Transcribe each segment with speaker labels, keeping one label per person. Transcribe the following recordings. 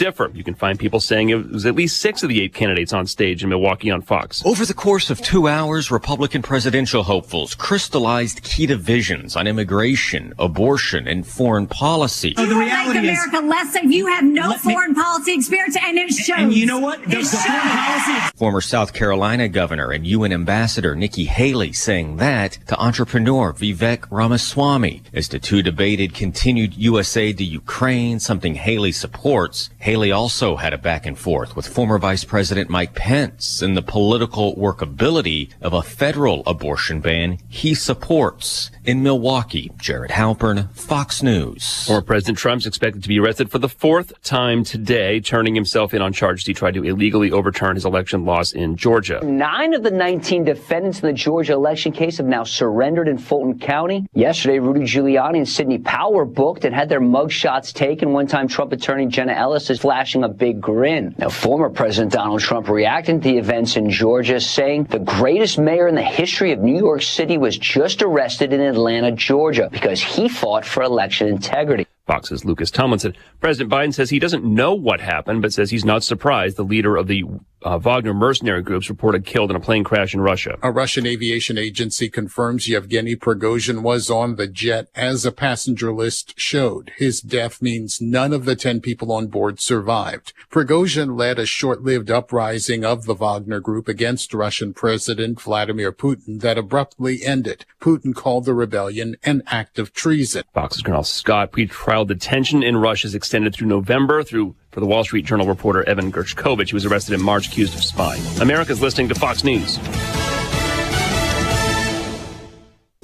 Speaker 1: differ. You can find people saying it was at least 6 of the 8 candidates on stage in Milwaukee on Fox.
Speaker 2: Over the course of 2 hours, Republican presidential hopefuls crystallized key divisions on immigration, abortion, and foreign policy.
Speaker 3: So the reality make America less safe. You have no foreign policy experience, and it shows.
Speaker 4: And you know what? The foreign policy.
Speaker 2: Former South Carolina Governor and UN Ambassador Nikki Haley saying that to entrepreneur Vivek Ramaswamy. As the two debated continued U.S. aid to Ukraine, something Haley supports, Haley also had a back and forth with former Vice President Mike Pence and the political workability of a federal abortion ban he supports. In Milwaukee, Jared Halpern, Fox News.
Speaker 1: Former President Trump's expected to be arrested for the 4th time today, turning himself in on charges he tried to illegally overturn his election loss in Georgia.
Speaker 5: 9 of the 19 defendants in the Georgia election case have now surrendered in Fulton County. Yesterday, Rudy Giuliani and Sidney Powell were booked and had their mugshots taken. One-time Trump attorney Jenna Ellis is flashing a big grin. Now, former President Donald Trump reacting to the events in Georgia, saying the greatest mayor in the history of New York City was just arrested in Atlanta, Georgia, because he fought for election integrity.
Speaker 1: Fox's Lucas Tomlinson. President Biden says he doesn't know what happened, but says he's not surprised the leader of the Wagner mercenary groups reported killed in a plane crash in Russia.
Speaker 6: A Russian aviation agency confirms Yevgeny Prigozhin was on the jet as a passenger list showed. His death means none of the 10 people on board survived. Prigozhin led a short-lived uprising of the Wagner group against Russian President Vladimir Putin that abruptly ended. Putin called the rebellion an act of treason.
Speaker 1: Fox's Colonel Scott. Pretrial detention in Russia is extended through November for the Wall Street Journal reporter Evan Gershkovich, who was arrested in March accused of spying. America's listening to Fox News.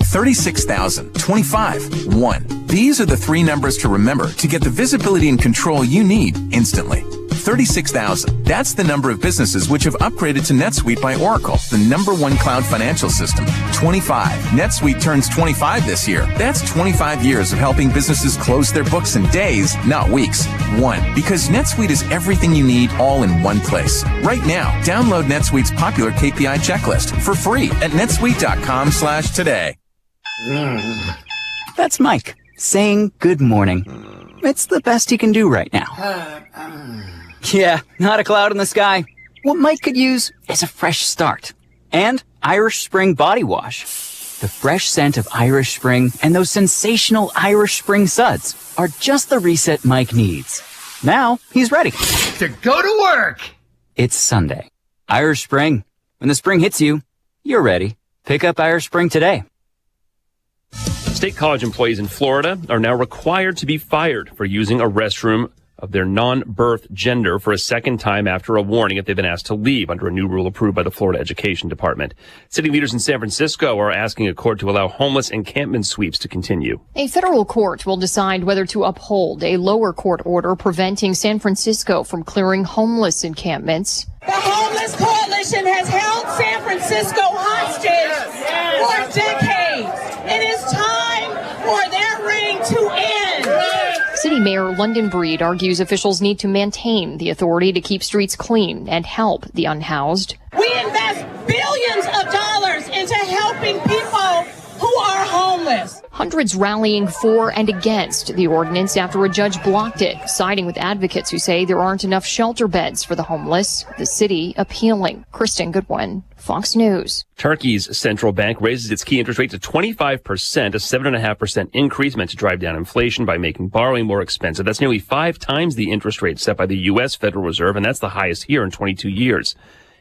Speaker 7: 36,000, 25, 1. These are the 3 numbers to remember to get the visibility and control you need instantly. 36,000. That's the number of businesses which have upgraded to NetSuite by Oracle, the #1 cloud financial system. 25. NetSuite turns 25 this year. That's 25 years of helping businesses close their books in days, not weeks. 1. Because NetSuite is everything you need all in one place. Right now, download NetSuite's popular KPI checklist for free at netsuite.com/today.
Speaker 8: That's Mike saying good morning. It's the best he can do right now. Yeah, not a cloud in the sky. What Mike could use is a fresh start. And Irish Spring Body Wash. The fresh scent of Irish Spring and those sensational Irish Spring suds are just the reset Mike needs. Now he's ready
Speaker 4: To go to work.
Speaker 8: It's Sunday. Irish Spring. When the spring hits you, you're ready. Pick up Irish Spring today.
Speaker 1: State college employees in Florida are now required to be fired for using a restroom of their non-birth gender for a second time after a warning if they've been asked to leave under a new rule approved by the Florida Education Department. City leaders in San Francisco are asking a court to allow homeless encampment sweeps to continue.
Speaker 9: A federal court will decide whether to uphold a lower court order preventing San Francisco from clearing homeless encampments.
Speaker 10: The Homeless Coalition has held San Francisco hostage for decades. It is time for their reign to end.
Speaker 9: City Mayor London Breed argues officials need to maintain the authority to keep streets clean and help the unhoused.
Speaker 10: We invest billions of dollars into helping people who are homeless.
Speaker 9: Hundreds rallying for and against the ordinance after a judge blocked it, siding with advocates who say there aren't enough shelter beds for the homeless. The city appealing. Kristen Goodwin, Fox News.
Speaker 1: Turkey's central bank raises its key interest rate to 25%, a 7.5% increase meant to drive down inflation by making borrowing more expensive. That's nearly 5 times the interest rate set by the U.S. Federal Reserve, and that's the highest here in 22 years.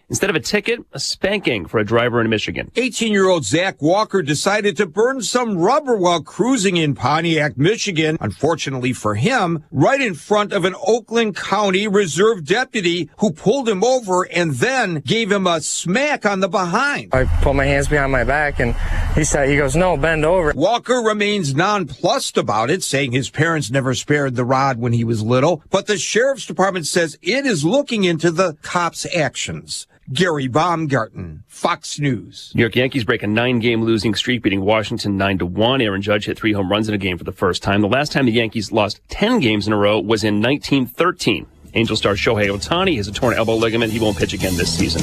Speaker 1: Instead of a ticket, a spanking for a driver in Michigan.
Speaker 11: 18-year-old Zach Walker decided to burn some rubber while cruising in Pontiac, Michigan. Unfortunately for him, right in front of an Oakland County Reserve deputy who pulled him over and then gave him a smack on the behind.
Speaker 12: I put my hands behind my back and he goes, no, bend over.
Speaker 11: Walker remains nonplussed about it, saying his parents never spared the rod when he was little. But the sheriff's department says it is looking into the cops' actions. Gary Baumgarten, Fox News.
Speaker 1: New York Yankees break a 9-game losing streak, beating Washington 9-1. Aaron Judge hit 3 home runs in a game for the first time. The last time the Yankees lost 10 games in a row was in 1913. Angel star Shohei Ohtani has a torn elbow ligament. He won't pitch again this season.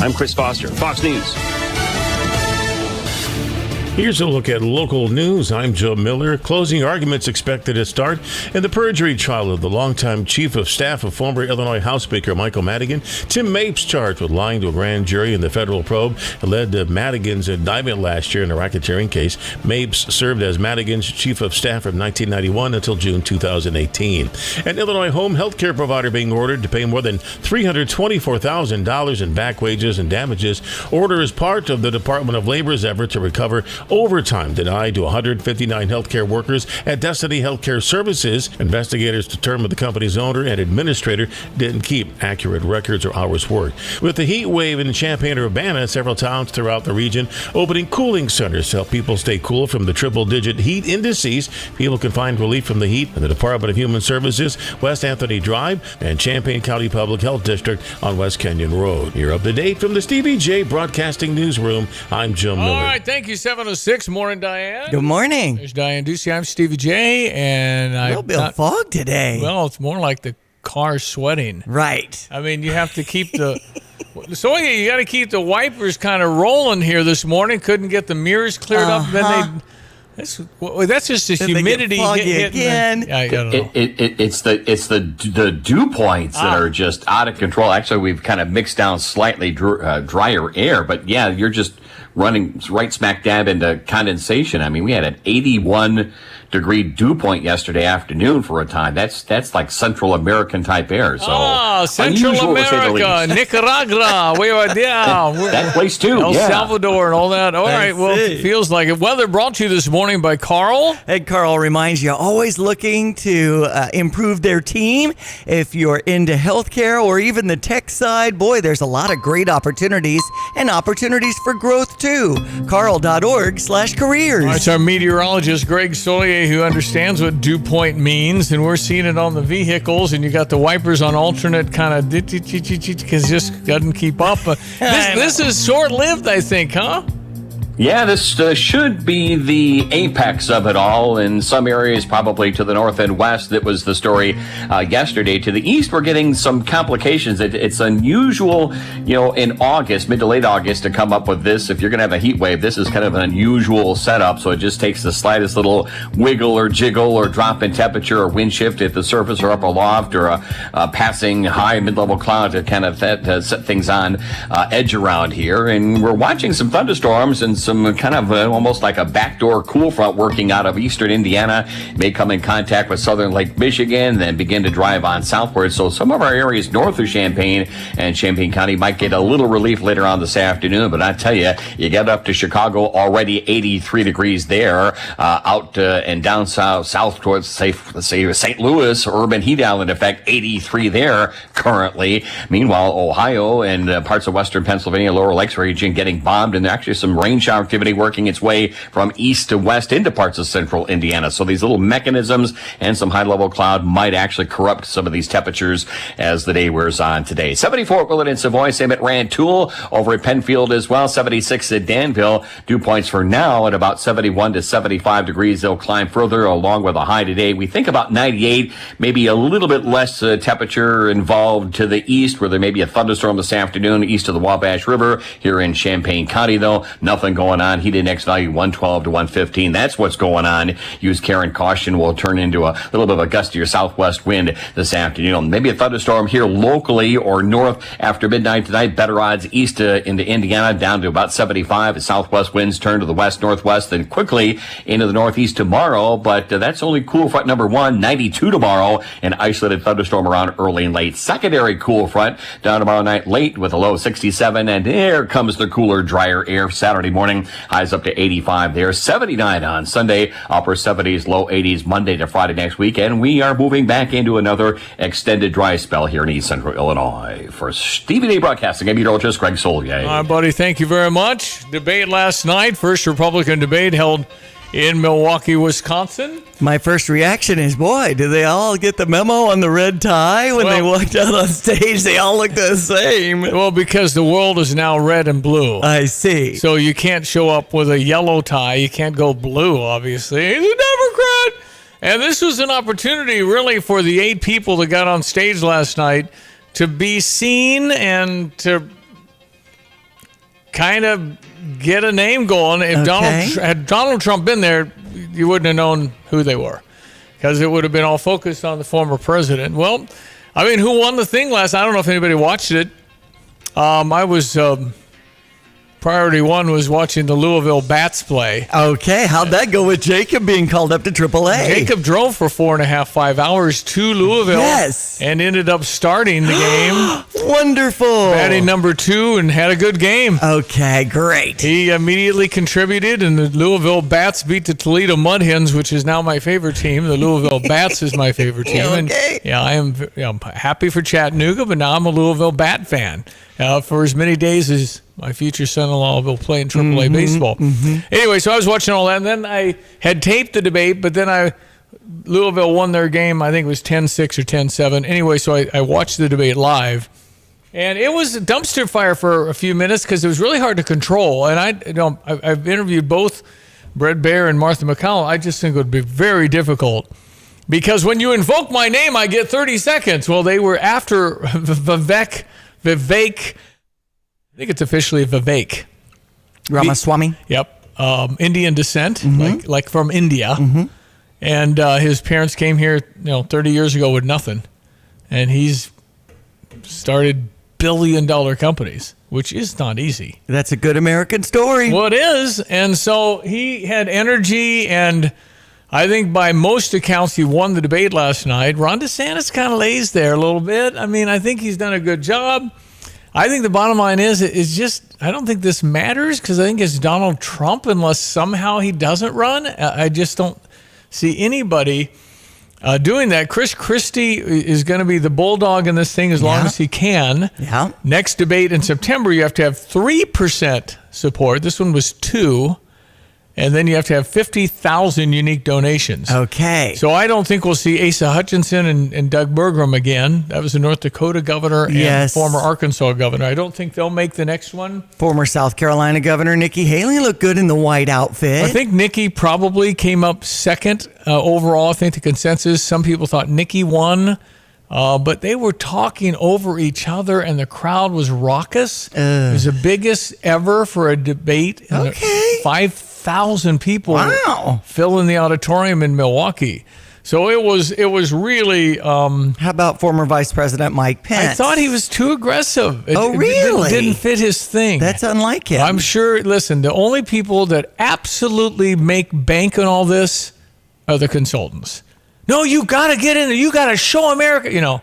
Speaker 1: I'm Chris Foster, Fox News.
Speaker 13: Here's a look at local news. I'm Joe Miller. Closing arguments expected to start in the perjury trial of the longtime chief of staff of former Illinois House Speaker Michael Madigan. Tim Mapes charged with lying to a grand jury in the federal probe that led to Madigan's indictment last year in a racketeering case. Mapes served as Madigan's chief of staff from 1991 until June 2018. An Illinois home health care provider being ordered to pay more than $324,000 in back wages and damages. Order is part of the Department of Labor's effort to recover overtime denied to 159 healthcare workers at Destiny Healthcare Services. Investigators determined the company's owner and administrator didn't keep accurate records or hours worked. With the heat wave in Champaign-Urbana, several towns throughout the region opening cooling centers to help people stay cool from the triple-digit heat indices. People can find relief from the heat in the Department of Human Services, West Anthony Drive, and Champaign County Public Health District on West Kenyon Road. You're up to date from the Stevie Jay Broadcasting Newsroom. I'm Joe Miller.
Speaker 14: All right, thank you, 706. Morning, Diane.
Speaker 15: Good morning.
Speaker 14: There's Diane Ducey. I'm Stevie J, and
Speaker 15: a little bit of fog today.
Speaker 14: Well, it's more like the car sweating.
Speaker 15: Right.
Speaker 14: I mean, you have to keep the... So you got to keep the wipers kind of rolling here this morning. Couldn't get the mirrors cleared up. Then that's just the humidity hitting
Speaker 15: again.
Speaker 14: I don't know.
Speaker 2: It's the dew points that are just out of control. Actually, we've kind of mixed down slightly drier air, but yeah, you're just running right smack dab into condensation. I mean, we had an 81-degree dew point yesterday afternoon for a time. That's like Central American type air. So
Speaker 14: Central America, Nicaragua, we were down.
Speaker 2: That place too.
Speaker 14: El Salvador and all that. All right, well, it feels like it. Weather brought to you this morning by Carl.
Speaker 15: And Carl reminds you, always looking to improve their team. If you're into healthcare or even the tech side, boy, there's a lot of great opportunities and opportunities for growth too. Carl.org/careers.
Speaker 14: It's our meteorologist, Greg Solier, who understands what dew point means, and we're seeing it on the vehicles, and you got the wipers on alternate kind of because just doesn't keep up. This is short-lived, I think, huh?
Speaker 2: Yeah, this should be the apex of it all. In some areas, probably to the north and west, that was the story yesterday. To the east, we're getting some complications. It's unusual, in August, mid to late August, to come up with this. If you're going to have a heat wave, this is kind of an unusual setup. So it just takes the slightest little wiggle or jiggle or drop in temperature or wind shift at the surface or upper loft or a passing high mid-level cloud to kind of set things on edge around here. And we're watching some thunderstorms and some kind of almost like a backdoor cool front working out of eastern Indiana, may come in contact with southern Lake Michigan, then begin to drive on southward. So some of our areas north of Champaign and Champaign County might get a little relief later on this afternoon. But I tell you, you get up to Chicago, already 83 degrees there, out and down south towards, say St. Louis, urban heat island effect, 83 there currently. Meanwhile, Ohio and parts of western Pennsylvania, lower lakes region getting bombed, and actually some rain shower activity working its way from east to west into parts of central Indiana. So these little mechanisms and some high-level cloud might actually corrupt some of these temperatures as the day wears on today. 74 at Willard and Savoy, same at Rantoul, over at Penfield as well, 76 at Danville. Dew points for now at about 71 to 75 degrees. They'll climb further along with a high today. We think about 98, maybe a little bit less temperature involved to the east, where there may be a thunderstorm this afternoon east of the Wabash River. Here in Champaign County, though, nothing going on. Heat index value 112 to 115. That's what's going on. Use care and caution. Will turn into a little bit of a gustier southwest wind this afternoon. Maybe a thunderstorm here locally or north after midnight tonight. Better odds east into Indiana, down to about 75. As southwest winds turn to the west northwest, then quickly into the northeast tomorrow. But that's only cool front number 1. 92 tomorrow. An isolated thunderstorm around early and late. Secondary cool front down tomorrow night late with a low 67. And there comes the cooler, drier air Saturday morning. Highs up to 85 there. 79 on Sunday. Upper 70s, low 80s Monday to Friday next week. And we are moving back into another extended dry spell here in East Central Illinois. For Stevie Jay Broadcasting, I'm meteorologist Greg Solier.
Speaker 14: All right, buddy. Thank you very much. Debate last night. First Republican debate held in Milwaukee, Wisconsin.
Speaker 15: My first reaction is, boy, do they all get the memo on the red tie when they walked out on stage? They all look the same.
Speaker 14: Well, because the world is now red and blue.
Speaker 15: I see.
Speaker 14: So you can't show up with a yellow tie. You can't go blue, obviously. He's a Democrat. And this was an opportunity, really, for the 8 people that got on stage last night to be seen and to kind of get a name going. If had Donald Trump been there, you wouldn't have known who they were because it would have been all focused on the former president. Well, I mean, who won the thing last? I don't know if anybody watched it. I was priority one was watching the Louisville Bats play.
Speaker 15: Okay, how'd that go with Jacob being called up to AAA?
Speaker 14: Jacob drove for 4.5, 5 hours to Louisville.
Speaker 15: Yes.
Speaker 14: And ended up starting the game.
Speaker 15: Wonderful.
Speaker 14: Batting number 2 and had a good game.
Speaker 15: Okay, great.
Speaker 14: He immediately contributed, and the Louisville Bats beat the Toledo Mud Hens, which is now my favorite team. The Louisville Bats is my favorite team.
Speaker 15: Okay.
Speaker 14: And, I'm happy for Chattanooga, but now I'm a Louisville Bat fan. For as many days as my future son-in-law will play in AAA baseball. Anyway, so I was watching all that, and then I had taped the debate, but then Louisville won their game. I think it was 10-6 or 10-7. Anyway, so I watched the debate live, and it was a dumpster fire for a few minutes because it was really hard to control. And I've interviewed both Brett Baer and Martha McConnell. I just think it would be very difficult because when you invoke my name, I get 30 seconds. Well, they were after Vivek. I think it's officially Vivek
Speaker 15: Ramaswamy.
Speaker 14: Yep, Indian descent, like from India, and his parents came here, 30 years ago with nothing, and he's started billion-dollar companies, which is not easy.
Speaker 15: That's a good American story.
Speaker 14: Well, it is, and so he had energy, and I think by most accounts he won the debate last night. Ron DeSantis kind of lays there a little bit. I mean, I think he's done a good job. I think the bottom line is just I don't think this matters because I think it's Donald Trump unless somehow he doesn't run. I just don't see anybody doing that. Chris Christie is going to be the bulldog in this thing as long as he can.
Speaker 15: Yeah.
Speaker 14: Next debate in September, you have to have 3% support. This one was 2%. And then you have to have 50,000 unique donations.
Speaker 15: Okay.
Speaker 14: So I don't think we'll see Asa Hutchinson and Doug Burgum again. That was the North Dakota governor and former Arkansas governor. I don't think they'll make the next one.
Speaker 15: Former South Carolina Governor Nikki Haley looked good in the white outfit.
Speaker 14: I think Nikki probably came up second overall. I think the consensus, some people thought Nikki won. But they were talking over each other, and the crowd was raucous. It was the biggest ever for a debate.
Speaker 15: Okay.
Speaker 14: 5,000 people filling the auditorium in Milwaukee. So it was really.
Speaker 15: How about former Vice President Mike Pence?
Speaker 14: I thought he was too aggressive.
Speaker 15: Really?
Speaker 14: It didn't fit his thing.
Speaker 15: That's unlike him.
Speaker 14: I'm sure. Listen, the only people that absolutely make bank on all this are the consultants. No, you got to get in there. You got to show America, And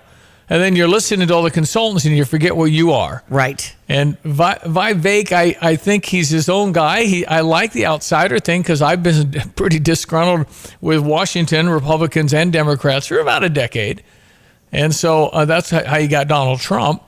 Speaker 14: then you're listening to all the consultants and you forget what you are.
Speaker 15: Right.
Speaker 14: And Vivek, I think he's his own guy. I like the outsider thing because I've been pretty disgruntled with Washington, Republicans and Democrats for about a decade. And so that's how you got Donald Trump.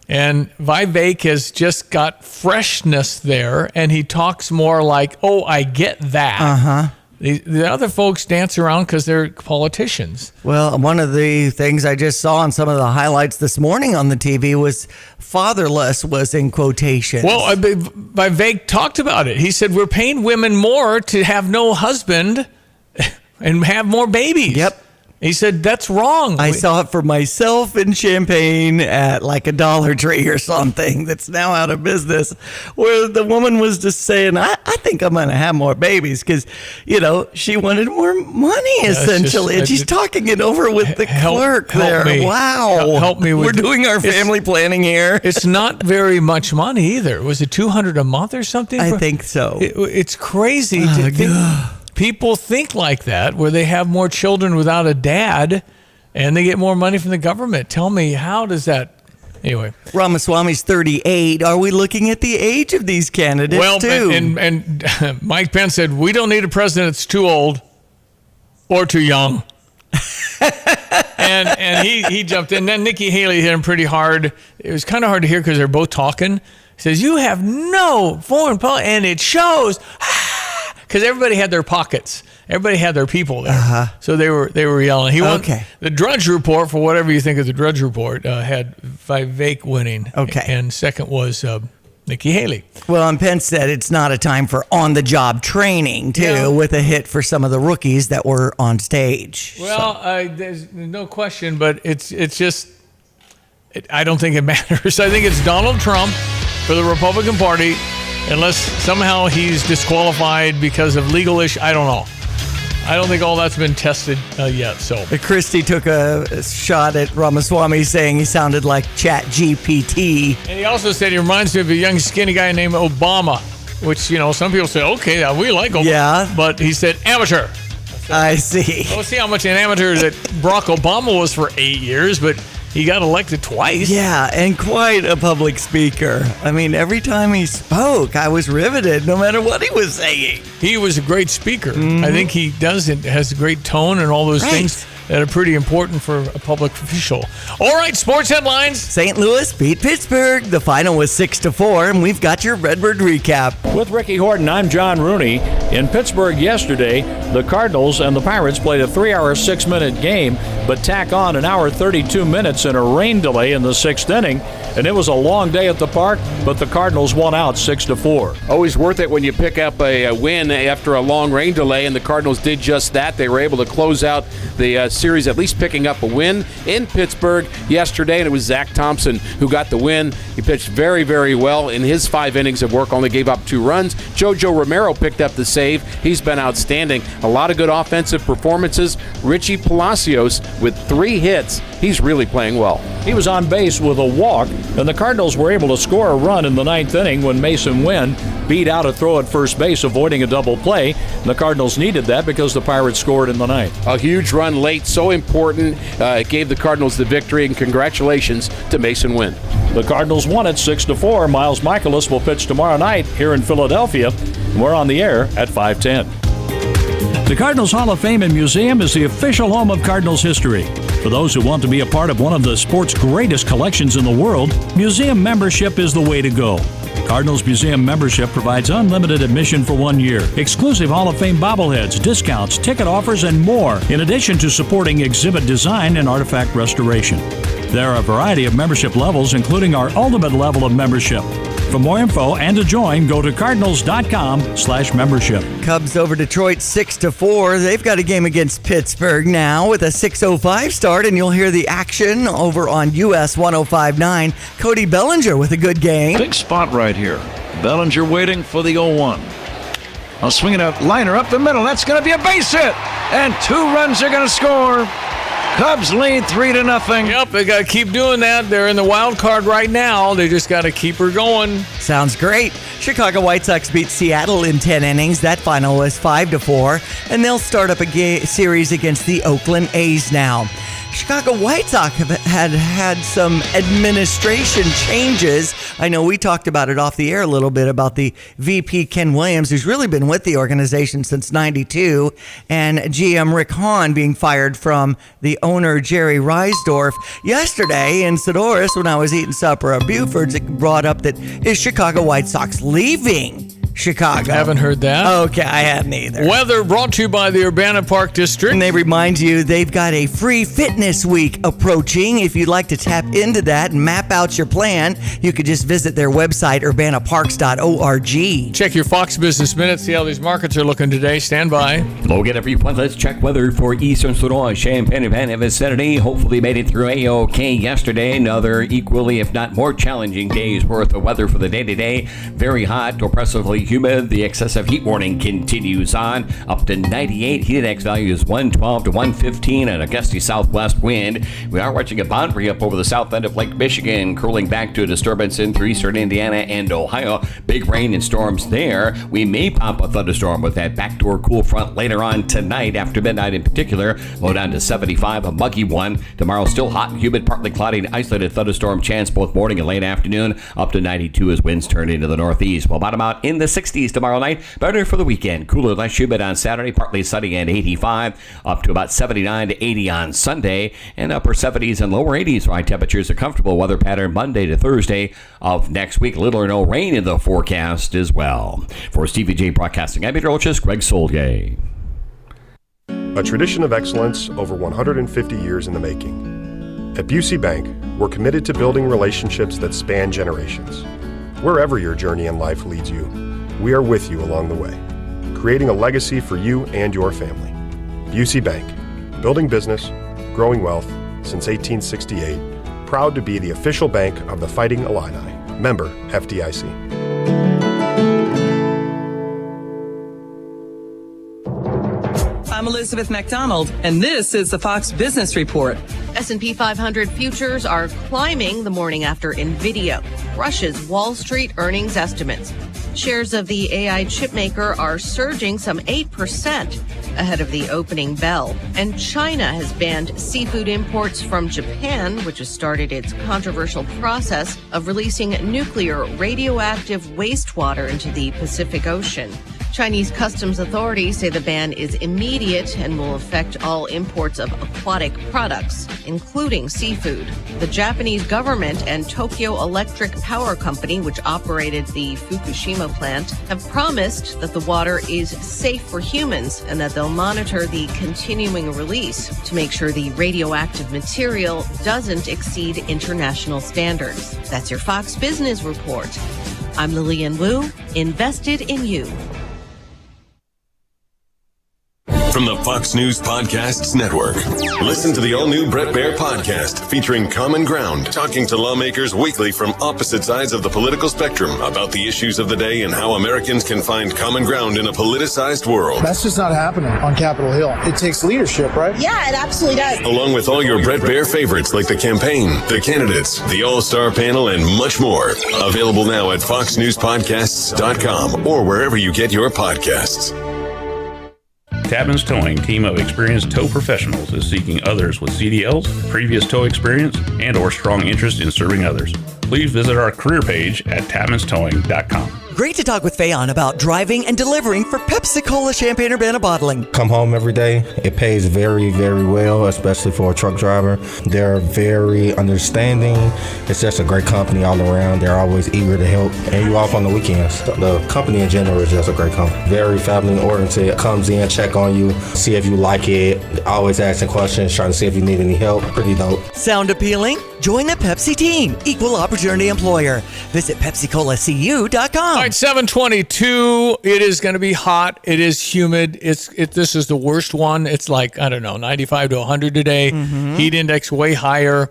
Speaker 14: And Vivek has just got freshness there. And he talks more like, oh, I get that.
Speaker 15: Uh-huh.
Speaker 14: The other folks dance around because they're politicians.
Speaker 15: Well, one of the things I just saw on some of the highlights this morning on the TV was fatherless was in quotations.
Speaker 14: Well, Vivek talked about it. He said, we're paying women more to have no husband and have more babies.
Speaker 15: Yep.
Speaker 14: He said, that's wrong.
Speaker 15: I saw it for myself in Champaign at like a Dollar Tree or something that's now out of business, where the woman was just saying, I think I'm going to have more babies because, she wanted more money, essentially. And she's talking it over with the clerk there.
Speaker 14: Me.
Speaker 15: Wow.
Speaker 14: Help me.
Speaker 15: We're doing our family planning here.
Speaker 14: It's not very much money either. Was it $200 a month or something?
Speaker 15: I think so.
Speaker 14: It's crazy to think. People think like that, where they have more children without a dad, and they get more money from the government. Tell me, how does that? Anyway,
Speaker 15: Ramaswamy's 38. Are we looking at the age of these candidates too?
Speaker 14: And Mike Pence said we don't need a president that's too old or too young. and he jumped in. Then Nikki Haley hit him pretty hard. It was kind of hard to hear because they're both talking. He says, "You have no foreign policy, and it shows." Because everybody had their pockets. Everybody had their people there. So they were yelling. He won. The Drudge Report, for whatever you think of the Drudge Report, had Vivek winning.
Speaker 15: Okay.
Speaker 14: And second was Nikki Haley.
Speaker 15: Well, and Pence said it's not a time for on-the-job training, too, with a hit for some of the rookies that were on stage.
Speaker 14: Well, there's no question, but it's just, I don't think it matters. I think it's Donald Trump for the Republican Party unless somehow he's disqualified because of legal issue. I don't know. I don't think all that's been tested yet. So
Speaker 15: Christie took a shot at Ramaswamy, saying he sounded like Chat GPT.
Speaker 14: And he also said he reminds me of a young skinny guy named Obama, which, some people say, okay, we like Obama.
Speaker 15: Yeah.
Speaker 14: But he said amateur.
Speaker 15: I see.
Speaker 14: We'll see how much an amateur that Barack Obama was for 8 years, but he got elected twice.
Speaker 15: Yeah, and quite a public speaker. I mean, every time he spoke, I was riveted, no matter what he was saying.
Speaker 14: He was a great speaker. I think he has a great tone and all those things that are pretty important for a public official. All right, sports headlines.
Speaker 15: St. Louis beat Pittsburgh. The final was 6-4, and we've got your Redbird recap.
Speaker 16: With Ricky Horton, I'm John Rooney. In Pittsburgh yesterday, the Cardinals and the Pirates played a 3-hour, 6-minute game, but tack on an hour, 32 minutes in a rain delay in the 6th inning. And it was a long day at the park, but the Cardinals won out 6-4.
Speaker 17: Always worth it when you pick up a win after a long rain delay, and the Cardinals did just that. They were able to close out the series, at least picking up a win in Pittsburgh yesterday, and it was Zach Thompson who got the win. He pitched very, very well in his 5 innings of work, only gave up 2 runs. Jojo Romero picked up the save. He's been outstanding. A lot of good offensive performances. Richie Palacios with 3 hits. He's really playing well.
Speaker 16: He was on base with a walk, and the Cardinals were able to score a run in the 9th inning when Mason Wynn beat out a throw at first base, avoiding a double play. And the Cardinals needed that because the Pirates scored in the 9th.
Speaker 17: A huge run late, so important. It gave the Cardinals the victory, and congratulations to Mason Wynn.
Speaker 16: The Cardinals won it 6-4. Miles Michaelis will pitch tomorrow night here in Philadelphia. We're on the air at 5:10. The Cardinals Hall of Fame and Museum is the official home of Cardinals history. For those who want to be a part of one of the sport's greatest collections in the world, museum membership is the way to go. Cardinals Museum membership provides unlimited admission for 1 year, exclusive Hall of Fame bobbleheads, discounts, ticket offers, and more, in addition to supporting exhibit design and artifact restoration. There are a variety of membership levels, including our ultimate level of membership. For more info and to join, go to cardinals.com/membership.
Speaker 15: Cubs over Detroit 6-4. They've got a game against Pittsburgh now with a 6:05 start, and you'll hear the action over on US 105.9. Cody Bellinger with a good game.
Speaker 18: Big spot right here. Bellinger waiting for the 0-1. I'll swing it out, liner up the middle. That's going to be a base hit, and 2 runs are going to score. Cubs lead 3-0.
Speaker 14: Yep, they got to keep doing that. They're in the wild card right now. They just got to keep her going.
Speaker 15: Sounds great. Chicago White Sox beat Seattle in 10 innings. That final was 5-4, and they'll start up a series against the Oakland A's now. Chicago White Sox have had some administration changes. I know we talked about it off the air a little bit about the VP Ken Williams, who's really been with the organization since '92, and GM Rick Hahn being fired from the owner Jerry Reisdorf. Yesterday in Sedoris, when I was eating supper at Buford's, it brought up that is Chicago White Sox leaving Chicago.
Speaker 14: Haven't heard that.
Speaker 15: Okay, I hadn't either.
Speaker 14: Weather brought to you by the Urbana Park District.
Speaker 15: And they remind you they've got a free fitness week approaching. If you'd like to tap into that and map out your plan, you could just visit their website, urbanaparks.org.
Speaker 14: Check your Fox Business Minute, see how these markets are looking today. Stand by.
Speaker 19: Logan, everyone, let's check weather for Eastern Sonora, Champaign-Urbana vicinity. Hopefully made it through A-OK yesterday. Another equally, if not more challenging day's worth of weather for the day-to-day. Very hot, oppressively humid. The excessive heat warning continues on. Up to 98. Heat index value is 112 to 115 and a gusty southwest wind. We are watching a boundary up over the south end of Lake Michigan, curling back to a disturbance in through eastern Indiana and Ohio. Big rain and storms there. We may pop a thunderstorm with that backdoor cool front later on tonight, after midnight in particular. Low down to 75, a muggy one. Tomorrow still hot and humid, partly cloudy and isolated thunderstorm chance both morning and late afternoon. Up to 92 as winds turn into the northeast. We'll bottom out in the 60s tomorrow night. Better for the weekend. Cooler, less humid on Saturday, partly sunny and 85. Up to about 79 to 80 on Sunday. And upper 70s and lower 80s. High temperatures, a comfortable weather pattern Monday to Thursday of next week. Little or no rain in the forecast as well. For Stevie Jay Broadcasting, I'm meteorologist Greg Solgay.
Speaker 20: A tradition of excellence over 150 years in the making. At Busey Bank, we're committed to building relationships that span generations. Wherever your journey in life leads you, we are with you along the way, creating a legacy for you and your family. Busey Bank, building business, growing wealth since 1868, proud to be the official bank of the Fighting Illini. Member FDIC.
Speaker 21: I'm Elizabeth McDonald, and this is the Fox Business Report.
Speaker 22: S&P 500 futures are climbing the morning after NVIDIA crushes Wall Street earnings estimates. Shares of the AI chipmaker are surging some 8% ahead of the opening bell. And China has banned seafood imports from Japan, which has started its controversial process of releasing nuclear radioactive wastewater into the Pacific Ocean. Chinese customs authorities say the ban is immediate and will affect all imports of aquatic products, including seafood. The Japanese government and Tokyo Electric Power Company, which operated the Fukushima plant, have promised that the water is safe for humans and that they'll monitor the continuing release to make sure the radioactive material doesn't exceed international standards. That's your Fox Business Report. I'm Lillian Wu, invested in you.
Speaker 23: From the Fox News Podcasts Network. Listen to the all-new Bret Baier podcast featuring Common Ground, talking to lawmakers weekly from opposite sides of the political spectrum about the issues of the day and how Americans can find common ground in a politicized world.
Speaker 24: That's just not happening on Capitol Hill. It takes leadership, right?
Speaker 22: Yeah, it absolutely does.
Speaker 23: Along with all your Bret Baier favorites like the campaign, the candidates, the all-star panel, and much more. Available now at foxnewspodcasts.com or wherever you get your podcasts.
Speaker 25: Tapman's Towing, team of experienced tow professionals, is seeking others with CDLs, previous tow experience, and or strong interest in serving others. Please visit our career page at tapmanstowing.com.
Speaker 15: Great to talk with Fayon about driving and delivering for Pepsi-Cola Champaign-Urbana Bottling.
Speaker 26: Come home every day. It pays very, very well, especially for a truck driver. They're very understanding. It's just a great company all around. They're always eager to help. And you off on the weekends. The company in general is just a great company. Very family-oriented. Comes in, check on you, see if you like it. Always asking questions, trying to see if you need any help. Pretty dope.
Speaker 15: Sound appealing? Join the Pepsi team. Equal opportunity employer. Visit PepsiColaCU.com.
Speaker 14: All right, 7:22. It is going to be hot. It is humid. This is the worst one. It's like, I don't know, 95 to 100 today. Heat index way higher.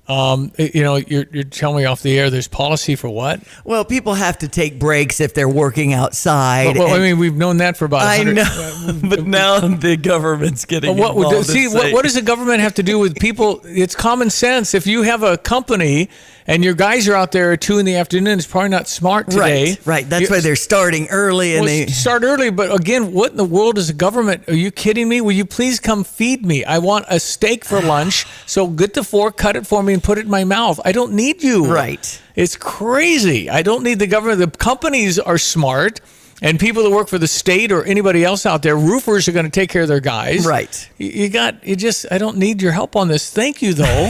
Speaker 14: You're telling me off the air there's policy for what?
Speaker 15: Well, people have to take breaks if they're working outside.
Speaker 14: Well, I mean, we've known that for about 100.
Speaker 15: I know, but now the government's getting involved.
Speaker 14: See, what does the government have to do with people? It's common sense. If you have a company and your guys are out there at 2 p.m, it's probably not smart today.
Speaker 15: Right. That's why they're starting early. And they
Speaker 14: start early. But again, what in the world is the government? Are you kidding me? Will you please come feed me? I want a steak for lunch. So get the fork, cut it for me, and put it in my mouth. I don't need you.
Speaker 15: Right.
Speaker 14: It's crazy. I don't need the government. The companies are smart. And people that work for the state or anybody else out there, roofers are going to take care of their guys.
Speaker 15: Right.
Speaker 14: I don't need your help on this. Thank you, though.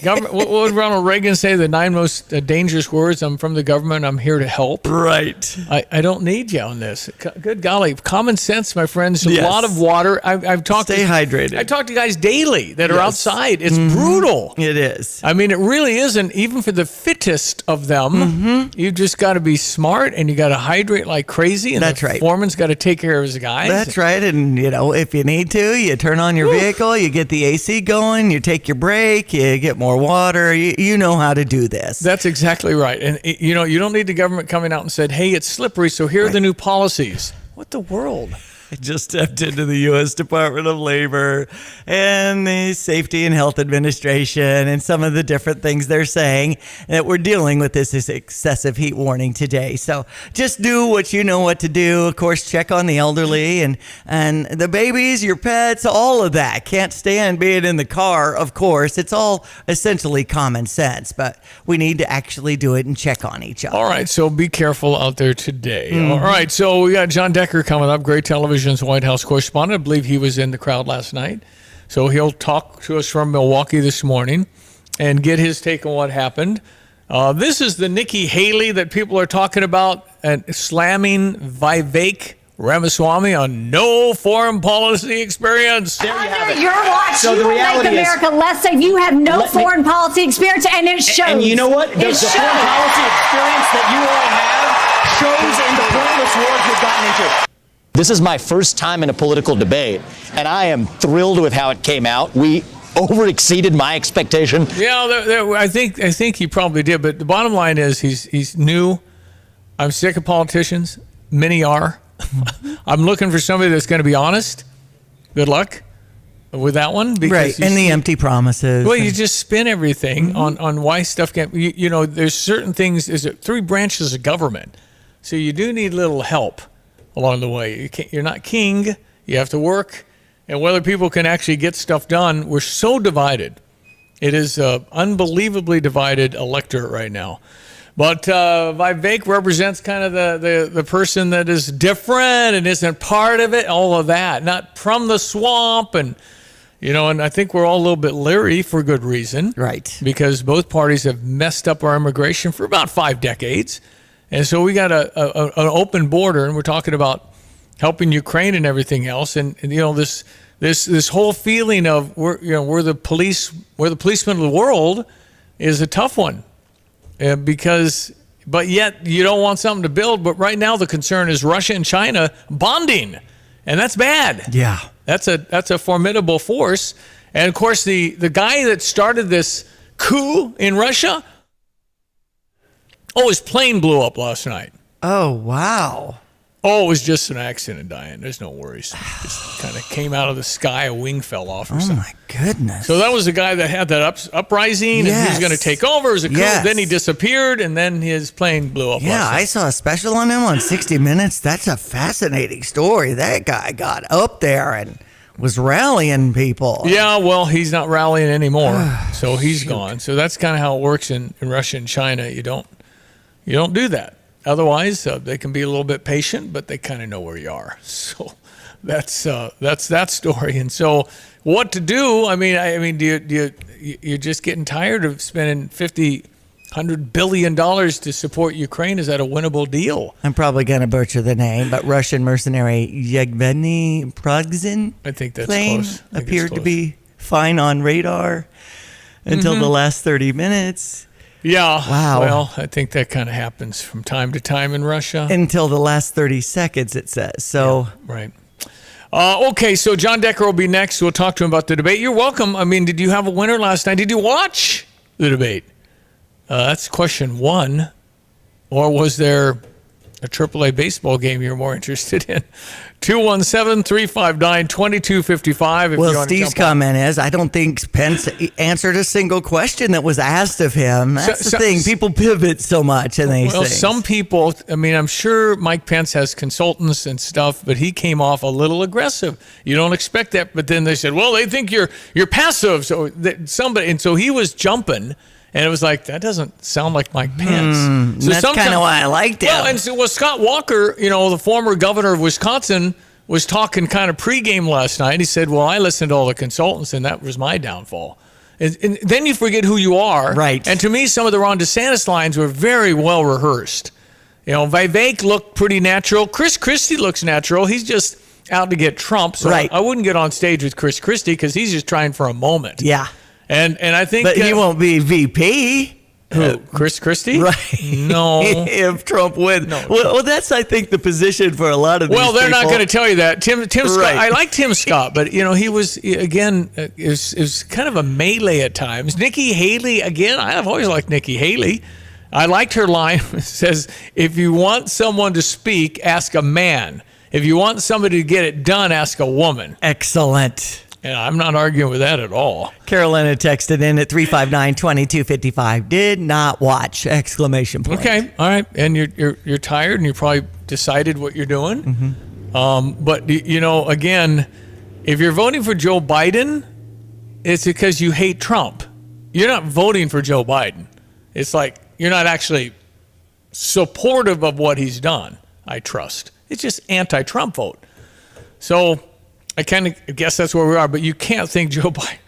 Speaker 14: Government. What would Ronald Reagan say? The 9 most dangerous words. I'm from the government. I'm here to help.
Speaker 15: Right.
Speaker 14: I don't need you on this. Good golly, common sense, my friends. A lot of water. I've talked.
Speaker 15: Stay hydrated.
Speaker 14: I talk to guys daily that are outside. It's brutal.
Speaker 15: It is.
Speaker 14: I mean, it really isn't. Even for the fittest of them, you've just got to be smart and you got to hydrate like crazy. And
Speaker 15: that's right.
Speaker 14: Foreman's got to take care of his guys.
Speaker 15: That's right. And if you need to, you turn on your vehicle, you get the AC going, you take your break. You get more water. You know how to do this.
Speaker 14: That's exactly right. And, you don't need the government coming out and said, hey, it's slippery, so here are the new policies. What the world?
Speaker 15: I just stepped into the U.S. Department of Labor and the Safety and Health Administration and some of the different things they're saying that we're dealing with this excessive heat warning today. So just do what you know what to do. Of course, check on the elderly and the babies, your pets, all of that. Can't stand being in the car, of course. It's all essentially common sense, but we need to actually do it and check on each other.
Speaker 14: All right, so be careful out there today. All right, so we got John Decker coming up, great television's White House correspondent. I believe he was in the crowd last night. So he'll talk to us from Milwaukee this morning and get his take on what happened. This is the Nikki Haley that people are talking about and slamming Vivek Ramaswamy on no foreign policy experience.
Speaker 3: There you have it. Your watch, so you will make America less safe. You have no foreign policy experience, and it shows.
Speaker 4: And you know what? The foreign policy experience that you all have shows in the pointless wars we've gotten into. This is my first time in a political debate, and I am thrilled with how it came out. We over-exceeded my expectation.
Speaker 14: Yeah, I think he probably did, but the bottom line is he's new. I'm sick of politicians. Many are. I'm looking for somebody that's going to be honest good luck with that one.
Speaker 15: Right, and the empty promises.
Speaker 14: Well, you just spin everything on why stuff can't. There's certain things. There's 3 branches of government, so you do need a little help along the way. You're not king. You have to work, and whether people can actually get stuff done, we're so divided. It is an unbelievably divided electorate right now. But Vivek represents kind of the person that is different and isn't part of it, all of that, not from the swamp. And I think we're all a little bit leery for good reason.
Speaker 15: Right.
Speaker 14: Because both parties have messed up our immigration for about 5 decades. And so we got an open border, and we're talking about helping Ukraine and everything else. And this whole feeling of we're the policemen of the world is a tough one. But yet you don't want something to build. But right now the concern is Russia and China bonding, and that's bad.
Speaker 15: Yeah,
Speaker 14: that's a formidable force. And of course, the guy that started this coup in Russia, his plane blew up last night.
Speaker 15: Oh, wow.
Speaker 14: Oh, it was just an accident, Diane. There's no worries. Just kind of came out of the sky. A wing fell off or something.
Speaker 15: Oh, my goodness.
Speaker 14: So that was the guy that had that uprising, and he was going to take over as a coup.
Speaker 15: Yes.
Speaker 14: Then he disappeared, and then his plane blew up.
Speaker 15: Yeah, I saw a special on him on 60 Minutes. That's a fascinating story. That guy got up there and was rallying people.
Speaker 14: Yeah, well, he's not rallying anymore, so he's gone. So that's kind of how it works in Russia and China. You don't do that. Otherwise, they can be a little bit patient, but they kind of know where you are. So that's that story. And so, what to do? I mean, you're just getting tired of spending $100 billion to support Ukraine? Is that a winnable deal?
Speaker 15: I'm probably going to butcher the name, but Russian mercenary Yevgeny Prigozhin,
Speaker 14: I think that's
Speaker 15: plane
Speaker 14: close.
Speaker 15: appeared to be fine on radar until the last 30 minutes.
Speaker 14: Yeah.
Speaker 15: Wow.
Speaker 14: Well, I think that kind of happens from time to time in Russia.
Speaker 15: Until the last 30 seconds, it says. So.
Speaker 14: Yeah, right. Okay, so John Decker will be next. We'll talk to him about the debate. You're welcome. I mean, did you have a winner last night? Did you watch the debate? That's question 1. Or was there a AAA baseball game you're more interested in? 217-359-2255.
Speaker 15: Well, Steve's comment is, I don't think Pence answered a single question that was asked of him. That's the thing. People pivot so much in these things.
Speaker 14: Some people, I'm sure Mike Pence has consultants and stuff, but he came off a little aggressive. You don't expect that. But then they said, well, they think you're passive. So so he was jumping. And it was like, that doesn't sound like Mike Pence.
Speaker 15: So that's kind of why I liked it.
Speaker 14: Well, and so Scott Walker, the former governor of Wisconsin, was talking kind of pregame last night. He said, well, I listened to all the consultants, and that was my downfall. And then you forget who you are.
Speaker 15: Right.
Speaker 14: And to me, some of the Ron DeSantis lines were very well rehearsed. Vivek looked pretty natural. Chris Christie looks natural. He's just out to get Trump. So
Speaker 15: right.
Speaker 14: I wouldn't get on stage with Chris Christie because he's just trying for a moment.
Speaker 15: Yeah.
Speaker 14: And I think,
Speaker 15: but he won't be VP.
Speaker 14: Who? Chris Christie?
Speaker 15: Right.
Speaker 14: No.
Speaker 15: If Trump wins.
Speaker 14: No.
Speaker 15: Well, that's, I think, the position for a lot of these
Speaker 14: Well, they're
Speaker 15: people.
Speaker 14: not going to tell you that. Tim Scott,
Speaker 15: Right.
Speaker 14: I like Tim Scott, but, he was, again, it was kind of a melee at times. Nikki Haley, again, I've always liked Nikki Haley. I liked her line. It says, if you want someone to speak, ask a man. If you want somebody to get it done, ask a woman.
Speaker 15: Excellent.
Speaker 14: And I'm not arguing with that at all.
Speaker 15: Carolina texted in at 359-2255. Did not watch! Exclamation point.
Speaker 14: Okay, all right. And you're tired, and you probably decided what you're doing.
Speaker 15: Mm-hmm.
Speaker 14: But again, if you're voting for Joe Biden, it's because you hate Trump. You're not voting for Joe Biden. It's like you're not actually supportive of what he's done. I trust. It's just anti-Trump vote. So. I kind of guess that's where we are, but you can't think Joe Biden.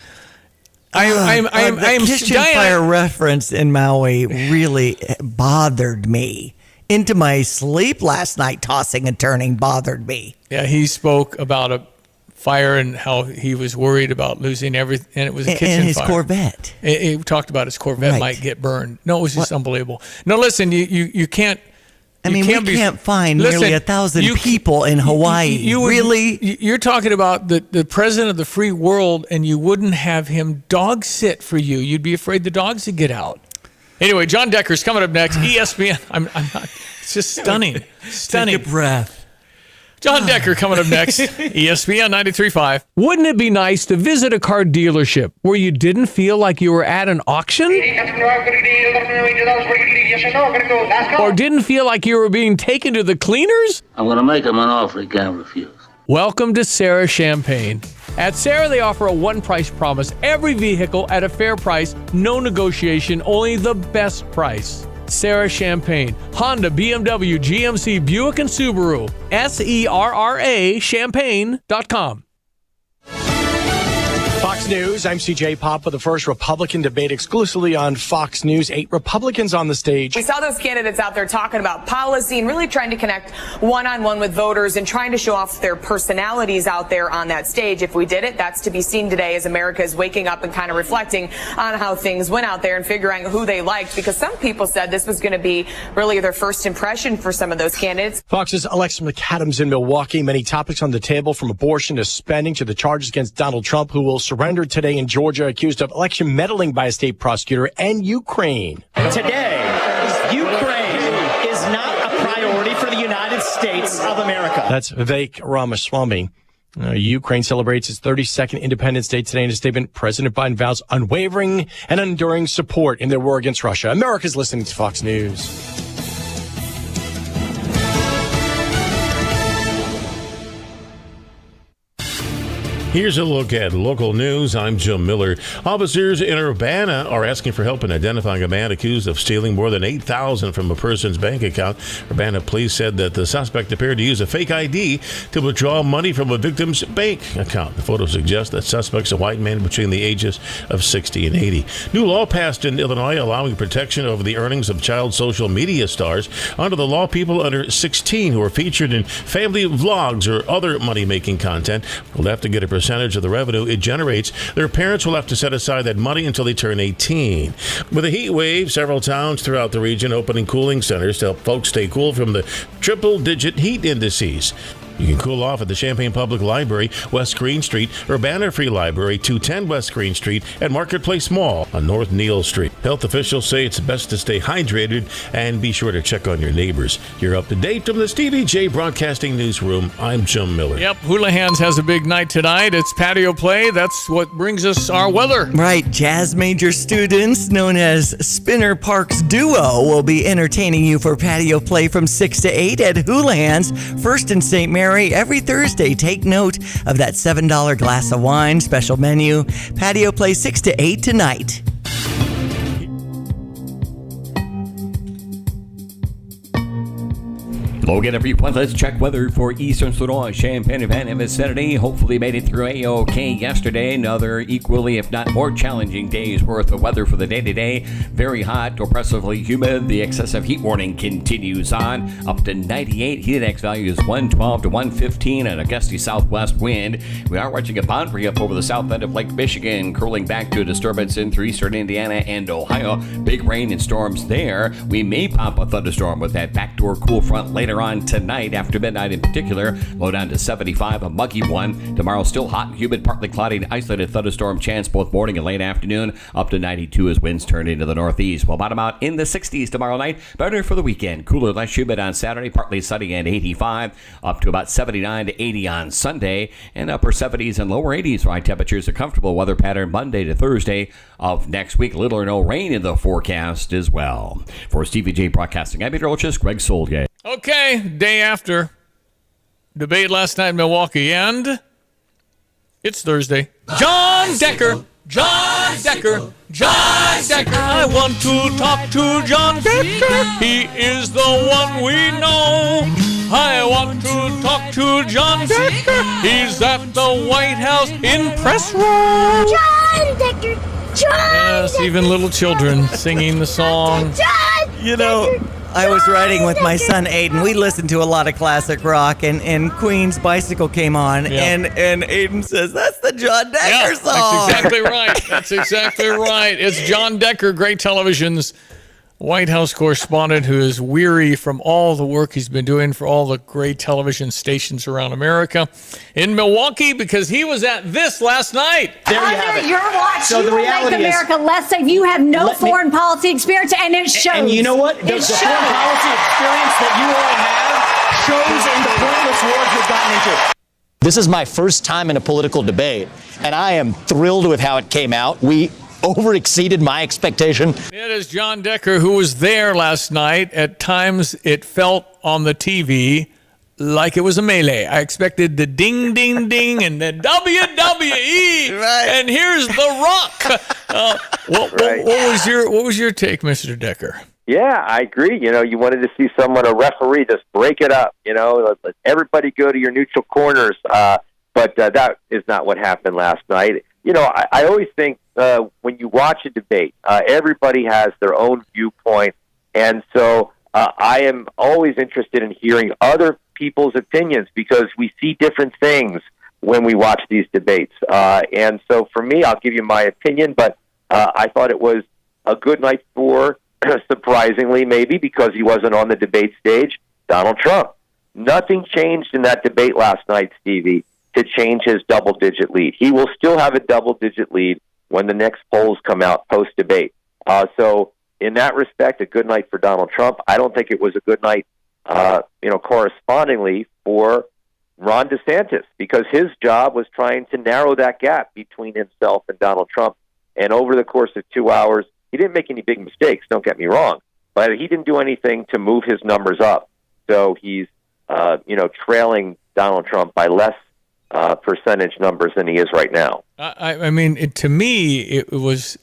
Speaker 15: The kitchen fire reference in Maui really bothered me. Into my sleep last night, tossing and turning bothered me.
Speaker 14: Yeah, he spoke about a fire and how he was worried about losing everything, and it was a kitchen fire.
Speaker 15: And his Corvette.
Speaker 14: He talked about his Corvette might get burned. No, it was just unbelievable. No, listen, you can't.
Speaker 15: We can't find nearly 1,000 people in Hawaii.
Speaker 14: Really? You're talking about the president of the free world, and you wouldn't have him dog sit for you. You'd be afraid the dogs would get out. Anyway, John Decker's coming up next. ESPN. I'm not. It's just stunning. Stunning.
Speaker 15: Take a breath.
Speaker 14: John Decker coming up next. ESPN 93.5. Wouldn't it be nice to visit a car dealership where you didn't feel like you were at an auction? Or didn't feel like you were being taken to the cleaners?
Speaker 5: I'm going to make him an offer he can't refuse.
Speaker 14: Welcome to Sarah Champagne. At Sarah, they offer a one-price promise. Every vehicle at a fair price, no negotiation, only the best price. Sarah Champagne, Honda, BMW, GMC, Buick, and Subaru. SERRA Champagne.com.
Speaker 6: Fox News, I'm CJ Pop with the first Republican debate exclusively on Fox News. 8 Republicans on the stage.
Speaker 7: We saw those candidates out there talking about policy and really trying to connect one-on-one with voters and trying to show off their personalities out there on that stage. If we did it, that's to be seen today as America is waking up and kind of reflecting on how things went out there and figuring out who they liked, because some people said this was going to be really their first impression for some of those candidates.
Speaker 6: Fox's Alexa McAdams in Milwaukee. Many topics on the table, from abortion to spending to the charges against Donald Trump, who will surrendered today in Georgia, accused of election meddling by a state prosecutor, and Ukraine.
Speaker 4: Today, Ukraine is not a priority for the United States of America.
Speaker 6: That's Vivek Ramaswamy. Ukraine celebrates its 32nd Independence Day today. In a statement, President Biden vows unwavering and enduring support in their war against Russia. America's listening to Fox News.
Speaker 13: Here's a look at local news. I'm Jim Miller. Officers in Urbana are asking for help in identifying a man accused of stealing more than $8,000 from a person's bank account. Urbana police said that the suspect appeared to use a fake ID to withdraw money from a victim's bank account. The photo suggests that suspect's a white man between the ages of 60 and 80. New law passed in Illinois allowing protection over the earnings of child social media stars. Under the law, people under 16 who are featured in family vlogs or other money-making content will have to get a percentage of the revenue it generates. Their parents will have to set aside that money until they turn 18. With a heat wave, several towns throughout the region opening cooling centers to help folks stay cool from the triple-digit heat indices. You can cool off at the Champaign Public Library, West Green Street, Urbana Free Library, 210 West Green Street, and Marketplace Mall on North Neal Street. Health officials say it's best to stay hydrated and be sure to check on your neighbors. You're up to date from the Stevie Jay Broadcasting Newsroom. I'm Jim Miller.
Speaker 14: Yep, Houlihan's has a big night tonight. It's patio play. That's what brings us our weather.
Speaker 15: Right, jazz major students known as Spinner Parks Duo will be entertaining you for patio play from 6 to 8 at Houlihan's, First and St. Mary, every Thursday. Take note of that $7 glass of wine special menu. Patio play 6 to 8 tonight.
Speaker 19: Logan, everyone, let's check weather for Eastern Sonora, Champaign, and vicinity. Hopefully made it through A-OK yesterday. Another equally, if not more challenging day's worth of weather for the day today. Very hot, oppressively humid. The excessive heat warning continues on. Up to 98. Heat index value is 112 to 115 and a gusty southwest wind. We are watching a boundary up over the south end of Lake Michigan, curling back to a disturbance in through eastern Indiana and Ohio. Big rain and storms there. We may pop a thunderstorm with that backdoor cool front later on tonight after midnight in particular. Low down to 75, a muggy one. Tomorrow still hot and humid, partly cloudy and isolated thunderstorm chance both morning and late afternoon. Up to 92 as winds turn into the northeast. We'll bottom out in the 60s tomorrow night. Better for the weekend. Cooler, less humid on Saturday, partly sunny and 85. Up to about 79 to 80 on Sunday. And upper 70s and lower 80s for high temperatures. A comfortable weather pattern Monday to Thursday of next week. Little or no rain in the forecast as well. For Stevie Jay Broadcasting, I'm meteorologist Greg Soldier.
Speaker 14: Okay, day after debate last night in Milwaukee, and it's Thursday. John Decker. I want to talk to John Decker. He is the one we know. I want to talk to John Decker. He's at the White House in press row.
Speaker 8: John Decker.
Speaker 14: Yes, even little children singing the song.
Speaker 15: You know, I was riding with my son Aiden. We listened to a lot of classic rock, and Queen's Bicycle came on, and Aiden says, "That's the John Decker song."
Speaker 14: That's exactly right. It's John Decker, great television's White House correspondent who is weary from all the work he's been doing for all the great television stations around America in Milwaukee, because he was at this last night.
Speaker 3: There you have it. Your watch, so you will make America less safe. You have no foreign policy experience, and it shows.
Speaker 4: And you know what? The foreign policy experience that you all have shows in the pointless wars we've gotten into. This is my first time in a political debate, and I am thrilled with how it came out. We overexceeded my expectation.
Speaker 14: It is John Decker, who was there last night. At times, it felt on the TV like it was a melee. I expected the ding, ding, ding, and the WWE, right. And here's The Rock. What was your take, Mr. Decker?
Speaker 1: Yeah, I agree. You wanted to see a referee, just break it up. Let everybody go to your neutral corners. But that is not what happened last night. I always think when you watch a debate, everybody has their own viewpoint, and so I am always interested in hearing other people's opinions because we see different things when we watch these debates. And so for me, I'll give you my opinion, but I thought it was a good night for, surprisingly maybe, because he wasn't on the debate stage, Donald Trump. Nothing changed in that debate last night, Stevie, to change his double-digit lead. He will still have a double-digit lead when the next polls come out post-debate. So in that respect, a good night for Donald Trump. I don't think it was a good night, correspondingly for Ron DeSantis, because his job was trying to narrow that gap between himself and Donald Trump. And over the course of 2 hours, he didn't make any big mistakes, don't get me wrong, but he didn't do anything to move his numbers up. So he's, trailing Donald Trump by less percentage numbers than he is right now.
Speaker 14: I mean, to me, it was,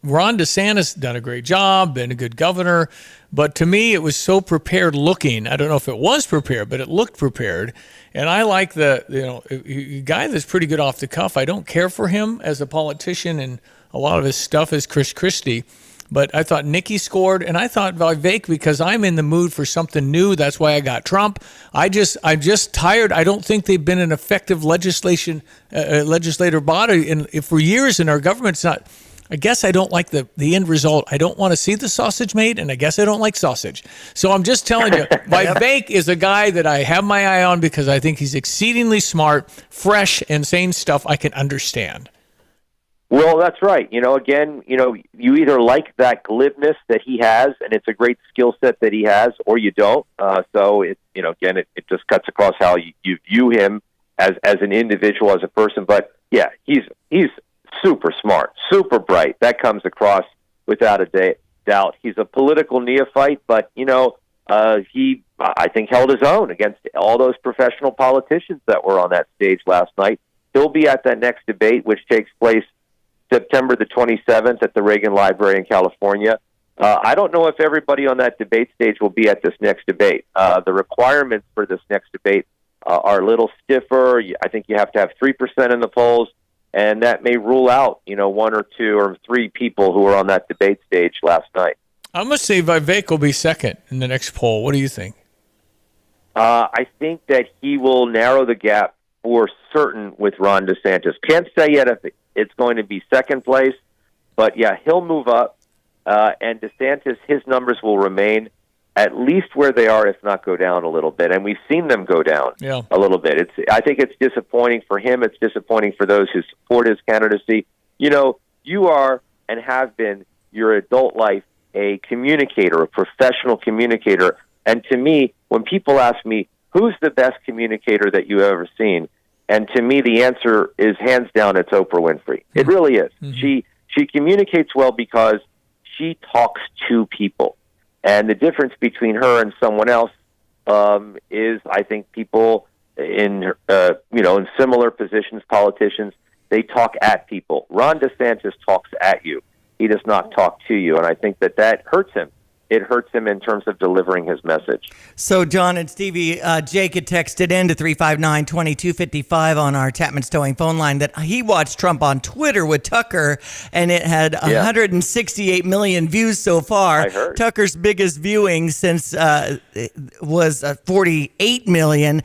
Speaker 14: Ron DeSantis done a great job, been a good governor, but to me, it was so prepared looking. I don't know if it was prepared, but it looked prepared. And I like the guy that's pretty good off the cuff. I don't care for him as a politician, and a lot of his stuff is Chris Christie. But I thought Nikki scored, and I thought Vivek, because I'm in the mood for something new. That's why I got Trump. I'm just tired. I don't think they've been an effective legislator body for years in our government. It's not. I guess I don't like the end result. I don't want to see the sausage made, and I guess I don't like sausage. So I'm just telling you, Vivek is a guy that I have my eye on because I think he's exceedingly smart, fresh, and saying stuff I can understand.
Speaker 1: Well, that's right. Again, you either like that glibness that he has, and it's a great skill set that he has, or you don't. So it just cuts across how you view him as an individual, as a person. But yeah, he's super smart, super bright. That comes across without a doubt. He's a political neophyte, but he, I think, held his own against all those professional politicians that were on that stage last night. He'll be at that next debate, which takes place September the 27th at the Reagan Library in California. I don't know if everybody on that debate stage will be at this next debate. The requirements for this next debate are a little stiffer. I think you have to have 3% in the polls, and that may rule out, one or two or three people who were on that debate stage last night.
Speaker 14: I'm going to say Vivek will be second in the next poll. What do you think?
Speaker 1: I think that he will narrow the gap for certain with Ron DeSantis. Can't say yet if it's going to be second place, but yeah, he'll move up. And DeSantis, his numbers will remain at least where they are, if not go down a little bit. And we've seen them go down a little bit. I think it's disappointing for him. It's disappointing for those who support his candidacy. You are and have been your adult life a communicator, a professional communicator. And to me, when people ask me, who's the best communicator that you've ever seen? And to me, the answer is hands down, it's Oprah Winfrey. It really is. Mm-hmm. She communicates well because she talks to people. And the difference between her and someone else is, I think, people in in similar positions, politicians, they talk at people. Ron DeSantis talks at you. He does not talk to you, and I think that hurts him. It hurts him in terms of delivering his message.
Speaker 15: So, John and Stevie, Jake had texted in to 359-2255 on our Tapman's Towing phone line that he watched Trump on Twitter with Tucker, and it had 168 million views so far.
Speaker 1: I heard.
Speaker 15: Tucker's biggest viewing since was 48 million.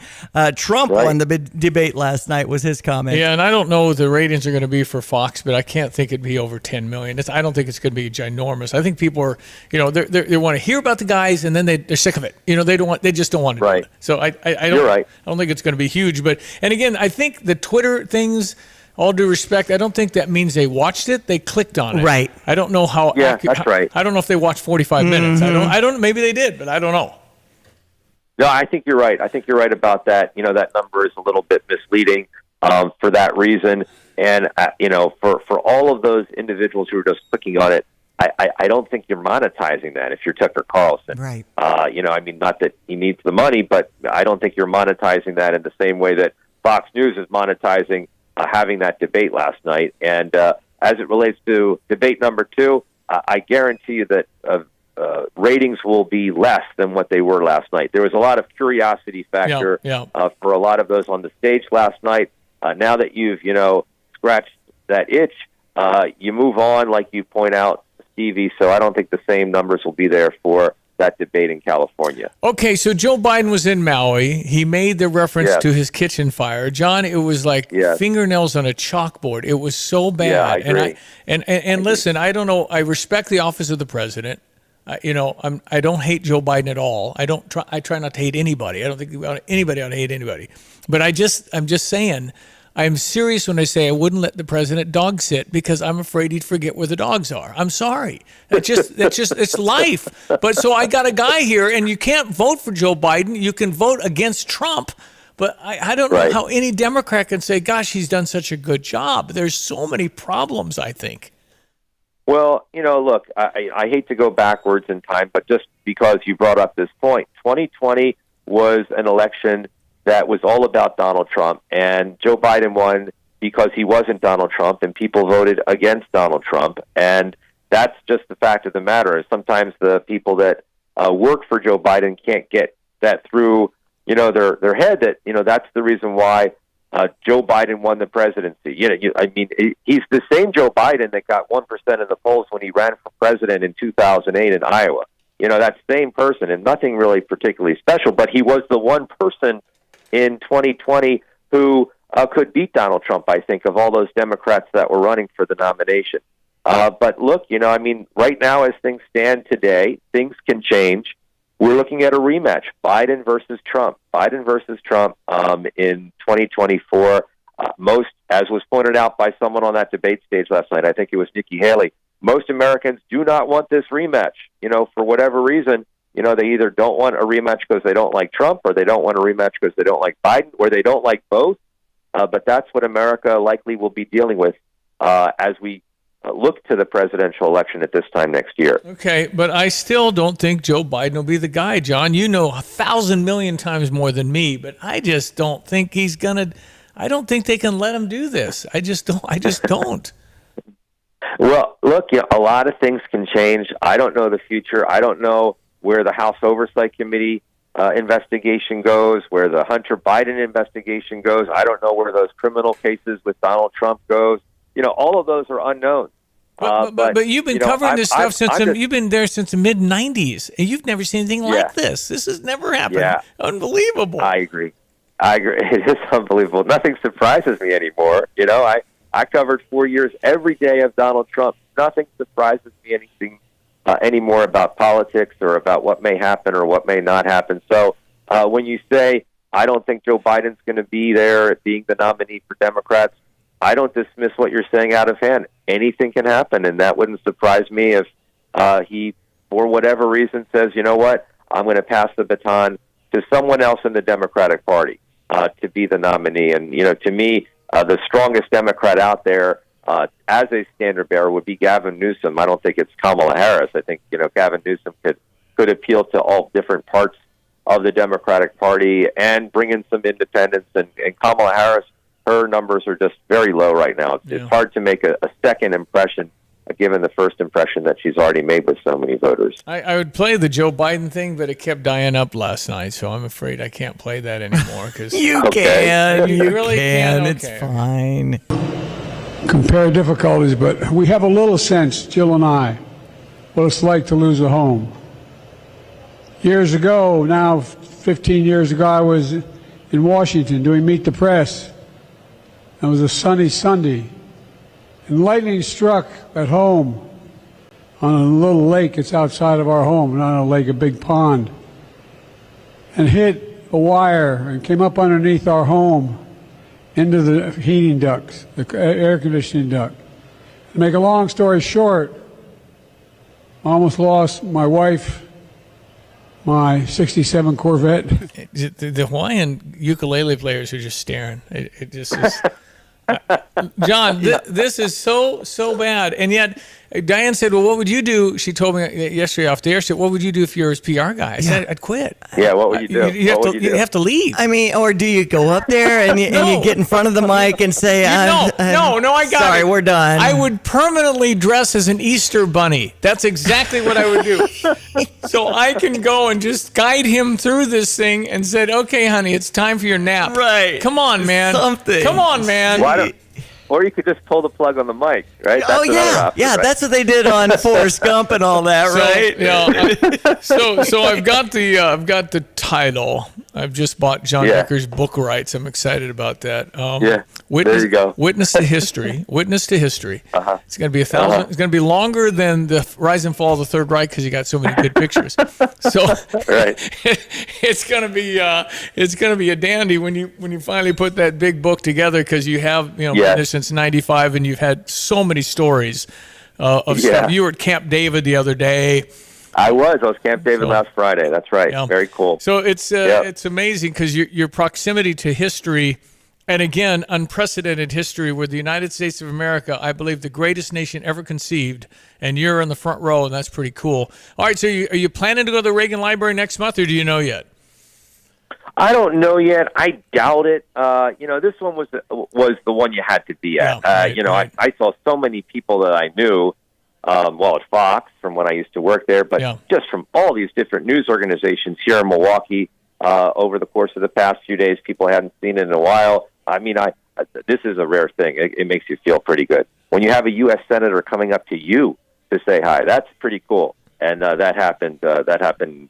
Speaker 15: Trump won the debate last night, was his comment.
Speaker 14: Yeah, and I don't know what the ratings are going to be for Fox, but I can't think it'd be over 10 million. I don't think it's going to be ginormous. I think people are, they want to hear about the guys, and then they're sick of it. They just don't want to do it. So I don't think it's going to be huge. But, and again, I think the Twitter things, all due respect, I don't think that means they watched it. They clicked on it.
Speaker 15: Right.
Speaker 14: I don't know how.
Speaker 1: Yeah, that's right.
Speaker 14: I don't know if they watched 45 minutes. I don't. Maybe they did, but I don't know.
Speaker 1: No, I think you're right. I think you're right about that. That number is a little bit misleading for that reason. And, for all of those individuals who are just clicking on it, I don't think you're monetizing that if you're Tucker Carlson.
Speaker 15: Right.
Speaker 1: Not that he needs the money, but I don't think you're monetizing that in the same way that Fox News is monetizing having that debate last night. And as it relates to debate number 2, I guarantee you that ratings will be less than what they were last night. There was a lot of curiosity factor for a lot of those on the stage last night. Now that you've, scratched that itch, you move on, like you point out, Stevie, so I don't think the same numbers will be there for that debate in California.
Speaker 14: Okay, so Joe Biden was in Maui. He made the reference to his kitchen fire. John, it was like fingernails on a chalkboard. It was so bad.
Speaker 1: Yeah, I agree.
Speaker 14: And listen, I don't know. I respect the office of the president. I don't hate Joe Biden at all. I try not to hate anybody. I don't think anybody ought to hate anybody. But I'm just saying, I'm serious when I say I wouldn't let the president dog sit because I'm afraid he'd forget where the dogs are. I'm sorry. That's just it's life. But so I got a guy here, and you can't vote for Joe Biden. You can vote against Trump. But I don't know how any Democrat can say, gosh, he's done such a good job. There's so many problems, I think.
Speaker 1: Well, look, I hate to go backwards in time, but just because you brought up this point, 2020 was an election that was all about Donald Trump, and Joe Biden won because he wasn't Donald Trump, and people voted against Donald Trump. And that's just the fact of the matter. Sometimes the people that work for Joe Biden can't get that through, their head that, that's the reason why Joe Biden won the presidency. He's the same Joe Biden that got 1% in the polls when he ran for president in 2008 in Iowa. That same person, and nothing really particularly special, but he was the one person in 2020 who could beat Donald Trump, I think, of all those Democrats that were running for the nomination. But look, right now as things stand today, things can change. We're looking at a rematch, Biden versus Trump in 2024. Most, as was pointed out by someone on that debate stage last night, I think it was Nikki Haley, most Americans do not want this rematch, for whatever reason. They either don't want a rematch because they don't like Trump, or they don't want a rematch because they don't like Biden, or they don't like both. But that's what America likely will be dealing with as we look to the presidential election at this time next year.
Speaker 14: Okay, but I still don't think Joe Biden will be the guy, John. 1,000 million times more than me, but I just don't think he's gonna. I don't think they can let him do this. I just don't.
Speaker 1: Well, look, a lot of things can change. I don't know the future. I don't know where the House Oversight Committee investigation goes, where the Hunter Biden investigation goes. I don't know where those criminal cases with Donald Trump goes. All of those are unknown.
Speaker 14: But you've been covering this stuff you've been there since the mid-'90s, and you've never seen anything like this. This has never happened.
Speaker 1: Yeah.
Speaker 14: Unbelievable.
Speaker 1: I agree. It is unbelievable. Nothing surprises me anymore. I covered 4 years every day of Donald Trump. Nothing surprises me anymore about politics or about what may happen or what may not happen. So when you say, I don't think Joe Biden's going to be there being the nominee for Democrats, I don't dismiss what you're saying out of hand. Anything can happen, and that wouldn't surprise me if he, for whatever reason, says, you know what, I'm going to pass the baton to someone else in the Democratic Party to be the nominee. And, to me, the strongest Democrat out there as a standard bearer would be Gavin Newsom. I don't think it's Kamala Harris. I think, Gavin Newsom could appeal to all different parts of the Democratic Party and bring in some independents. And Kamala Harris, her numbers are just very low right now. It's hard to make a second impression given the first impression that she's already made with so many voters.
Speaker 14: I would play the Joe Biden thing, but it kept dying up last night, so I'm afraid I can't play that anymore. Cause
Speaker 15: you can. You
Speaker 14: really
Speaker 15: can.
Speaker 14: Okay.
Speaker 15: It's fine.
Speaker 2: Compare difficulties, but we have a little sense, Jill and I, what it's like to lose a home. Years ago, now 15 years ago, I was in Washington doing Meet the Press. It was a sunny Sunday, and lightning struck at home on a little lake. It's outside of our home, not a lake, a big pond, and hit a wire and came up underneath our home into the heating ducts, the air conditioning duct. To make a long story short, I almost lost my wife, my 67 Corvette.
Speaker 14: The Hawaiian ukulele players are just staring. It just is. John, this is so bad. And yet, Diane said, well, what would you do? She told me yesterday off the air, she said, what would you do if you were his PR guy? I said, I'd quit.
Speaker 1: Yeah, what would you do?
Speaker 14: You have to leave.
Speaker 15: I mean, or do you go up there and you get in front of the mic and say,
Speaker 14: I got
Speaker 15: sorry,
Speaker 14: it.
Speaker 15: We're done.
Speaker 14: I would permanently dress as an Easter bunny. That's exactly what I would do. So I can go and just guide him through this thing and said, okay, honey, it's time for your nap.
Speaker 15: Right.
Speaker 14: Come on, man.
Speaker 15: Something.
Speaker 14: Come on, man.
Speaker 1: Or you could just pull the plug on the mic, right?
Speaker 15: That's
Speaker 1: option,
Speaker 15: yeah.
Speaker 1: right?
Speaker 15: That's what they did on Forrest Gump and all that, right?
Speaker 14: Yeah. So I've got the title. I've just bought John Decker's book rights. I'm excited about that.
Speaker 1: There you go.
Speaker 14: Witness to History. Witness to History.
Speaker 1: Uh-huh.
Speaker 14: It's going to be 1,000. It's going to be longer than the Rise and Fall of the Third Reich because you got so many good pictures. So
Speaker 1: right.
Speaker 14: it's going to be a dandy when you finally put that big book together because you have been there since '95 and you've had so many stories of stuff. You were at Camp David the other day.
Speaker 1: I was Camp David last Friday. That's right. Yeah. Very cool.
Speaker 14: So it's amazing because your proximity to history, and again, unprecedented history where the United States of America, I believe the greatest nation ever conceived, and you're in the front row, and that's pretty cool. All right, so are you planning to go to the Reagan Library next month, or do you know yet?
Speaker 1: I don't know yet. I doubt it. This one was the one you had to be at.
Speaker 14: Right.
Speaker 1: I saw so many people that I knew. At Fox from when I used to work there, but just from all these different news organizations here in Milwaukee over the course of the past few days, people hadn't seen it in a while. I mean, this is a rare thing. It makes you feel pretty good. When you have a U.S. Senator coming up to you to say hi, that's pretty cool. And that happened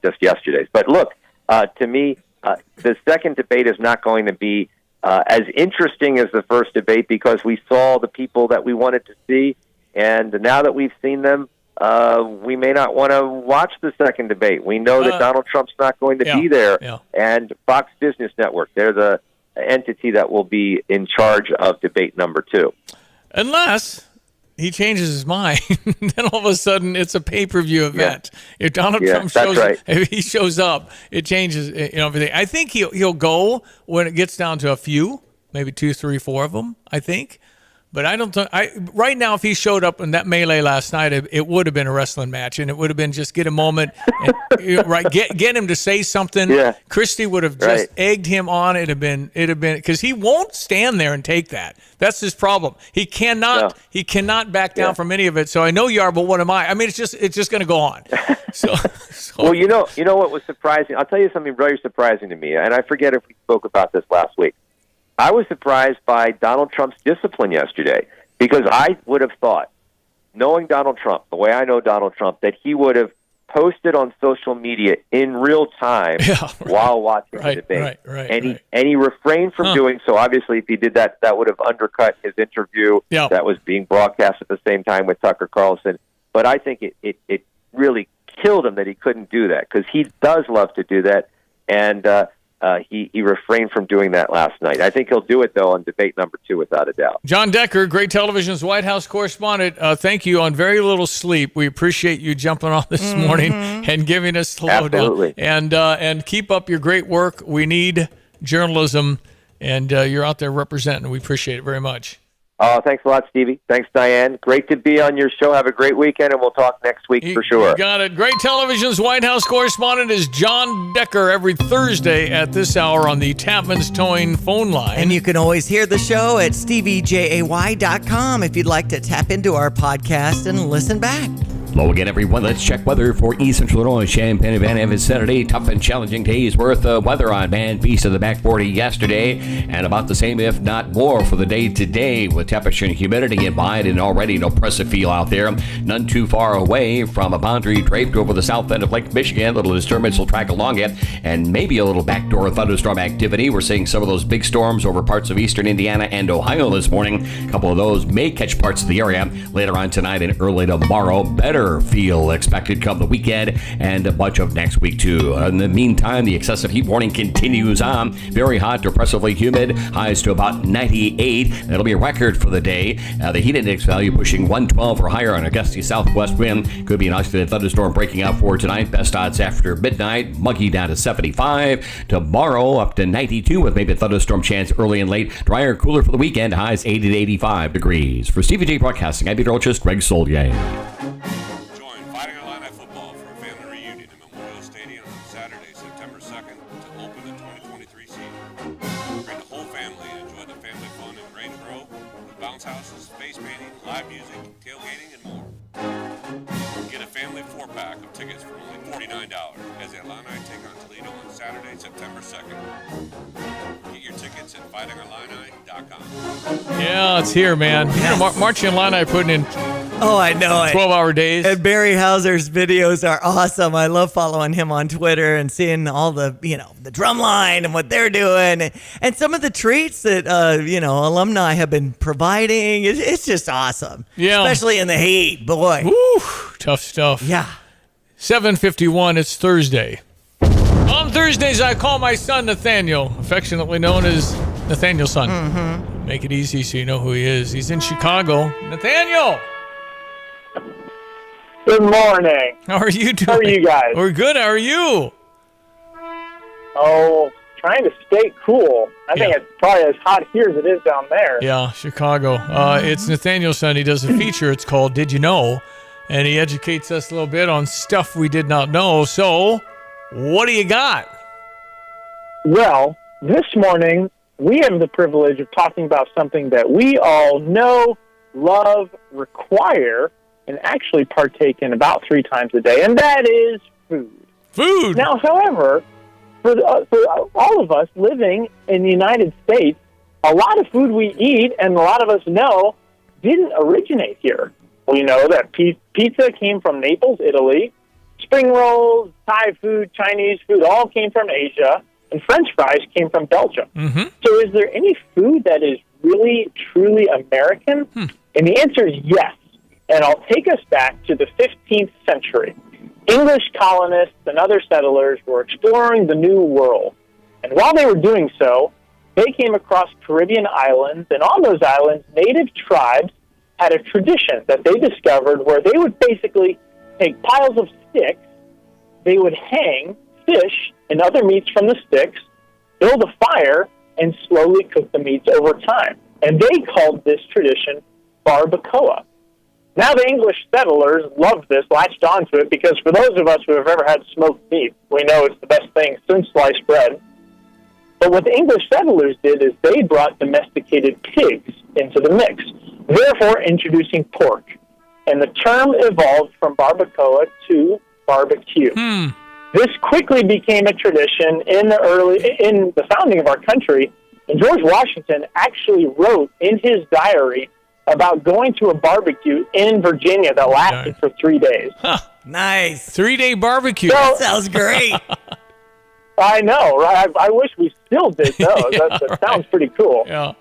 Speaker 1: just yesterday. But look, to me, the second debate is not going to be as interesting as the first debate because we saw the people that we wanted to see. And now that we've seen them, we may not want to watch the second debate. We know that Donald Trump's not going to be there. Yeah. And Fox Business Network, they're the entity that will be in charge of debate number 2.
Speaker 14: Unless he changes his mind. Then all of a sudden it's a pay-per-view event. If Donald Trump shows up, it changes everything. I think he'll go when it gets down to a few, maybe 2, 3, 4 of them, I think. But I don't think right now, if he showed up in that melee last night, it would have been a wrestling match, and it would have been just get a moment, and, get him to say something. Yeah. Christie would have just egged him on. It'd have been because he won't stand there and take that. That's his problem. He cannot back down from any of it. So I know you are, but what am I? I mean, it's just going to go on. So
Speaker 1: well, you know what was surprising? I'll tell you something very surprising to me, and I forget if we spoke about this last week. I was surprised by Donald Trump's discipline yesterday because I would have thought, knowing Donald Trump, the way I know Donald Trump, that he would have posted on social media in real time while watching the debate. And he refrained from doing so. Obviously, if he did that, that would have undercut his interview that was being broadcast at the same time with Tucker Carlson. But I think it really killed him that he couldn't do that because he does love to do that. And he refrained from doing that last night. I think he'll do it, though, on debate number 2, without a doubt.
Speaker 14: John Decker, Great Television's White House correspondent, thank you on very little sleep. We appreciate you jumping on this morning and giving us the lowdown. And keep up your great work. We need journalism, and you're out there representing. We appreciate it very much.
Speaker 1: Oh, thanks a lot, Stevie. Thanks, Diane. Great to be on your show. Have a great weekend, and we'll talk next week for sure.
Speaker 14: You got it. Great Television's White House correspondent is John Decker every Thursday at this hour on the Tapman's Towing phone line.
Speaker 15: And you can always hear the show at steviejay.com if you'd like to tap into our podcast and listen back.
Speaker 19: Hello again, everyone. Let's check weather for East Central Illinois, Champaign, Van Evans Saturday. Tough and challenging days worth of weather on Man Beast of the Back 40 yesterday, and about the same, if not more, for the day today, with temperature and humidity in mind and already an oppressive feel out there. None too far away from a boundary draped over the south end of Lake Michigan. Little disturbance will track along it, and maybe a little backdoor thunderstorm activity. We're seeing some of those big storms over parts of eastern Indiana and Ohio this morning. A couple of those may catch parts of the area later on tonight and early tomorrow. Better summer feel expected come the weekend and much of next week, too. In the meantime, the excessive heat warning continues on. Very hot to oppressively humid. Highs to about 98. That'll be a record for the day. The heat index value pushing 112 or higher on a gusty southwest wind. Could be an isolated thunderstorm breaking out for tonight. Best odds after midnight. Muggy down to 75. Tomorrow up to 92 with maybe a thunderstorm chance early and late. Drier, cooler for the weekend. Highs 80 to 85 degrees. For Stevie Jay Broadcasting, I'm meteorologist Greg Solier.
Speaker 8: Join Fighting Illini football for a family reunion in Memorial Stadium on Saturday, September 2nd to open the 2023 season. Bring the whole family and enjoy the family fun in Grange Grove with bounce houses, face painting, live music, tailgating, and more. Get a family 4-pack of tickets for only $49 as the Illini take on Toledo on Saturday, September 2nd. Get your tickets at fightingillini.com.
Speaker 14: Yeah, it's here, man.
Speaker 15: Yes.
Speaker 14: You know, Marching Illini putting in
Speaker 15: Oh, I know it.
Speaker 14: 12-hour days.
Speaker 15: And Barry Hauser's videos are awesome. I love following him on Twitter and seeing all the, the drum line and what they're doing. And some of the treats that, alumni have been providing. It's just awesome.
Speaker 14: Yeah.
Speaker 15: Especially in the heat, boy.
Speaker 14: Woo, tough stuff.
Speaker 15: Yeah.
Speaker 14: 7:51, it's Thursday. On Thursdays, I call my son Nathaniel, affectionately known as Nathaniel's son.
Speaker 15: Mm-hmm.
Speaker 14: Make it easy so you know who he is. He's in Chicago. Nathaniel!
Speaker 9: Good morning.
Speaker 14: How are you doing?
Speaker 9: How are you guys?
Speaker 14: We're good. How are you?
Speaker 9: Oh, trying to stay cool. I think it's probably as hot here as it is down there.
Speaker 14: Yeah, Chicago. It's Nathaniel's son. He does a feature. It's called Did You Know? And he educates us a little bit on stuff we did not know. So, what do you got?
Speaker 9: Well, this morning, we have the privilege of talking about something that we all know, love, require, and actually partake in about 3 times a day, and that is food.
Speaker 14: Food!
Speaker 9: Now, however, for all of us living in the United States, a lot of food we eat, and a lot of us know, didn't originate here. We know that pizza came from Naples, Italy. Spring rolls, Thai food, Chinese food all came from Asia. And French fries came from Belgium.
Speaker 14: Mm-hmm.
Speaker 9: So is there any food that is really, truly American? And the answer is yes. And I'll take us back to the 15th century. English colonists and other settlers were exploring the New World. And while they were doing so, they came across Caribbean islands. And on those islands, native tribes had a tradition that they discovered where they would basically take piles of sticks, they would hang fish and other meats from the sticks, build a fire, and slowly cook the meats over time. And they called this tradition barbacoa. Now the English settlers loved this, latched onto it, because for those of us who have ever had smoked meat, we know it's the best thing since sliced bread. But what the English settlers did is they brought domesticated pigs into the mix, therefore introducing pork. And the term evolved from barbacoa to barbecue. This quickly became a tradition in the founding of our country. And George Washington actually wrote in his diary about going to a barbecue in Virginia that lasted for 3 days.
Speaker 15: Nice.
Speaker 14: 3-day barbecue.
Speaker 15: That sounds great.
Speaker 9: I know, right? I wish we still did those. That sounds pretty cool.
Speaker 14: Yeah.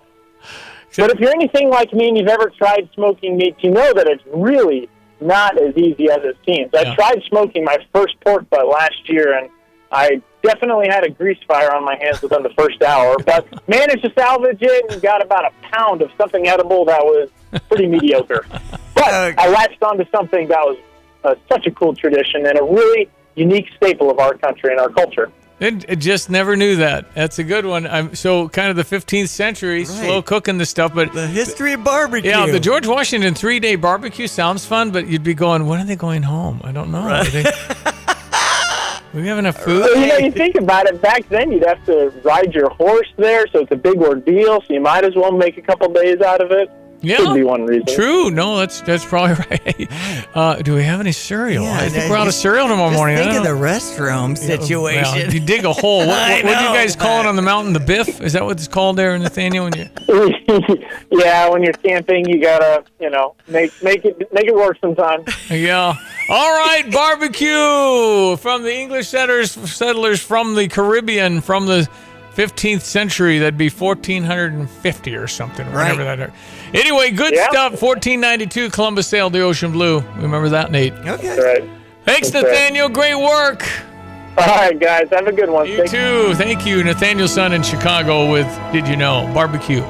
Speaker 9: But if you're anything like me and you've ever tried smoking meats, you know that it's really not as easy as it seems. I tried smoking my first pork butt last year, and I definitely had a grease fire on my hands within the first hour, but managed to salvage it and got about a pound of something edible that was pretty mediocre. But I latched onto something that was such a cool tradition and a really unique staple of our country and our culture.
Speaker 14: It just never knew that. That's a good one. So kind of the 15th century, slow cooking the stuff. But
Speaker 15: the history of barbecue.
Speaker 14: Yeah, the George Washington 3-day barbecue sounds fun, but you'd be going, when are they going home? I don't know. Right. We have enough food?
Speaker 9: Well, you think about it, back then you'd have to ride your horse there, so it's a big ordeal, so you might as well make a couple days out of it.
Speaker 14: Yeah,
Speaker 9: could be one reason.
Speaker 14: True. No, that's probably right. Do we have any cereal?
Speaker 15: Yeah,
Speaker 14: I think we're out of cereal tomorrow morning.
Speaker 15: Think of the restroom situation.
Speaker 14: Well, you dig a hole. What do you guys call it on the mountain? The biff? Is that what it's called there, Nathaniel? When
Speaker 9: yeah, when you're camping, you gotta, make it work sometime.
Speaker 14: Yeah. All right, barbecue from the English settlers from the Caribbean from the 15th century. That'd be 1450 or something, whatever that is. Anyway, good stuff. 1492 Columbus sailed the ocean blue. Remember that, Nate?
Speaker 15: Okay.
Speaker 9: Right.
Speaker 14: Thanks, Nathaniel. Great work.
Speaker 9: All right, guys. Have a good one.
Speaker 14: You too. Thank you. Nathaniel's son in Chicago with Did You Know? Barbecue,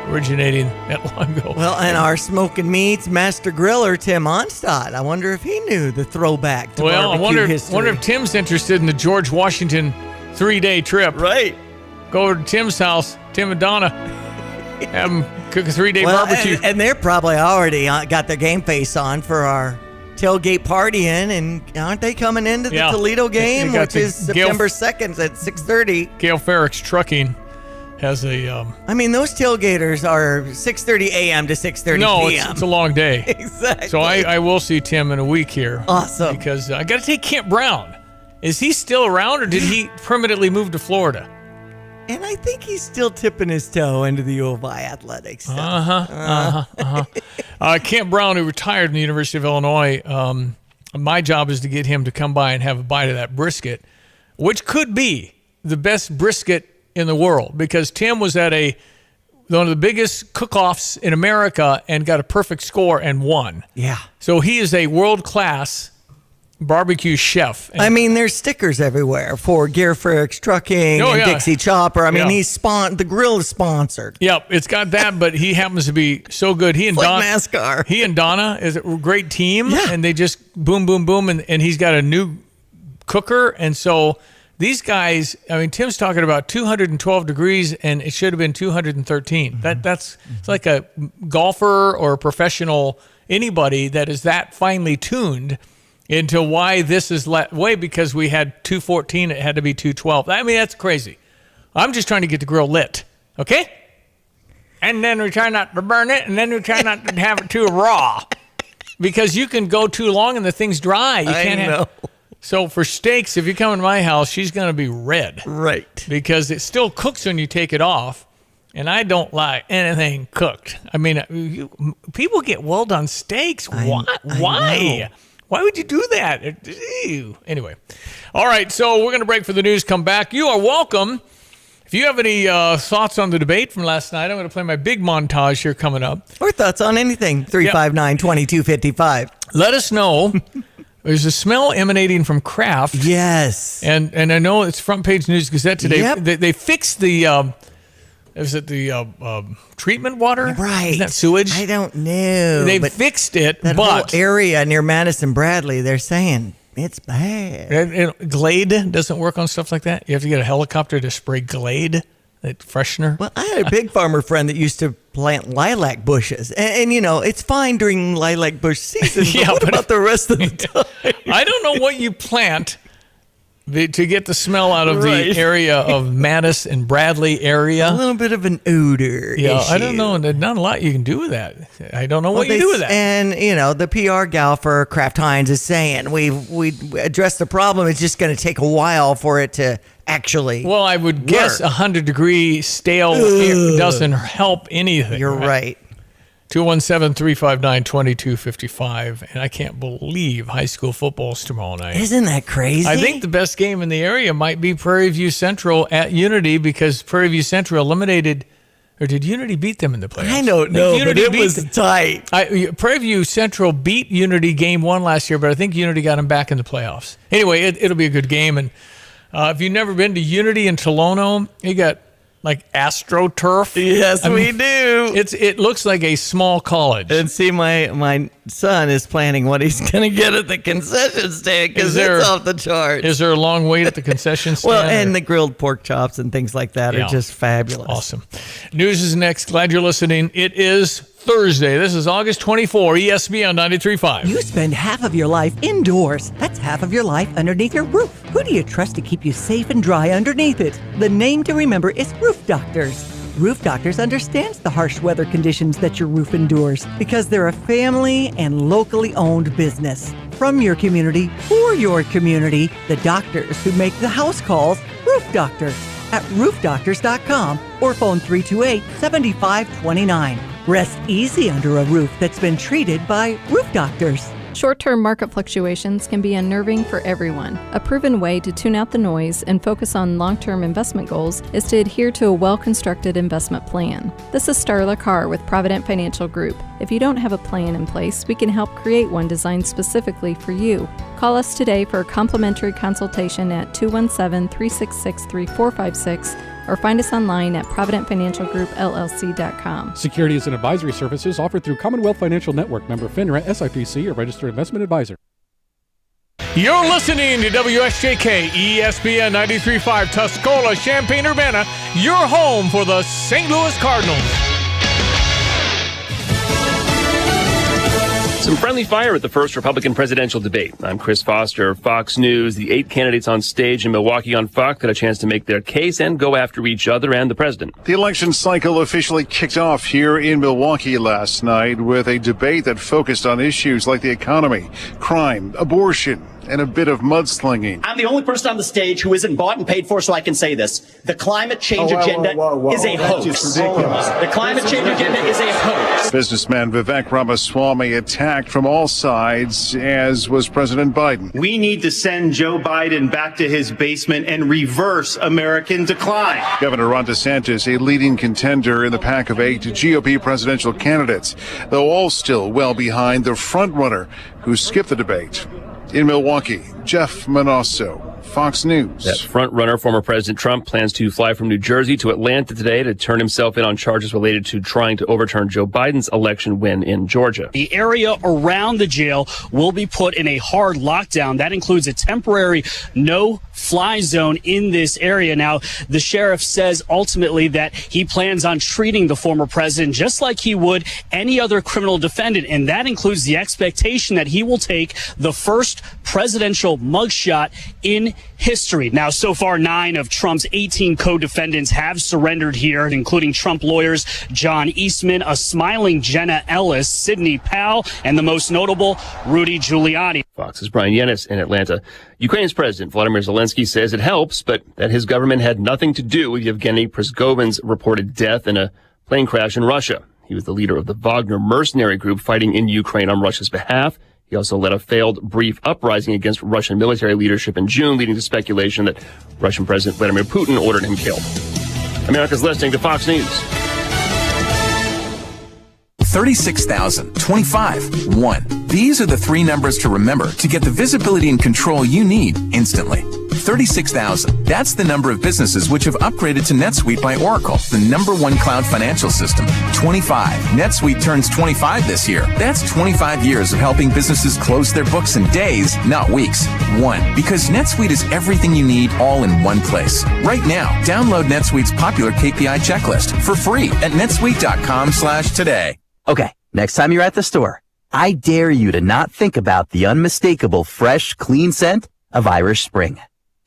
Speaker 14: originating at Longo.
Speaker 15: Well, and our smoking meats master griller, Tim Onstadt. I wonder if he knew the throwback to barbecue history.
Speaker 14: I wonder if Tim's interested in the George Washington 3-day trip.
Speaker 15: Right.
Speaker 14: Go over to Tim's house, Tim and Donna. Have them cook a 3-day barbecue.
Speaker 15: And they're probably already got their game face on for our tailgate partying, and aren't they coming into the Toledo game, which is September 2nd at 6:30?
Speaker 14: Gail Ferrick's Trucking has a...
Speaker 15: I mean, those tailgaters are 6:30 a.m. to 6:30
Speaker 14: No,
Speaker 15: p.m.
Speaker 14: it's a long day.
Speaker 15: Exactly.
Speaker 14: So I will see Tim in a week here.
Speaker 15: Awesome.
Speaker 14: Because I got to take Kent Brown. Is he still around, or did he permanently move to Florida?
Speaker 15: And I think he's still tipping his toe into the U of I athletics stuff.
Speaker 14: Kent Brown, who retired from the University of Illinois, my job is to get him to come by and have a bite of that brisket, which could be the best brisket in the world, because Tim was at one of the biggest cook-offs in America and got a perfect score and won.
Speaker 15: Yeah.
Speaker 14: So he is a world-class barbecue chef.
Speaker 15: I mean, there's stickers everywhere for Gear Ferrick's Trucking and Dixie Chopper. I mean, the grill is sponsored.
Speaker 14: Yep, it's got that, but he happens to be so good. He and
Speaker 15: NASCAR.
Speaker 14: He and Donna is a great team, and they just boom, boom, boom, and he's got a new cooker, and so these guys, I mean, Tim's talking about 212 degrees, and it should have been 213. That's it's like a golfer or a professional, anybody that is that finely tuned into why this is way, because we had 214, it had to be 212. I mean, that's crazy. I'm just trying to get the grill lit, okay? And then we try not to burn it, and then we try not to have it too raw, because you can go too long and the thing's dry. You can't have. So for steaks, if you come in my house, she's going to be red.
Speaker 15: Right.
Speaker 14: Because it still cooks when you take it off, and I don't like anything cooked. I mean, people get well-done steaks. Why? Why? Why would you do that? Ew. Anyway. All right, so we're going to break for the news, come back. You are welcome. If you have any thoughts on the debate from last night, I'm going to play my big montage here coming up.
Speaker 15: Or thoughts on anything, 359-2255.
Speaker 14: Let us know. There's a smell emanating from Kraft.
Speaker 15: Yes.
Speaker 14: And I know it's Front Page News Gazette today.
Speaker 15: Yep.
Speaker 14: They fixed the... Is it the treatment water?
Speaker 15: Right.
Speaker 14: Isn't that sewage?
Speaker 15: I don't know.
Speaker 14: They fixed it,
Speaker 15: that
Speaker 14: but...
Speaker 15: whole area near Madison Bradley, they're saying it's bad.
Speaker 14: Glade doesn't work on stuff like that. You have to get a helicopter to spray Glade, that freshener.
Speaker 15: Well, I had a big farmer friend that used to plant lilac bushes. And you know, it's fine during lilac bush season, but what about the rest of the time?
Speaker 14: I don't know what you plant to get the smell out of the area of Madison and Bradley area.
Speaker 15: A little bit of an odor issue.
Speaker 14: I don't know. There's not a lot you can do with that. I don't know what you do with that.
Speaker 15: And, you know, the PR gal for Kraft Heinz is saying we addressed the problem. It's just going to take a while for it to actually
Speaker 14: Well, I would guess 100-degree stale air doesn't help anything.
Speaker 15: You're right.
Speaker 14: 217-359-2255. And I can't believe high school football's tomorrow night.
Speaker 15: Isn't that crazy?
Speaker 14: I think the best game in the area might be Prairie View Central at Unity, because Prairie View Central eliminated, or did Unity beat them in the playoffs?
Speaker 15: I don't know, but it was tight.
Speaker 14: Prairie View Central beat Unity game 1 last year, but I think Unity got them back in the playoffs. Anyway, it'll be a good game. And if you've never been to Unity in Tolono, you got like AstroTurf.
Speaker 15: Yes, we do.
Speaker 14: It looks like a small college.
Speaker 15: And see, my son is planning what he's going to get at the concession stand, because it's off the charts.
Speaker 14: Is there a long wait at the concession stand?
Speaker 15: Well, and the grilled pork chops and things like that are just fabulous.
Speaker 14: Awesome. News is next. Glad you're listening. It is Thursday. This is August 24, ESPN 93.5.
Speaker 10: You spend half of your life indoors. That's half of your life underneath your roof. Who do you trust to keep you safe and dry underneath it? The name to remember is Roof Doctors. Roof Doctors understands the harsh weather conditions that your roof endures, because they're a family and locally owned business. From your community, for your community, the doctors who make the house calls, Roof Doctors, at roofdoctors.com or phone 328-7529. Rest easy under a roof that's been treated by Roof Doctors.
Speaker 11: Short-term market fluctuations can be unnerving for everyone. A proven way to tune out the noise and focus on long-term investment goals is to adhere to a well-constructed investment plan. This is Starla Carr with Provident Financial Group. If you don't have a plan in place, we can help create one designed specifically for you. Call us today for a complimentary consultation at 217-366-3456 or find us online at providentfinancialgroupllc.com.
Speaker 12: Securities and advisory services offered through Commonwealth Financial Network, member FINRA, SIPC, a registered investment advisor.
Speaker 14: You're listening to WSJK ESPN 93.5 Tuscola, Champaign-Urbana, your home for the St. Louis Cardinals.
Speaker 16: Some friendly fire at the first Republican presidential debate. I'm Chris Foster, Fox News. The 8 candidates on stage in Milwaukee on Fox got a chance to make their case and go after each other and the president.
Speaker 17: The election cycle officially kicked off here in Milwaukee last night with a debate that focused on issues like the economy, crime, abortion, and a bit of mudslinging.
Speaker 18: I'm the only person on the stage who isn't bought and paid for, so I can say this. The climate change agenda is a hoax. The climate change agenda is a hoax.
Speaker 17: Businessman Vivek Ramaswamy attacked from all sides, as was President Biden.
Speaker 20: We need to send Joe Biden back to his basement and reverse American decline.
Speaker 17: Governor Ron DeSantis, a leading contender in the pack of 8 GOP presidential candidates, though all still well behind the frontrunner who skipped the debate. In Milwaukee, Jeff Manasso, Fox News.
Speaker 16: That front runner, former President Trump, plans to fly from New Jersey to Atlanta today to turn himself in on charges related to trying to overturn Joe Biden's election win in Georgia.
Speaker 27: The area around the jail will be put in a hard lockdown. That includes a temporary no-fly zone in this area. Now, the sheriff says ultimately that he plans on treating the former president just like he would any other criminal defendant, and that includes the expectation that he will take the first presidential mugshot in history. Now, so far, 9 of Trump's 18 co-defendants have surrendered here, including Trump lawyers John Eastman, a smiling Jenna Ellis, Sidney Powell, and the most notable, Rudy Giuliani.
Speaker 16: Fox's Brian Yennis in Atlanta. Ukraine's President Vladimir Zelensky says it helps, but that his government had nothing to do with Yevgeny Prigozhin's reported death in a plane crash in Russia. He was the leader of the Wagner mercenary group fighting in Ukraine on Russia's behalf. He also led a failed brief uprising against Russian military leadership in June, leading to speculation that Russian President Vladimir Putin ordered him killed. America's listening to Fox News.
Speaker 28: 36,000, 25, 1. These are the 3 numbers to remember to get the visibility and control you need instantly. 36,000. That's the number of businesses which have upgraded to NetSuite by Oracle, the #1 cloud financial system. 25. NetSuite turns 25 this year. That's 25 years of helping businesses close their books in days, not weeks. 1. Because NetSuite is everything you need all in one place. Right now, download NetSuite's popular KPI checklist for free at netsuite.com/today.
Speaker 29: Okay, next time you're at the store, I dare you to not think about the unmistakable fresh, clean scent of Irish Spring.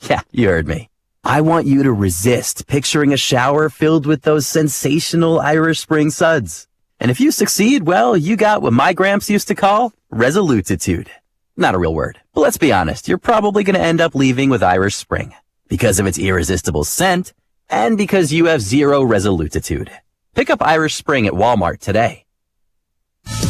Speaker 29: Yeah, you heard me. I want you to resist picturing a shower filled with those sensational Irish Spring suds. And if you succeed, well, you got what my gramps used to call resolutitude. Not a real word, but let's be honest, you're probably going to end up leaving with Irish Spring because of its irresistible scent and because you have zero resolutitude. Pick up Irish Spring at Walmart today.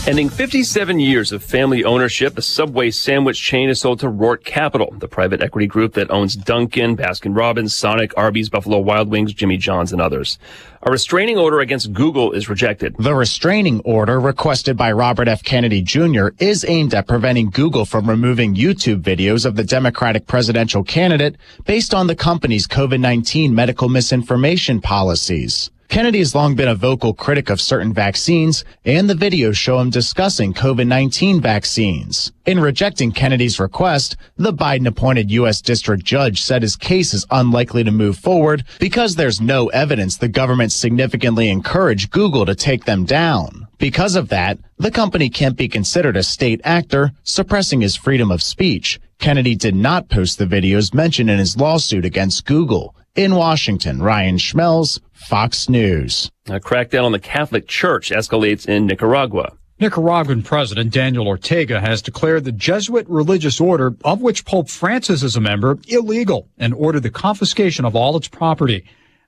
Speaker 16: Ending 57 years of family ownership, the Subway sandwich chain is sold to Roark Capital, the private equity group that owns Dunkin', Baskin-Robbins, Sonic, Arby's, Buffalo Wild Wings, Jimmy John's, and others. A restraining order against Google is rejected.
Speaker 30: The restraining order requested by Robert F. Kennedy Jr. is aimed at preventing Google from removing YouTube videos of the Democratic presidential candidate based on the company's COVID-19 medical misinformation policies. Kennedy has long been a vocal critic of certain vaccines, and the videos show him discussing COVID-19 vaccines. In rejecting Kennedy's request, the Biden-appointed U.S. District Judge said his case is unlikely to move forward because there's no evidence the government significantly encouraged Google to take them down. Because of that, the company can't be considered a state actor, suppressing his freedom of speech. Kennedy did not post the videos mentioned in his lawsuit against Google. In Washington, Ryan Schmelz, Fox News.
Speaker 16: A crackdown on the Catholic Church escalates in Nicaragua.
Speaker 31: Nicaraguan President Daniel Ortega has declared the Jesuit religious order, of which Pope Francis is a member, illegal and ordered the confiscation of all its property.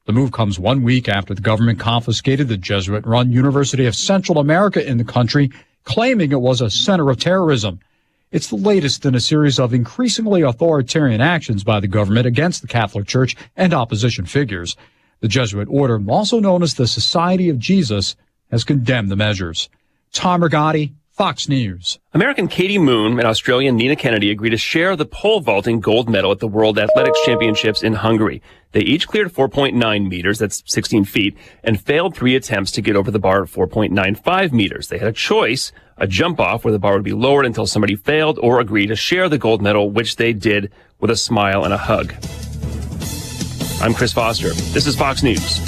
Speaker 31: The move comes 1 week after the government confiscated the Jesuit-run University of Central America in the country, claiming it was a center of terrorism. It's the latest in a series of increasingly authoritarian actions by the government against the Catholic Church and opposition figures. The Jesuit order, also known as the Society of Jesus, has condemned the measures. Tom Rigotti, Fox News.
Speaker 16: American Katie Moon and Australian Nina Kennedy agreed to share the pole vaulting gold medal at the World Athletics Championships in Hungary. They each cleared 4.9 meters, that's 16 feet, and failed 3 attempts to get over the bar at 4.95 meters. They had a choice, a jump off where the bar would be lowered until somebody failed, or agree to share the gold medal, which they did with a smile and a hug. I'm Chris Foster. This is Fox News.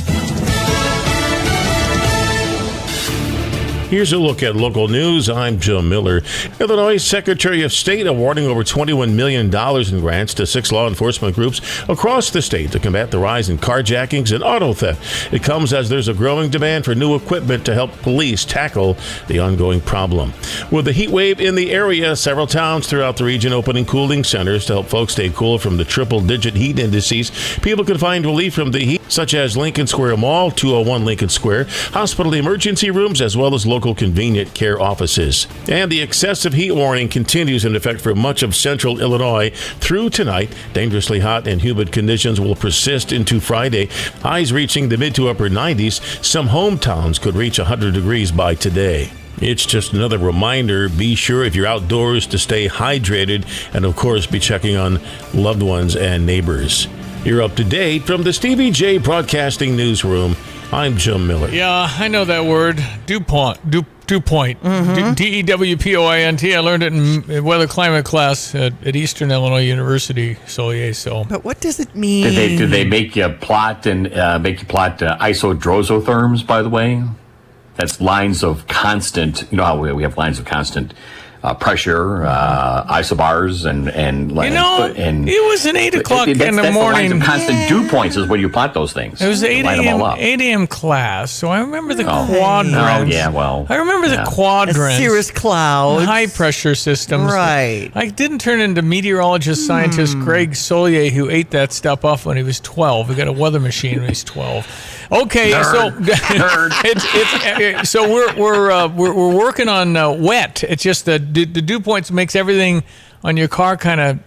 Speaker 3: Here's a look at local news. I'm Joe Miller. Illinois Secretary of State awarding over $21 million in grants to 6 law enforcement groups across the state to combat the rise in carjackings and auto theft. It comes as there's a growing demand for new equipment to help police tackle the ongoing problem. With the heat wave in the area, several towns throughout the region opening cooling centers to help folks stay cool from the triple-digit heat indices. People can find relief from the heat, such as Lincoln Square Mall, 201 Lincoln Square, hospital emergency rooms, as well as local convenient care offices. And the excessive heat warning continues in effect for much of central Illinois through tonight. Dangerously hot and humid conditions will persist into Friday. Highs reaching the mid to upper 90s. Some hometowns could reach 100 degrees by today. It's just another reminder, be sure if you're outdoors to stay hydrated and of course be checking on loved ones and neighbors. You're up to date from the Stevie Jay Broadcasting Newsroom. I'm Jim Miller.
Speaker 14: Yeah, I know that word. DuPont. DuPont. DEWPOINT. I learned it in weather climate class at Eastern Illinois University. So.
Speaker 15: But what does it mean?
Speaker 19: Did they make you plot isodrosotherms, by the way? That's lines of constant, you know how we have lines of constant pressure, isobars, and
Speaker 14: it was an 8 o'clock in the morning.
Speaker 19: Lines of constant dew points is when you plot those things.
Speaker 14: It was 8 a.m. class, so I remember the quadrants.
Speaker 19: Oh, yeah, well.
Speaker 14: I remember the quadrants.
Speaker 15: Cirrus clouds.
Speaker 14: High pressure systems.
Speaker 15: Right.
Speaker 14: I didn't turn into meteorologist scientist Greg Solier, who ate that stuff off when he was 12. He got a weather machine when he's 12. Okay, so we're working on wet. It's just the dew points makes everything on your car kind of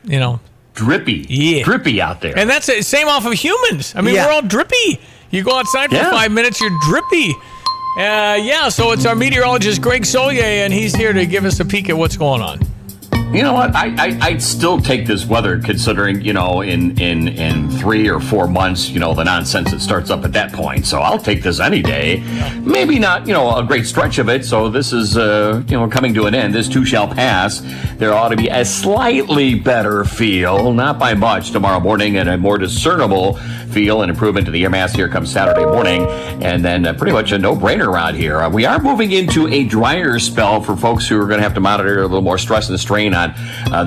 Speaker 19: drippy, drippy out there.
Speaker 14: And that's the same off of humans. I mean, we're all drippy. You go outside for 5 minutes, you're drippy. So it's our meteorologist Greg Solier, and he's here to give us a peek at what's going on.
Speaker 19: You know what? I'd still take this weather, considering, in 3 or 4 months, the nonsense that starts up at that point. So I'll take this any day. Maybe not, a great stretch of it. So this is, coming to an end. This too shall pass. There ought to be a slightly better feel, not by much, tomorrow morning, and a more discernible feel and improvement to the air mass here comes Saturday morning. And then pretty much a no-brainer around here. We are moving into a drier spell for folks who are going to have to monitor a little more stress and strain on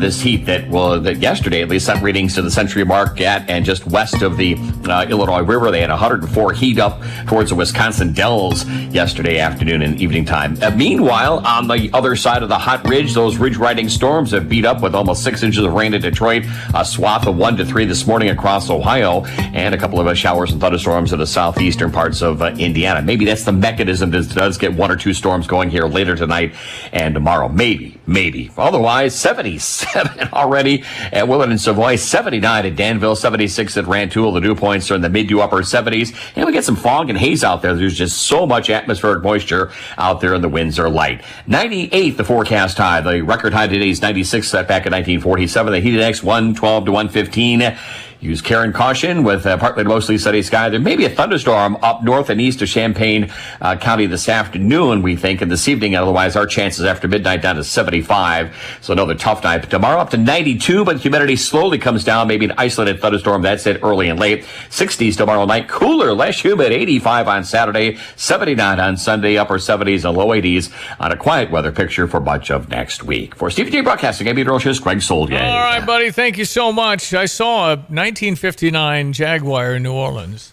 Speaker 19: this heat that yesterday at least set readings to the century mark at and just west of the Illinois River. They had 104 heat up towards the Wisconsin Dells yesterday afternoon and evening time. Meanwhile, on the other side of the hot ridge, those ridge riding storms have beat up with almost 6 inches of rain in Detroit, a swath of 1 to 3 this morning across Ohio, and a couple of showers and thunderstorms in the southeastern parts of Indiana. Maybe that's the mechanism that does get 1 or 2 storms going here later tonight and tomorrow. Maybe. Otherwise, 77 already at Willard and Savoy, 79 at Danville, 76 at Rantoul. The dew points are in the mid to upper 70s. And we get some fog and haze out there. There's just so much atmospheric moisture out there, and the winds are light. 98, the forecast high. The record high today is 96, set back in 1947. The heat index, 112 to 115. Use care and caution with partly to mostly sunny sky. There may be a thunderstorm up north and east of Champaign County this afternoon, we think, and this evening. Otherwise, our chances after midnight down to 75. So another tough night. But tomorrow up to 92, but humidity slowly comes down. Maybe an isolated thunderstorm. That's it early and late. 60s tomorrow night. Cooler, less humid. 85 on Saturday. 79 on Sunday. Upper 70s and low 80s on a quiet weather picture for much of next week. For Stevie Jay Broadcasting, I'm meteorologist Greg Solier.
Speaker 14: All right, buddy. Thank you so much. I saw a 1959 Jaguar in New Orleans.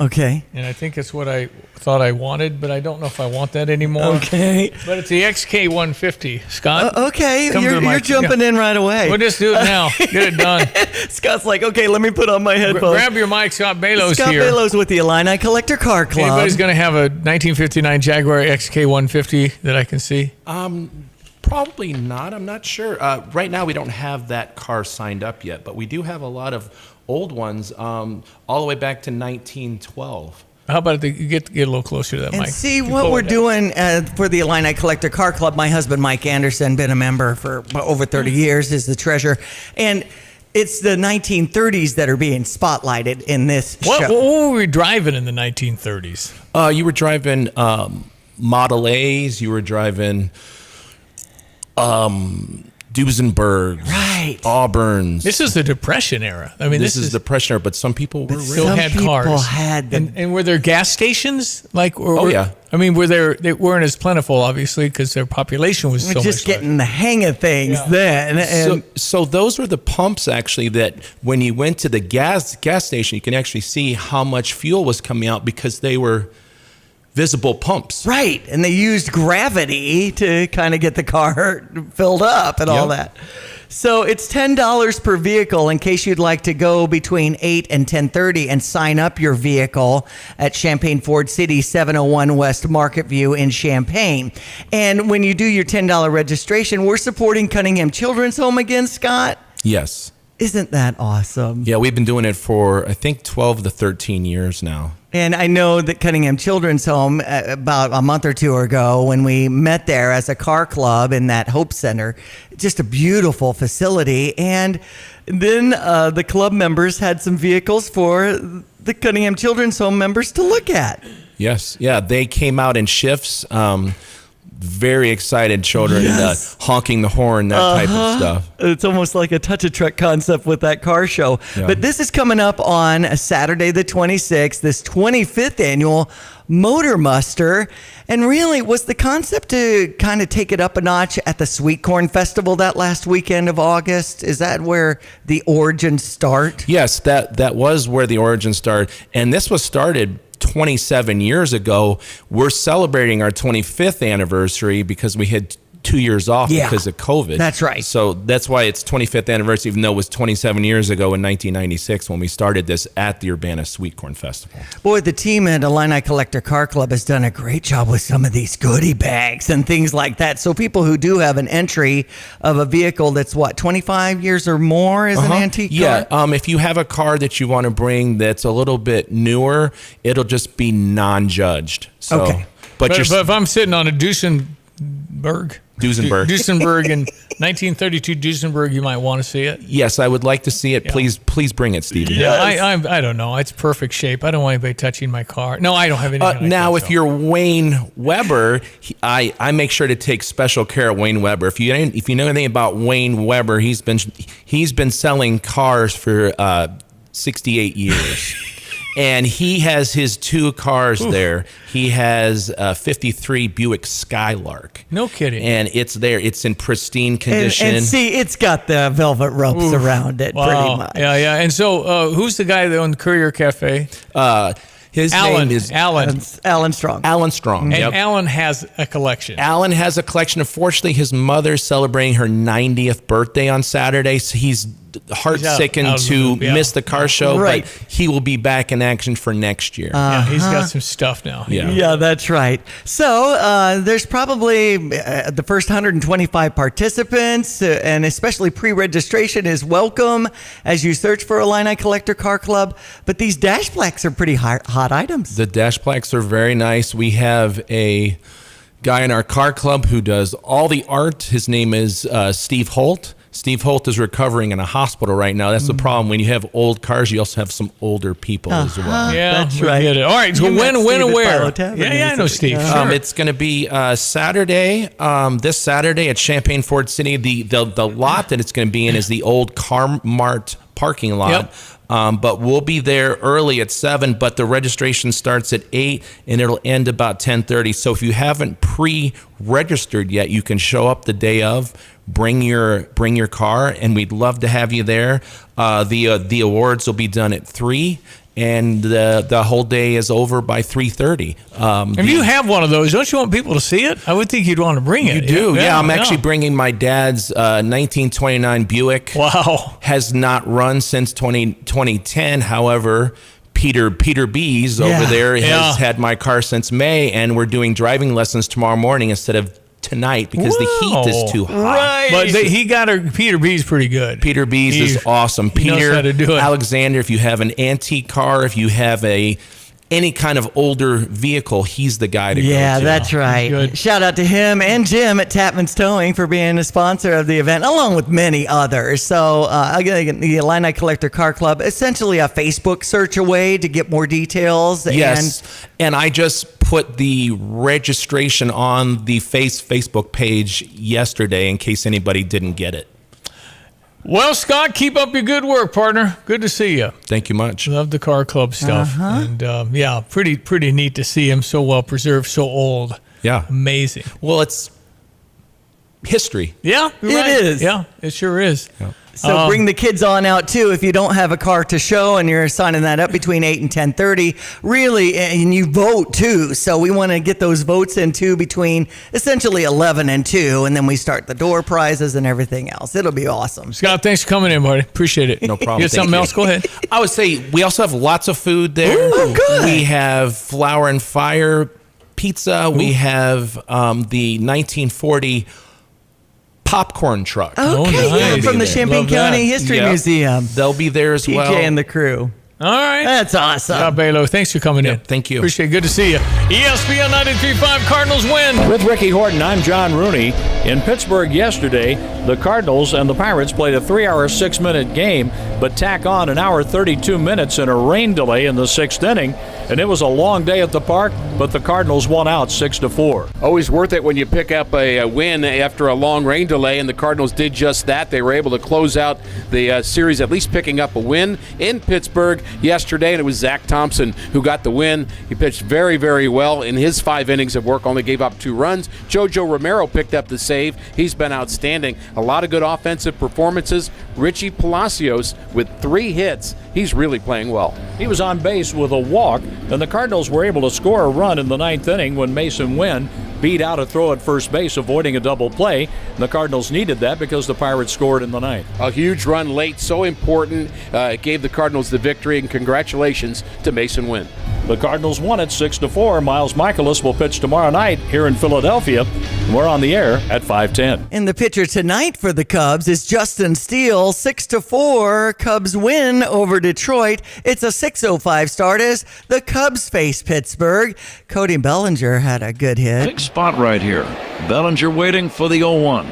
Speaker 15: Okay.
Speaker 14: And I think it's what I thought I wanted, but I don't know if I want that anymore.
Speaker 15: Okay.
Speaker 14: But it's the XK150. Scott?
Speaker 15: Okay. You're jumping in right away.
Speaker 14: We'll just do it now. Get it done.
Speaker 15: Scott's like, okay, let me put on my headphones.
Speaker 14: Grab your mic. Scott Balos
Speaker 15: Scott
Speaker 14: here.
Speaker 15: Scott Balos with the Illini Collector Car Club.
Speaker 14: Anybody's going to have a 1959 Jaguar XK150 that I can see?
Speaker 4: Probably not. I'm not sure. Right now, we don't have that car signed up yet, but we do have a lot of old ones, all the way back to 1912.
Speaker 14: How about you get a little closer to that
Speaker 15: And
Speaker 14: mic?
Speaker 15: see what we're doing for the Illini Collector Car Club. My husband, Mike Anderson, been a member for over 30 years, is the treasurer. And it's the 1930s that are being spotlighted in this show.
Speaker 14: What were we driving in the 1930s?
Speaker 4: You were driving Model A's. You were driving Duesenbergs,
Speaker 15: right?
Speaker 4: Auburns.
Speaker 14: This is the Depression era. I mean,
Speaker 4: this is Depression era, but some people were
Speaker 14: still
Speaker 4: really
Speaker 14: had cars.
Speaker 15: Had
Speaker 14: and were there gas stations?
Speaker 4: Yeah.
Speaker 14: I mean, they weren't as plentiful, obviously, because their population was so much
Speaker 15: just getting the hang of things then. And
Speaker 4: So those were the pumps, actually, that when you went to the gas station, you can actually see how much fuel was coming out because they were visible pumps.
Speaker 15: Right. And they used gravity to kind of get the car filled up and all that. So it's $10 per vehicle in case you'd like to go between 8 and 10:30 and sign up your vehicle at Champaign Ford City, 701 West Market View in Champaign. And when you do your $10 registration, we're supporting Cunningham Children's Home again, Scott.
Speaker 4: Yes.
Speaker 15: Isn't that awesome?
Speaker 4: Yeah, we've been doing it for, I think, 12 to 13 years now.
Speaker 15: And I know that Cunningham Children's Home, about a month or two ago, when we met there as a car club in that Hope Center, just a beautiful facility. And then the club members had some vehicles for the Cunningham Children's Home members to look at.
Speaker 4: Yes. Yeah, they came out in shifts. Very excited children, honking the horn, that type of stuff.
Speaker 15: It's almost like a touch-a-truck concept with that car show.
Speaker 4: Yeah.
Speaker 15: But this is coming up on Saturday the 26th, this 25th annual Motor Muster. And really, was the concept to kind of take it up a notch at the Sweet Corn Festival that last weekend of August? Is that where the origins start?
Speaker 4: Yes, that was where the origins started. And this was started 27 years ago. We're celebrating our 25th anniversary because we had 2 years off because of COVID.
Speaker 15: That's right.
Speaker 4: So that's why it's 25th anniversary, even though it was 27 years ago in 1996 when we started this at the Urbana Sweet Corn Festival.
Speaker 15: Boy, the team at Illini Collector Car Club has done a great job with some of these goodie bags and things like that. So people who do have an entry of a vehicle that's, 25 years or more is an antique car?
Speaker 4: Yeah, if you have a car that you want to bring that's a little bit newer, it'll just be non-judged. So,
Speaker 14: Okay. But if I'm sitting on a Duesenberg in 1932 Duesenberg, you might want to see it.
Speaker 4: Yes, I would like to see it. Please bring it, Stevie.
Speaker 14: Yeah, I don't know. It's perfect shape. I don't want anybody touching my car. No, I don't have anything
Speaker 4: now, if you're Wayne Weber, I make sure to take special care of Wayne Weber. If you know anything about Wayne Weber, he's been selling cars for 68 years. And he has his two cars there. He has a 53 Buick Skylark.
Speaker 14: No kidding.
Speaker 4: And it's there. It's in pristine condition.
Speaker 15: And see, it's got the velvet ropes around it pretty much.
Speaker 14: Yeah. And so who's the guy that owned Courier Cafe?
Speaker 4: His name is
Speaker 15: Alan Strong.
Speaker 4: Alan Strong.
Speaker 14: And Alan has a collection.
Speaker 4: Alan has a collection. Unfortunately, his mother's celebrating her 90th birthday on Saturday, so he's heart-sickened to miss the car show,
Speaker 15: right.
Speaker 4: But he will be back in action for next year.
Speaker 14: Yeah, he's got some stuff now.
Speaker 15: Yeah, that's right. So there's probably the first 125 participants, and especially pre-registration is welcome as you search for Illini Collector Car Club. But these dash plaques are pretty hot items.
Speaker 4: The dash plaques are very nice. We have a guy in our car club who does all the art. His name is Steve Holt. Steve Holt is recovering in a hospital right now. That's the problem. When you have old cars, you also have some older people as well.
Speaker 14: Yeah,
Speaker 15: that's
Speaker 14: we
Speaker 15: right.
Speaker 14: Get it. All right, so when and where?
Speaker 15: Yeah,
Speaker 14: I know Steve. Sure.
Speaker 4: It's going to be Saturday, this Saturday at Champaign Ford City. The lot that it's going to be in is the old Car Mart parking lot.
Speaker 14: Yep.
Speaker 4: But we'll be there early at 7, but the registration starts at 8 and it'll end about 10:30. So if you haven't pre-registered yet, you can show up the day of, bring your car, and we'd love to have you there. The awards will be done at 3. And the whole day is over by 3:30.
Speaker 14: If you have one of those, don't you want people to see it? I would think you'd want to bring it.
Speaker 4: You do, yeah. I'm actually bringing my dad's 1929 Buick.
Speaker 14: Wow.
Speaker 4: Has not run since 2010. However, Peter Bees over there has had my car since May, and we're doing driving lessons tomorrow morning instead of tonight because the heat is too hot.
Speaker 14: Right. But he got her. Peter B's pretty good.
Speaker 4: Peter B's is awesome.
Speaker 14: He knows
Speaker 4: Peter,
Speaker 14: how to do it.
Speaker 4: Alexander, if you have an antique car, if you have any kind of older vehicle, he's the guy to go to.
Speaker 15: Yeah, that's right. Shout out to him and Jim at Tapman's Towing for being a sponsor of the event, along with many others. So, again, the Illini Collector Car Club, essentially a Facebook search away to get more details.
Speaker 4: Yes, and I just put the registration on the Facebook page yesterday in case anybody didn't get it.
Speaker 14: Well, Scott, keep up your good work, partner. Good to see you.
Speaker 4: Thank you much.
Speaker 14: Love the car club stuff. And pretty neat to see him so well preserved, so old.
Speaker 4: Yeah.
Speaker 14: Amazing.
Speaker 4: Well, it's history.
Speaker 14: Yeah,
Speaker 15: it is.
Speaker 14: Yeah, it sure is.
Speaker 4: Yeah.
Speaker 15: So bring the kids on out, too, if you don't have a car to show and you're signing that up between 8 and 10:30. Really, and you vote, too. So we want to get those votes in, too, between essentially 11 and 2, and then we start the door prizes and everything else. It'll be awesome.
Speaker 14: Scott, thanks for coming in, buddy. Appreciate it.
Speaker 4: No problem.
Speaker 14: You got something else? Go ahead.
Speaker 4: I would say we also have lots of food there.
Speaker 15: Ooh, good.
Speaker 4: We have Flour and Fire pizza. We have the 1940 popcorn truck.
Speaker 15: Okay,
Speaker 14: nice.
Speaker 15: from the Champaign
Speaker 14: Love
Speaker 15: County
Speaker 14: that.
Speaker 15: History
Speaker 4: Yep.
Speaker 15: Museum.
Speaker 4: They'll be there as
Speaker 15: TJ
Speaker 4: well.
Speaker 15: and the crew.
Speaker 14: All right.
Speaker 15: That's awesome.
Speaker 14: Scott Balo, thanks for coming in.
Speaker 4: Thank you.
Speaker 14: Appreciate it. Good to see you. ESPN 93.5 Cardinals win.
Speaker 2: With Ricky Horton, I'm John Rooney. In Pittsburgh yesterday, the Cardinals and the Pirates played a 3-hour, 6-minute game, but tack on an hour, 32 minutes and a rain delay in the 6th inning. And it was a long day at the park, but the Cardinals won out 6-4.
Speaker 5: Always worth it when you pick up a win after a long rain delay, and the Cardinals did just that. They were able to close out the series, at least picking up a win in Pittsburgh yesterday, and it was Zach Thompson who got the win. He pitched very, very well in his 5 innings of work, only gave up 2 runs. Jojo Romero picked up the save. He's been outstanding. A lot of good offensive performances. Richie Palacios with 3 hits. He's really playing well.
Speaker 2: He was on base with a walk, and the Cardinals were able to score a run in the 9th inning when Mason Wynn beat out a throw at first base, avoiding a double play. The Cardinals needed that because the Pirates scored in the 9th.
Speaker 5: A huge run late, so important. It gave the Cardinals the victory, and congratulations to Mason Wynn.
Speaker 2: The Cardinals won it 6-4. Miles Michaelis will pitch tomorrow night here in Philadelphia. We're on the air at 5:10.
Speaker 15: And the pitcher tonight for the Cubs is Justin Steele. 6-4. Cubs win over Detroit. It's a 6:05 start as the Cubs face Pittsburgh. Cody Bellinger had a good hit.
Speaker 6: Big spot right here. Bellinger waiting for the 0-1.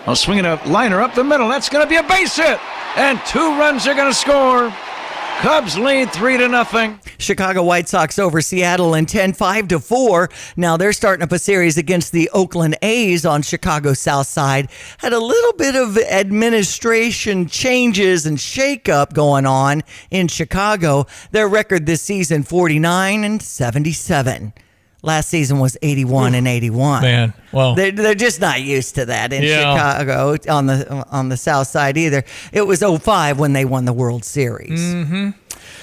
Speaker 6: I'll swing it up, liner up the middle. That's going to be a base hit. And 2 runs are going to score. Cubs lead 3-0.
Speaker 15: Chicago White Sox over Seattle in 10, 5-4. Now they're starting up a series against the Oakland A's on Chicago's South Side. Had a little bit of administration changes and shakeup going on in Chicago. Their record this season, 49-77. Last season was 81-81.
Speaker 14: Man, well,
Speaker 15: they're just not used to that in Chicago on the South Side either. It was 05 when they won the World Series.
Speaker 14: Mm-hmm.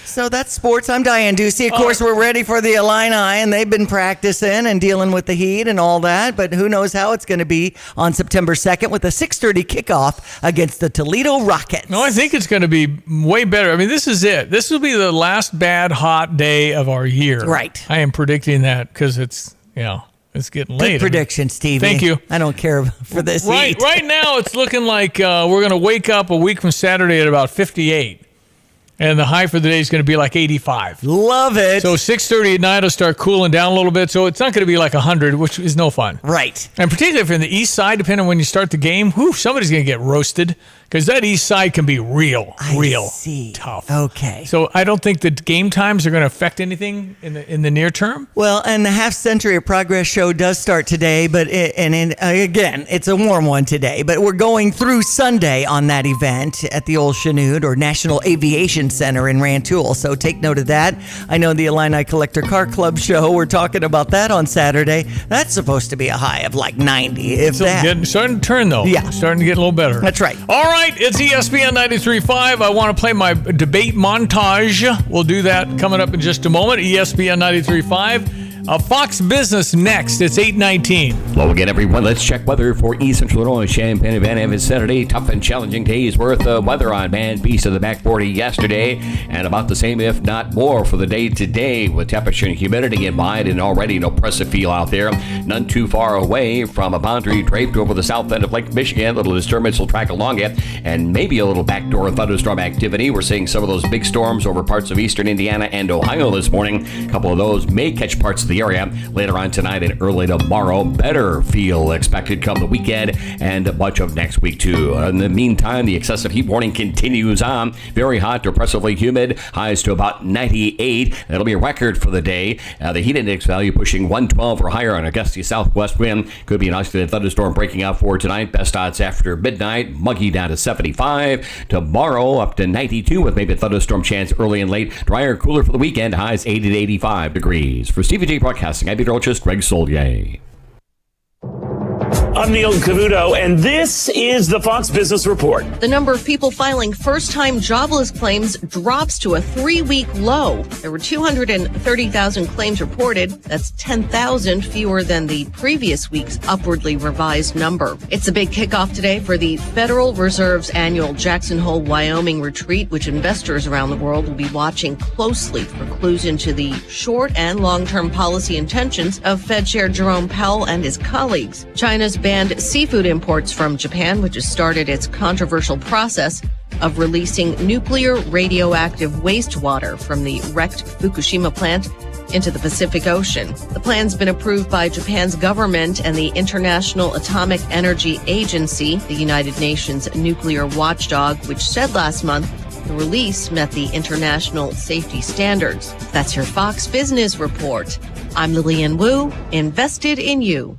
Speaker 15: So that's sports. I'm Diane Ducey. Of course, we're ready for the Illini, and they've been practicing and dealing with the heat and all that. But who knows how it's going to be on September 2nd with a 6:30 kickoff against the Toledo Rockets.
Speaker 14: No, I think it's going to be way better. I mean, this is it. This will be the last bad hot day of our year.
Speaker 15: Right.
Speaker 14: I am predicting that because it's getting late.
Speaker 15: Good prediction, Stevie.
Speaker 14: Thank you.
Speaker 15: I don't care for this heat.
Speaker 14: Right now, it's looking like we're going to wake up a week from Saturday at about 58. And the high for the day is going to be like 85.
Speaker 15: Love it.
Speaker 14: So 6:30 at night will start cooling down a little bit. So it's not going to be like 100, which is no fun.
Speaker 15: Right.
Speaker 14: And particularly if you're on the east side, depending on when you start the game, somebody's going to get roasted because that east side can be real tough.
Speaker 15: Okay.
Speaker 14: So I don't think the game times are going to affect anything in the near term.
Speaker 15: Well, and the Half Century of Progress show does start today, but again, it's a warm one today. But we're going through Sunday on that event at the old Chinook or National Aviation Center in Rantoul. So take note of that. I know the Illini Collector Car Club show, we're talking about that on Saturday. That's supposed to be a high of like 90, if that.
Speaker 14: Starting to turn, though.
Speaker 15: Yeah.
Speaker 14: Starting to get a little better.
Speaker 15: That's right.
Speaker 14: All right, it's ESPN 93.5. I want to play my debate montage. We'll do that coming up in just a moment. ESPN 93.5. Fox Business next. It's 8:19.
Speaker 19: Hello again, everyone. Let's check weather for East Central Illinois, Champaign, Urbana, and Vicinity. Tough and challenging days worth of weather on Man Beast of the Back 40 yesterday, and about the same, if not more, for the day today, with temperature and humidity in mind, and already an oppressive feel out there. None too far away from a boundary draped over the south end of Lake Michigan. Little disturbance will track along it, and maybe a little backdoor thunderstorm activity. We're seeing some of those big storms over parts of eastern Indiana and Ohio this morning. A couple of those may catch parts of the area later on tonight and early tomorrow. Better feel expected come the weekend and a bunch of next week too. In the meantime, the excessive heat warning continues on. Very hot to oppressively humid. Highs to about 98. That'll be a record for the day. The heat index value pushing 112 or higher on a gusty southwest wind. Could be an isolated thunderstorm breaking out for tonight. Best odds after midnight. Muggy down to 75. Tomorrow up to 92 with maybe a thunderstorm chance early and late. Drier, cooler for the weekend. Highs 80 to 85 degrees. For Stevie Jay Broadcasting, I'm meteorologist Greg Solier.
Speaker 1: I'm Neil Cavuto, and this is the Fox Business Report.
Speaker 7: The number of people filing first-time jobless claims drops to a 3-week low. There were 230,000 claims reported. That's 10,000 fewer than the previous week's upwardly revised number. It's a big kickoff today for the Federal Reserve's annual Jackson Hole, Wyoming retreat, which investors around the world will be watching closely for clues into the short and long-term policy intentions of Fed Chair Jerome Powell and his colleagues. China's banned seafood imports from Japan, which has started its controversial process of releasing nuclear radioactive wastewater from the wrecked Fukushima plant into the Pacific Ocean. The plan's been approved by Japan's government and the International Atomic Energy Agency, the United Nations nuclear watchdog, which said last month the release met the international safety standards. That's your Fox Business Report. I'm Lillian Wu, invested in you.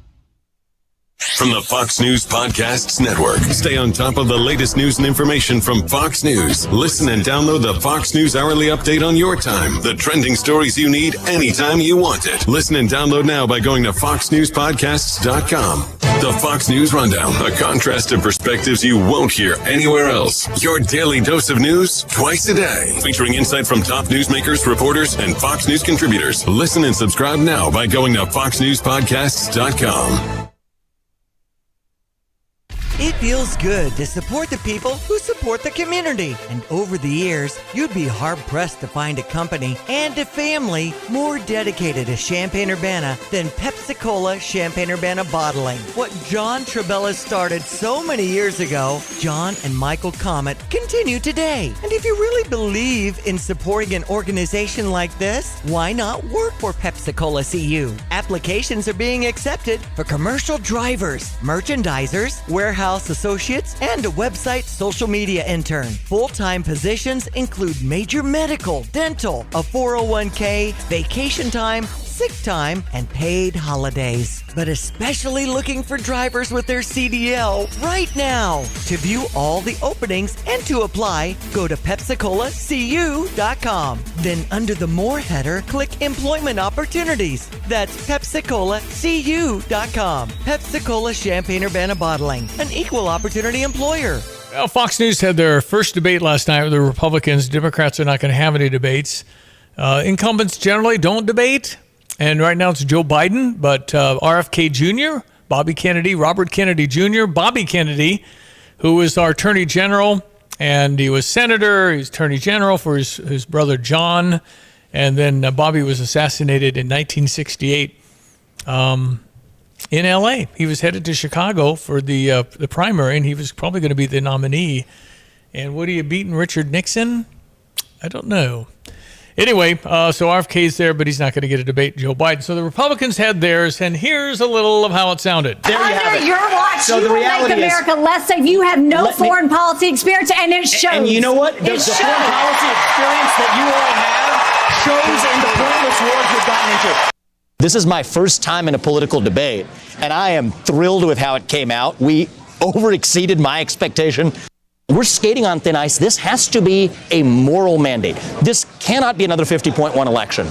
Speaker 8: From the Fox News Podcasts Network. Stay on top of the latest news and information from Fox News. Listen and download the Fox News Hourly Update on your time. The trending stories you need anytime you want it. Listen and download now by going to foxnewspodcasts.com. The Fox News Rundown, a contrast of perspectives you won't hear anywhere else. Your daily dose of news twice a day. Featuring insight from top newsmakers, reporters, and Fox News contributors. Listen and subscribe now by going to foxnewspodcasts.com.
Speaker 15: It feels good to support the people who support the community. And over the years, you'd be hard-pressed to find a company and a family more dedicated to Champaign-Urbana than Pepsi-Cola Champaign-Urbana Bottling. What John Trabella started so many years ago, John and Michael Comet continue today. And if you really believe in supporting an organization like this, why not work for Pepsi-Cola CU? Applications are being accepted for commercial drivers, merchandisers, warehouse associates, and a website social media intern. Full-time positions include major medical, dental, a 401k, vacation time, sick time, and paid holidays. But especially looking for drivers with their CDL right now. To view all the openings and to apply, go to PepsiColaCU.com. Then under the More header, click Employment Opportunities. That's PepsiColaCU.com. Pepsi-Cola Champaign-Urbana Bottling, an equal opportunity employer.
Speaker 14: Well, Fox News had their first debate last night with the Republicans. Democrats are not going to have any debates. Incumbents generally don't debate. And right now it's Joe Biden, but RFK Jr., Bobby Kennedy, Robert Kennedy Jr., Bobby Kennedy, who was our Attorney General, and he was Senator, he's Attorney General for his brother John, and then Bobby was assassinated in 1968 in L.A. He was headed to Chicago for the primary, and he was probably going to be the nominee. And would he have beaten Richard Nixon? I don't know. Anyway, so RFK's there, but he's not going to get a debate Joe Biden. So the Republicans had theirs, and here's a little of how it sounded.
Speaker 7: There you have it.
Speaker 9: Your watch,
Speaker 7: So
Speaker 9: you
Speaker 7: the
Speaker 9: will
Speaker 7: reality
Speaker 9: make America less safe. You have no foreign policy experience, and it shows.
Speaker 7: And you know what? The
Speaker 9: It shows.
Speaker 7: foreign policy experience that you all have shows in the pointless wars we've gotten into. This is my first time in a political debate, and I am thrilled with how it came out. We over-exceeded my expectation. We're skating on thin ice. This has to be a moral mandate. This cannot be another 50.1 election.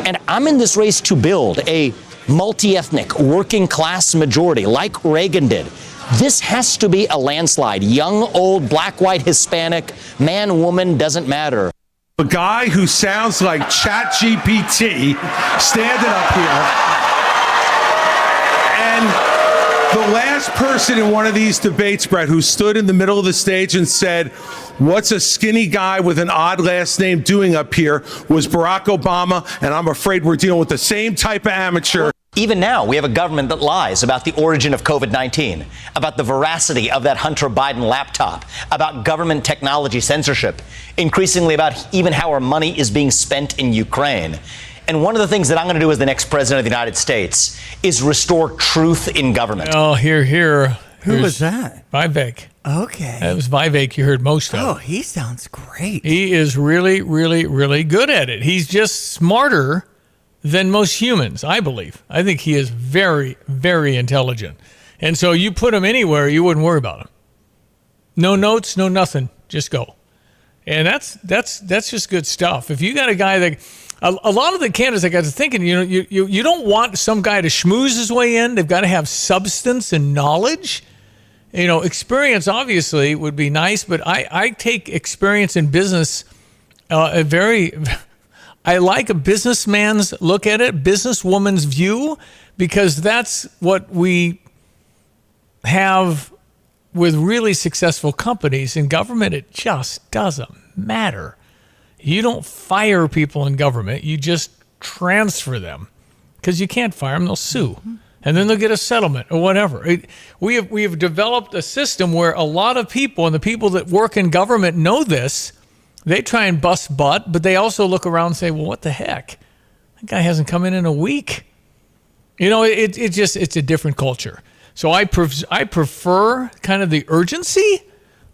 Speaker 7: And I'm in this race to build a multi-ethnic, working-class majority like Reagan did. This has to be a landslide. Young, old, black, white, Hispanic, man, woman, doesn't matter.
Speaker 10: A guy who sounds like ChatGPT standing up here. And the last person in one of these debates, Brett, who stood in the middle of the stage and said, "What's a skinny guy with an odd last name doing up here?" was Barack Obama, and I'm afraid we're dealing with the same type of amateur.
Speaker 11: Even now, we have a government that lies about the origin of COVID-19, about the veracity of that Hunter Biden laptop, about government technology censorship, increasingly about even how our money is being spent in Ukraine. And one of the things that I'm going to do as the next president of the United States is restore truth in government.
Speaker 14: Oh, here.
Speaker 15: Who was that?
Speaker 14: Vivek.
Speaker 15: Okay.
Speaker 14: That was Vivek you heard most of.
Speaker 15: Oh, he sounds great.
Speaker 14: He is really, really, really good at it. He's just smarter than most humans, I believe. I think he is very, very intelligent. And so you put him anywhere, you wouldn't worry about him. No notes, no nothing. Just go. And that's just good stuff. If you got a guy that... A lot of the candidates, I got to thinking, you don't want some guy to schmooze his way in. They've got to have substance and knowledge. Experience obviously would be nice, but I take experience in business I like a businessman's look at it, businesswoman's view, because that's what we have with really successful companies. In government, it just doesn't matter. You don't fire people in government. You just transfer them because you can't fire them. They'll sue. And then they'll get a settlement or whatever. We have developed a system where a lot of people, and the people that work in government know this, they try and bust butt, but they also look around and say, well, what the heck? That guy hasn't come in a week. It's a different culture. So I prefer kind of the urgency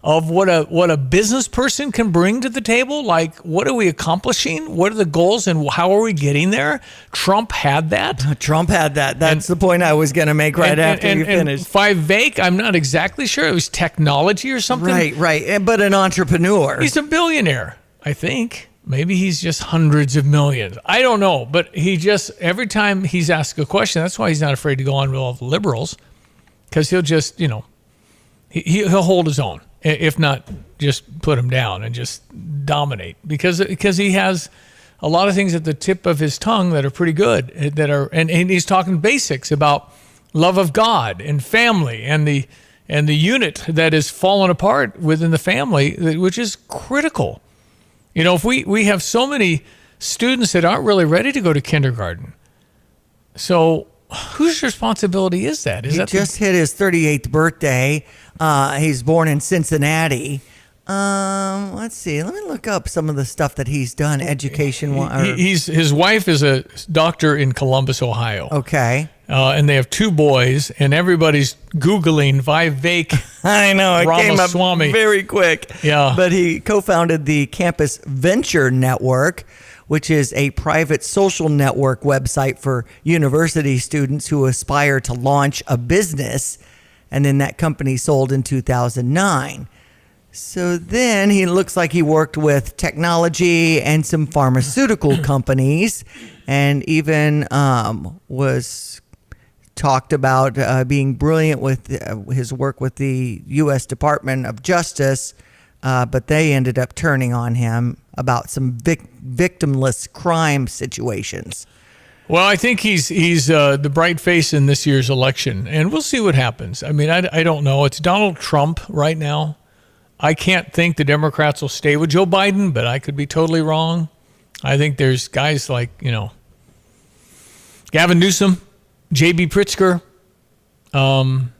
Speaker 14: of what a business person can bring to the table. Like, what are we accomplishing? What are the goals and how are we getting there? Trump had that.
Speaker 15: That's the point I was going to make after you finished.
Speaker 14: Vivek, I'm not exactly sure. It was technology or something.
Speaker 15: Right. But an entrepreneur.
Speaker 14: He's a billionaire, I think. Maybe he's just hundreds of millions. I don't know. But he just, every time he's asked a question, that's why he's not afraid to go on with all the liberals. Because he'll just, he'll hold his own. If not, just put him down and just dominate, because he has a lot of things at the tip of his tongue that are pretty good, and he's talking basics about love of God and family and the unit that is fallen apart within the family, which is critical. If we have so many students that aren't really ready to go to kindergarten, so whose responsibility is that?
Speaker 15: He just hit his 38th birthday. He's born in Cincinnati. Let's see. Let me look up some of the stuff that he's done education.
Speaker 14: His wife is a doctor in Columbus, Ohio.
Speaker 15: Okay.
Speaker 14: And they have two boys, and everybody's Googling Vivek.
Speaker 15: I know. It
Speaker 14: Ramaswamy.
Speaker 15: Came up very quick.
Speaker 14: Yeah.
Speaker 15: But he co-founded the Campus Venture Network, which is a private social network website for university students who aspire to launch a business. And then that company sold in 2009. So then he looks like he worked with technology and some pharmaceutical companies, and even was talked about being brilliant with his work with the U.S. Department of Justice, but they ended up turning on him about some victimless crime situations.
Speaker 14: Well, I think he's the bright face in this year's election, and we'll see what happens. I mean, I don't know. It's Donald Trump right now. I can't think the Democrats will stay with Joe Biden, but I could be totally wrong. I think there's guys like, Gavin Newsom, J.B. Pritzker, Whitmer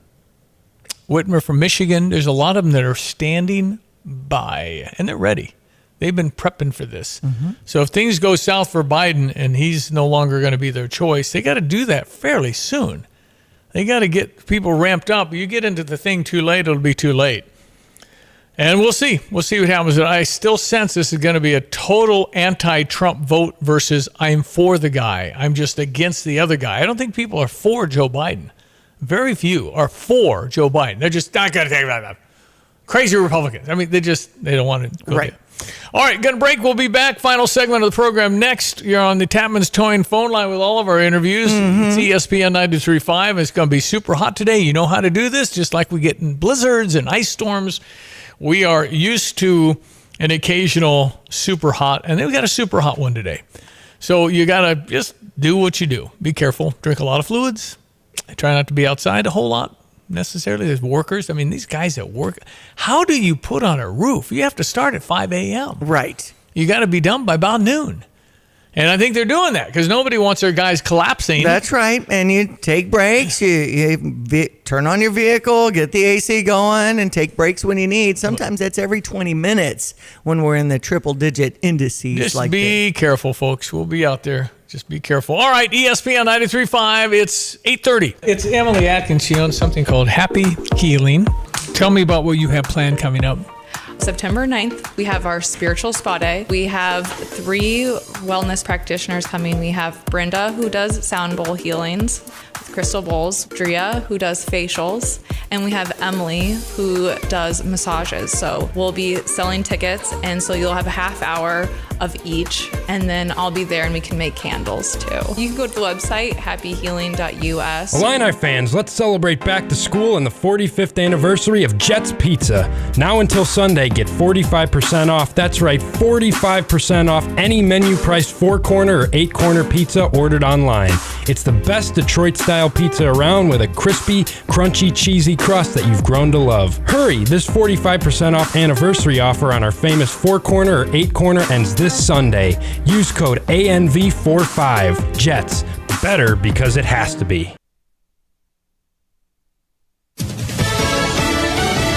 Speaker 14: from Michigan. There's a lot of them that are standing by, and they're ready. They've been prepping for this. Mm-hmm. So if things go south for Biden and he's no longer going to be their choice, they got to do that fairly soon. They got to get people ramped up. You get into the thing too late, it'll be too late. And we'll see. We'll see what happens. I still sense this is going to be a total anti-Trump vote versus I'm for the guy. I'm just against the other guy. I don't think people are for Joe Biden. Very few are for Joe Biden. They're just not going to take that. Crazy Republicans. I mean, they don't want to go
Speaker 15: right.
Speaker 14: there. All right, going to break. We'll be back. Final segment of the program next. You're on the Tapman's Towing phone line with all of our interviews. Mm-hmm. It's ESPN 93.5. It's going to be super hot today. You know how to do this, just like we get in blizzards and ice storms. We are used to an occasional super hot, and then we got a super hot one today. So you got to just do what you do. Be careful. Drink a lot of fluids. Try not to be outside a whole lot necessarily. There's workers. I mean, these guys at work, how do you put on a roof? You have to start at 5 a.m.
Speaker 15: Right.
Speaker 14: You got to be done by about noon. And I think they're doing that because nobody wants their guys collapsing.
Speaker 15: That's right. And you take breaks, you turn on your vehicle, get the AC going, and take breaks when you need. Sometimes that's every 20 minutes when we're in the triple-digit indices.
Speaker 14: Just be careful, folks. We'll be out there. Just be careful. All right, ESPN 93.5, it's 8:30. It's Emily Atkins. She owns something called Happy Healing. Tell me about what you have planned coming up.
Speaker 12: September 9th, we have our spiritual spa day. We have 3 wellness practitioners coming. We have Brenda, who does sound bowl healings with crystal bowls, Drea, who does facials, and we have Emily, who does massages. So we'll be selling tickets, and so you'll have a half hour of each, and then I'll be there and we can make candles too. You can go to the website, happyhealing.us.
Speaker 13: Illini fans, let's celebrate back to school and the 45th anniversary of Jets Pizza. Now until Sunday, get 45% off. That's right, 45% off any menu priced 4-corner or 8-corner pizza ordered online. It's the best Detroit-style pizza around with a crispy, crunchy, cheesy crust that you've grown to love. Hurry, this 45% off anniversary offer on our famous 4-corner or 8-corner ends this Sunday. Use code ANV45. Jets, better because it has to be.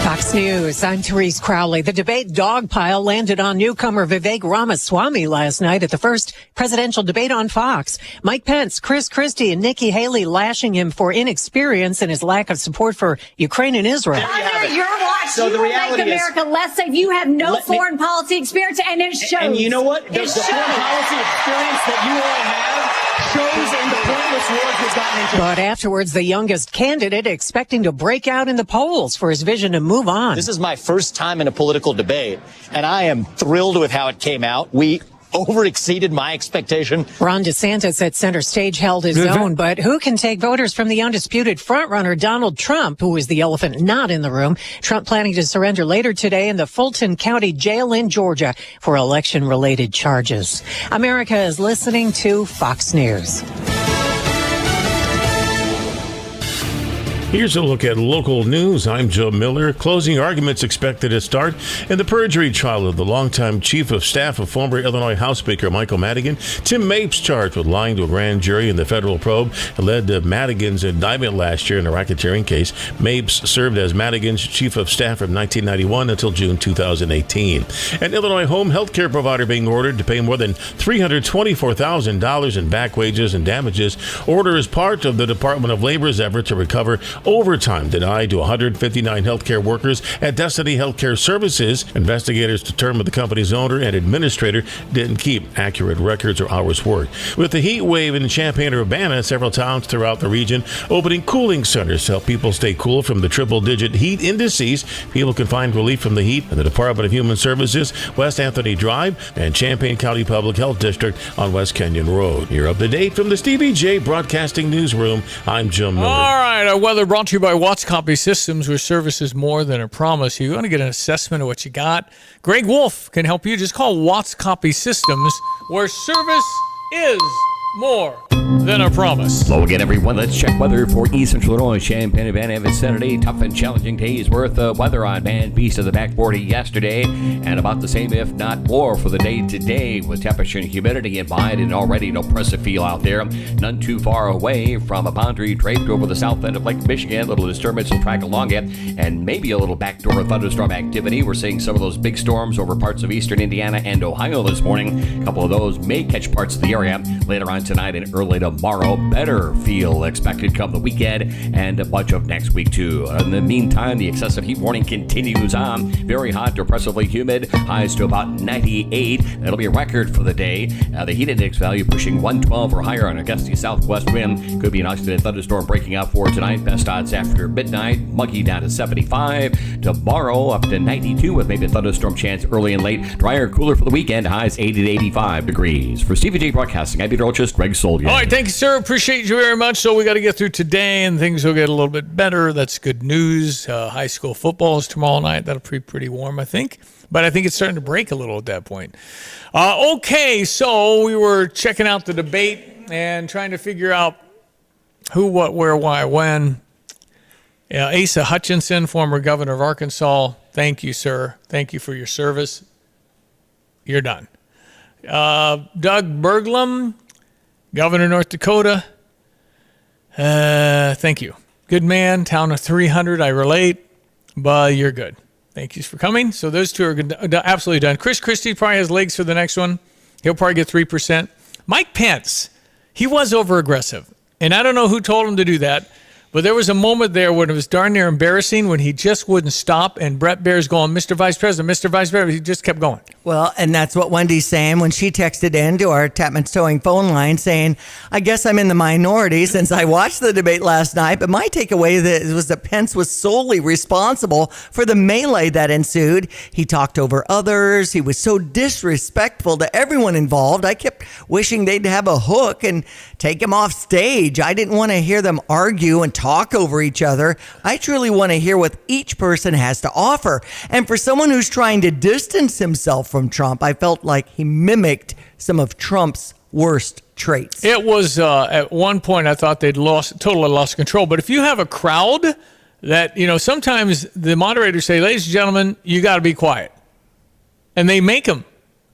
Speaker 17: Fox News, I'm Therese Crowley. The debate dogpile landed on newcomer Vivek Ramaswamy last night at the first presidential debate on Fox. Mike Pence, Chris Christie, and Nikki Haley lashing him for inexperience and his lack of support for Ukraine and Israel.
Speaker 9: Under your watch, you will make America less safe. You have no foreign policy experience, and it shows.
Speaker 18: And you know what? The foreign policy experience that you all have shows in the pointless wars we've gotten into.
Speaker 17: But afterwards, the youngest candidate expecting to break out in the polls for his vision to move on.
Speaker 11: This is my first time in a political debate, and I am thrilled with how it came out. We over-exceeded my expectation.
Speaker 17: Ron DeSantis at center stage held his own, but who can take voters from the undisputed frontrunner Donald Trump, who is the elephant not in the room? Trump planning to surrender later today in the Fulton County Jail in Georgia for election-related charges. America is listening to Fox News.
Speaker 3: Here's a look at local news. I'm Joe Miller. Closing arguments expected to start in the perjury trial of the longtime chief of staff of former Illinois House Speaker Michael Madigan. Tim Mapes charged with lying to a grand jury in the federal probe that led to Madigan's indictment last year in a racketeering case. Mapes served as Madigan's chief of staff from 1991 until June 2018. An Illinois home health care provider being ordered to pay more than $324,000 in back wages and damages. Order is part of the Department of Labor's effort to recover overtime denied to 159 healthcare workers at Destiny Healthcare Services. Investigators determined the company's owner and administrator didn't keep accurate records or hours worked. With the heat wave in Champaign-Urbana, several towns throughout the region opening cooling centers to help people stay cool from the triple-digit heat indices. People can find relief from the heat in the Department of Human Services, West Anthony Drive, and Champaign County Public Health District on West Kenyon Road. You're up to date from the Stevie Jay Broadcasting Newsroom. I'm Jim Miller.
Speaker 14: All right, our weather brought to you by Watts Copy Systems, where service is more than a promise. You want to get an assessment of what you got? Greg Wolf can help you. Just call Watts Copy Systems, where service is more than a promise.
Speaker 19: Hello again, everyone. Let's check weather for East Central Illinois, Champaign-Urbana vicinity. Tough and challenging days worth of weather on Man Beast of the backboard yesterday, and about the same, if not more, for the day today, with temperature and humidity in mind, and already an oppressive feel out there. None too far away from a boundary draped over the south end of Lake Michigan. A little disturbance will track along it, and maybe a little backdoor thunderstorm activity. We're seeing some of those big storms over parts of eastern Indiana and Ohio this morning. A couple of those may catch parts of the area later on tonight and early tomorrow. Better feel expected come the weekend and a bunch of next week too. In the meantime, the excessive heat warning continues on. Very hot, oppressively humid, highs to about 98. That'll be a record for the day. The heat index value pushing 112 or higher on a gusty southwest wind. Could be an isolated thunderstorm breaking out for tonight. Best odds after midnight. Muggy down to 75. Tomorrow up to 92 with maybe a thunderstorm chance early and late. Drier, cooler for the weekend. Highs 80 to 85 degrees. For Stevie Jay Broadcasting, I'm Peter Olchist, Greg Soldier.
Speaker 14: All right, thank Thank you, sir. Appreciate you very much. So we got to get through today, and things will get a little bit better. That's good news. High school football is tomorrow night. That'll be pretty warm, I think. But I think it's starting to break a little at that point. Okay, so we were checking out the debate and trying to figure out who, what, where, why, when. Asa Hutchinson, former governor of Arkansas. Thank you, sir. Thank you for your service. You're done. Doug Burglum, governor of North Dakota. Thank you. Good man. Town of 300. I relate, but you're good. Thank you for coming. So those two are absolutely done. Chris Christie probably has legs for the next one. He'll probably get 3%. Mike Pence, he was over-aggressive. And I don't know who told him to do that, but there was a moment there when it was darn near embarrassing when he just wouldn't stop, and Brett Baer's going, Mr. Vice President, Mr. Vice President. He just kept going.
Speaker 15: Well, and that's what Wendy's saying when she texted in to our Tapman's Towing phone line saying, I guess I'm in the minority since I watched the debate last night, but my takeaway was that Pence was solely responsible for the melee that ensued. He talked over others. He was so disrespectful to everyone involved. I kept wishing they'd have a hook and take him off stage. I didn't want to hear them argue and talk over each other. I truly want to hear what each person has to offer. And for someone who's trying to distance himself from Trump, I felt like he mimicked some of Trump's worst traits.
Speaker 14: It was, at one point, I thought they'd totally lost control. But if you have a crowd that, sometimes the moderators say, ladies and gentlemen, you got to be quiet. And they make them.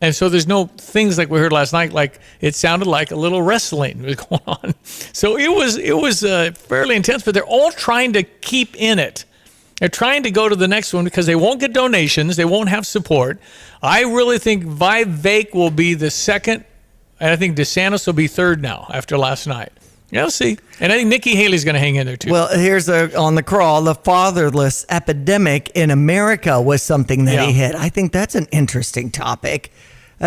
Speaker 14: And so there's no things like we heard last night, like it sounded like a little wrestling was going on. So it was fairly intense, but they're all trying to keep in it. They're trying to go to the next one because they won't get donations. They won't have support. I really think Vivek will be the second, and I think DeSantis will be third now after last night. Yeah, we'll see. And I think Nikki Haley's going to hang in there, too.
Speaker 15: Well, here's on the crawl. The fatherless epidemic in America was something that he hit. I think that's an interesting topic.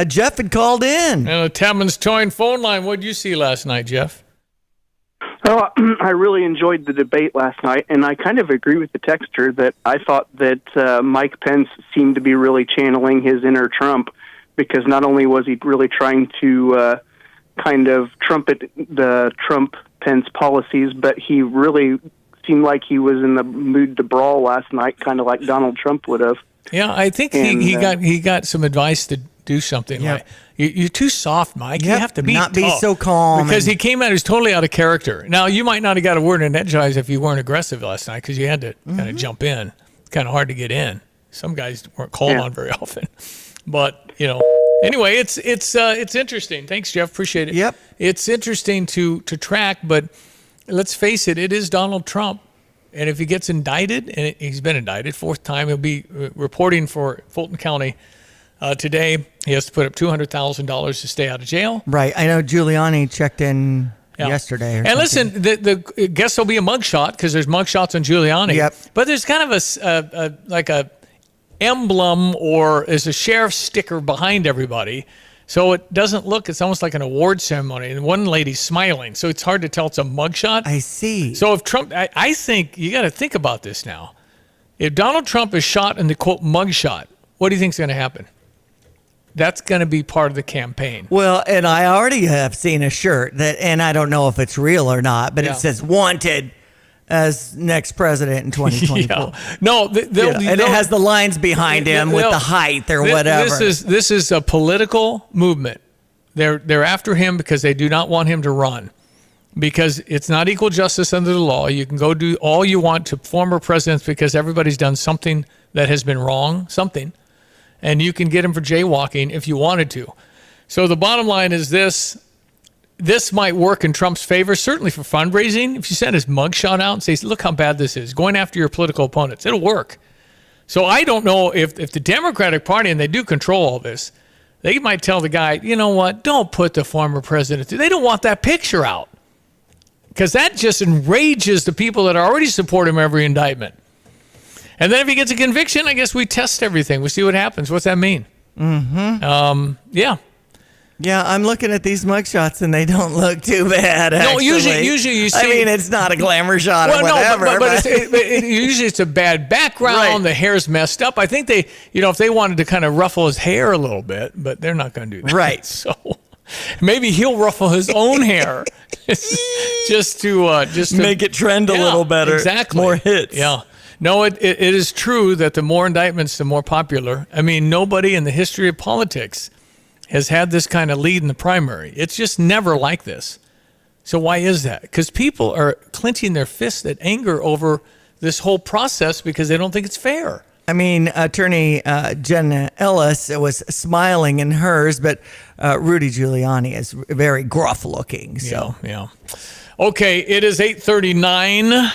Speaker 15: Jeff had called in.
Speaker 14: And the Tapman's Towing phone line. What did you see last night, Jeff?
Speaker 20: Well, I really enjoyed the debate last night, and I kind of agree with the texter that I thought that Mike Pence seemed to be really channeling his inner Trump, because not only was he really trying to kind of trumpet the Trump-Pence policies, but he really seemed like he was in the mood to brawl last night, kind of like Donald Trump would have.
Speaker 14: Yeah, I think he got some advice to do something.
Speaker 15: Yep.
Speaker 14: Like, you're too soft, Mike.
Speaker 15: Yep.
Speaker 14: You have to be
Speaker 15: not
Speaker 14: tough.
Speaker 15: be so calm.
Speaker 14: Because he came out, he was totally out of character. Now, you might not have got a word in edgewise if you weren't aggressive last night, because you had to kind of jump in. It's kind of hard to get in. Some guys weren't called on very often. But, anyway, it's interesting. Thanks, Jeff. Appreciate it.
Speaker 15: Yep.
Speaker 14: It's interesting to track, but let's face it, it is Donald Trump. And if he gets indicted, and he's been indicted, fourth time, he'll be reporting for Fulton County today. He has to put up $200,000 to stay out of jail.
Speaker 15: Right. I know Giuliani checked in yesterday.
Speaker 14: And listen, the guess there'll be a mugshot because there's mugshots on Giuliani.
Speaker 15: Yep. But
Speaker 14: there's kind of a emblem or there's a sheriff's sticker behind everybody. So it doesn't look, it's almost like an award ceremony. And one lady's smiling. So it's hard to tell it's a mugshot.
Speaker 15: I see.
Speaker 14: So if Trump, I think you got to think about this now. If Donald Trump is shot in the quote mugshot, what do you think is going to happen? That's going to be part of the campaign.
Speaker 15: Well, and I already have seen a shirt and I don't know if it's real or not, but it says wanted as next president in 2024.
Speaker 14: No,
Speaker 15: and it has the lines behind him with the height or whatever.
Speaker 14: This is a political movement. They're after him because they do not want him to run. Because it's not equal justice under the law. You can go do all you want to former presidents because everybody's done something that has been wrong, and you can get him for jaywalking if you wanted to. So the bottom line is this might work in Trump's favor, certainly for fundraising. If you send his mugshot out and say, look how bad this is, going after your political opponents, it'll work. So I don't know if the Democratic Party, and they do control all this, they might tell the guy, you know what, don't put the former president through. They don't want that picture out because that just enrages the people that already support him every indictment. And then if he gets a conviction, I guess we test everything. We see what happens. What's that mean?
Speaker 15: Mm-hmm.
Speaker 14: Yeah.
Speaker 15: Yeah, I'm looking at these mugshots and they don't look too bad. Actually.
Speaker 14: No, usually you see.
Speaker 15: I mean, it's not a glamour shot or whatever.
Speaker 14: No, but usually it's a bad background. Right. The hair's messed up. I think they, if they wanted to kind of ruffle his hair a little bit, but they're not going to do that.
Speaker 15: Right.
Speaker 14: So maybe he'll ruffle his own hair. just to
Speaker 15: make it trend a little better.
Speaker 14: Exactly.
Speaker 15: More hits.
Speaker 14: Yeah. No, it is true that the more indictments, the more popular. I mean, nobody in the history of politics has had this kind of lead in the primary. It's just never like this. So why is that? Because people are clenching their fists at anger over this whole process because they don't think it's fair.
Speaker 15: I mean, Attorney Jenna Ellis was smiling in hers, but Rudy Giuliani is very gruff looking. So
Speaker 14: yeah. Okay, it is 8:39.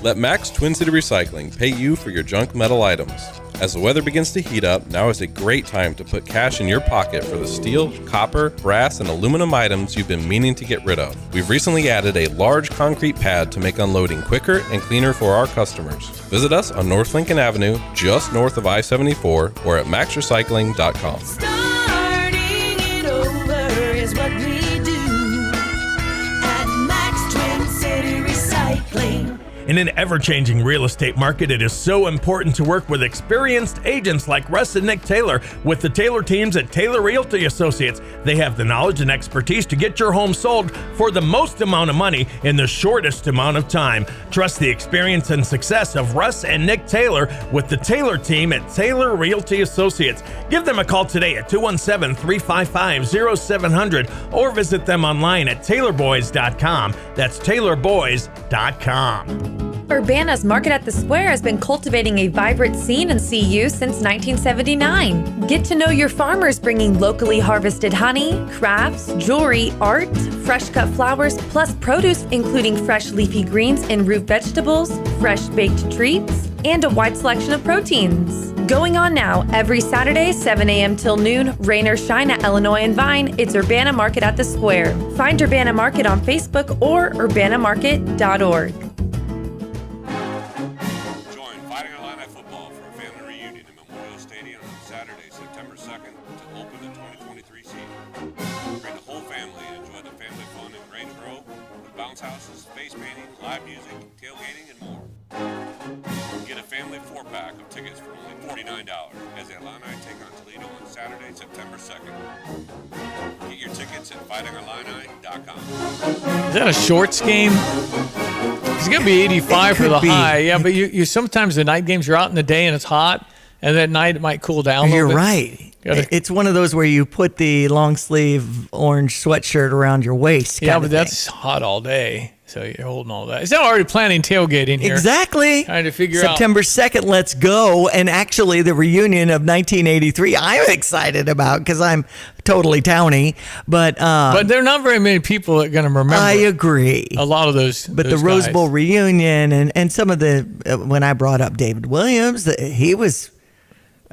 Speaker 21: Let Max Twin City Recycling pay you for your junk metal items. As the weather begins to heat up, now is a great time to put cash in your pocket for the steel, copper, brass, and aluminum items you've been meaning to get rid of. We've recently added a large concrete pad to make unloading quicker and cleaner for our customers. Visit us on North Lincoln Avenue, just north of I-74, or at maxrecycling.com.
Speaker 22: Starting it over is what we do at Max Twin City Recycling.
Speaker 23: In an ever-changing real estate market, it is so important to work with experienced agents like Russ and Nick Taylor with the Taylor teams at Taylor Realty Associates. They have the knowledge and expertise to get your home sold for the most amount of money in the shortest amount of time. Trust the experience and success of Russ and Nick Taylor with the Taylor team at Taylor Realty Associates. Give them a call today at 217-355-0700 or visit them online at taylorboys.com. That's taylorboys.com.
Speaker 24: Urbana's Market at the Square has been cultivating a vibrant scene in CU since 1979. Get to know your farmers bringing locally harvested honey, crafts, jewelry, art, fresh cut flowers, plus produce including fresh leafy greens and root vegetables, fresh baked treats, and a wide selection of proteins. Going on now, every Saturday, 7 a.m. till noon, rain or shine at Illinois and Vine, it's Urbana Market at the Square. Find Urbana Market on Facebook or urbanamarket.org.
Speaker 25: Houses, face painting, live music, tailgating, and more. Get a family 4-pack of tickets for only $49 as the Illini take on Toledo on Saturday, September 2nd. Get your tickets at fightingillini.com.
Speaker 14: Is that a shorts game? It's going to be 85 for the high. Yeah, but you sometimes the night games, you're out in the day and it's hot, and at night it might cool down a little bit.
Speaker 15: You're right. It's one of those where you put the long sleeve orange sweatshirt around your waist.
Speaker 14: Yeah, but that's hot all day. So you're holding all that. Is that already planning tailgating here?
Speaker 15: Exactly.
Speaker 14: Trying to figure
Speaker 15: September 2nd, let's go. And actually, the reunion of 1983, I'm excited about because I'm totally towny. But
Speaker 14: there are not very many people that are going to remember.
Speaker 15: I agree.
Speaker 14: A lot of those.
Speaker 15: But
Speaker 14: those
Speaker 15: the Rose
Speaker 14: guys.
Speaker 15: Bowl reunion and some of the, when I brought up David Williams, he was.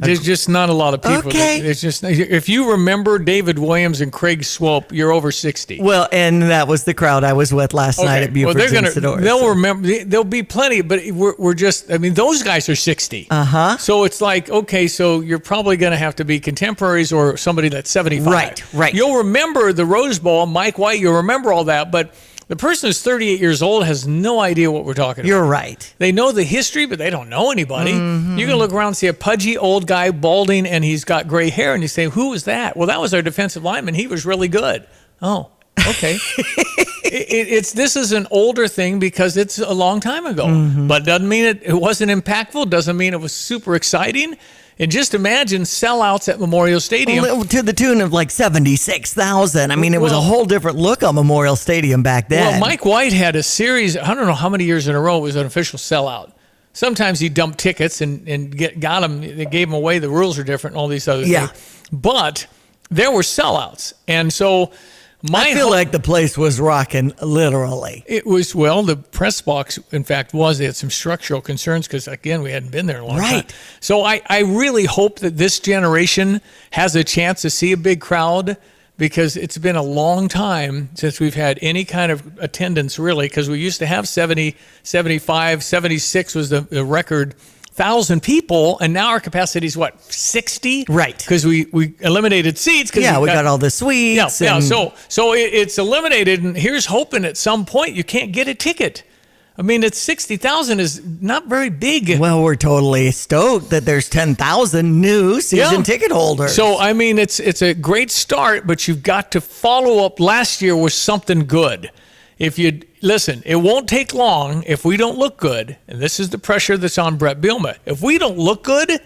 Speaker 14: There's just not a lot of people.
Speaker 15: Okay.
Speaker 14: It's just, if you remember David Williams and Craig Swope, you're over 60.
Speaker 15: Well, and that was the crowd I was with last night at Buford's and Sedora.
Speaker 14: They'll remember. There'll be plenty, but we're just. I mean, those guys are 60. So it's like, okay, so you're probably going to have to be contemporaries or somebody that's 75.
Speaker 15: Right.
Speaker 14: You'll remember the Rose Bowl, Mike White. You'll remember all that, but. The person who's 38 years old has no idea what we're talking about.
Speaker 15: You're right.
Speaker 14: They know the history, but they don't know anybody. You can look around and see a pudgy old guy, balding, and he's got gray hair, and you say, who was that? Well, that was our defensive lineman. He was really good. Oh, okay. This is an older thing because it's a long time ago. But doesn't mean it wasn't impactful, doesn't mean it was super exciting. And just imagine sellouts at Memorial Stadium.
Speaker 15: Well, to the tune of like 76,000. I mean, it was a whole different look on Memorial Stadium back then.
Speaker 14: Well, Mike White had a series, I don't know how many years in a row it was an official sellout. Sometimes he dumped tickets and got them. They gave them away. The rules are different and all these other things. But there were sellouts. And so...
Speaker 15: I feel like the place was rocking, literally.
Speaker 14: It was, well, the press box, in fact, they had some structural concerns because, again, we hadn't been there in a long time. So I really hope that this generation has a chance to see a big crowd because it's been a long time since we've had any kind of attendance, really, because we used to have 70, 75, 76 was the record 1,000 people, and now our capacity is what, 60?
Speaker 15: Right.
Speaker 14: Because we eliminated seats.
Speaker 15: We got all the suites.
Speaker 14: Yeah. So it's eliminated, and here's hoping at some point you can't get a ticket. I mean, it's 60,000 is not very big.
Speaker 15: Well, we're totally stoked that there's 10,000 new season ticket holders.
Speaker 14: So I mean, it's a great start, but you've got to follow up. Last year was something good. if you listen, it won't take long if we don't look good. And this is the pressure that's on Brett Bielema. If we don't look good,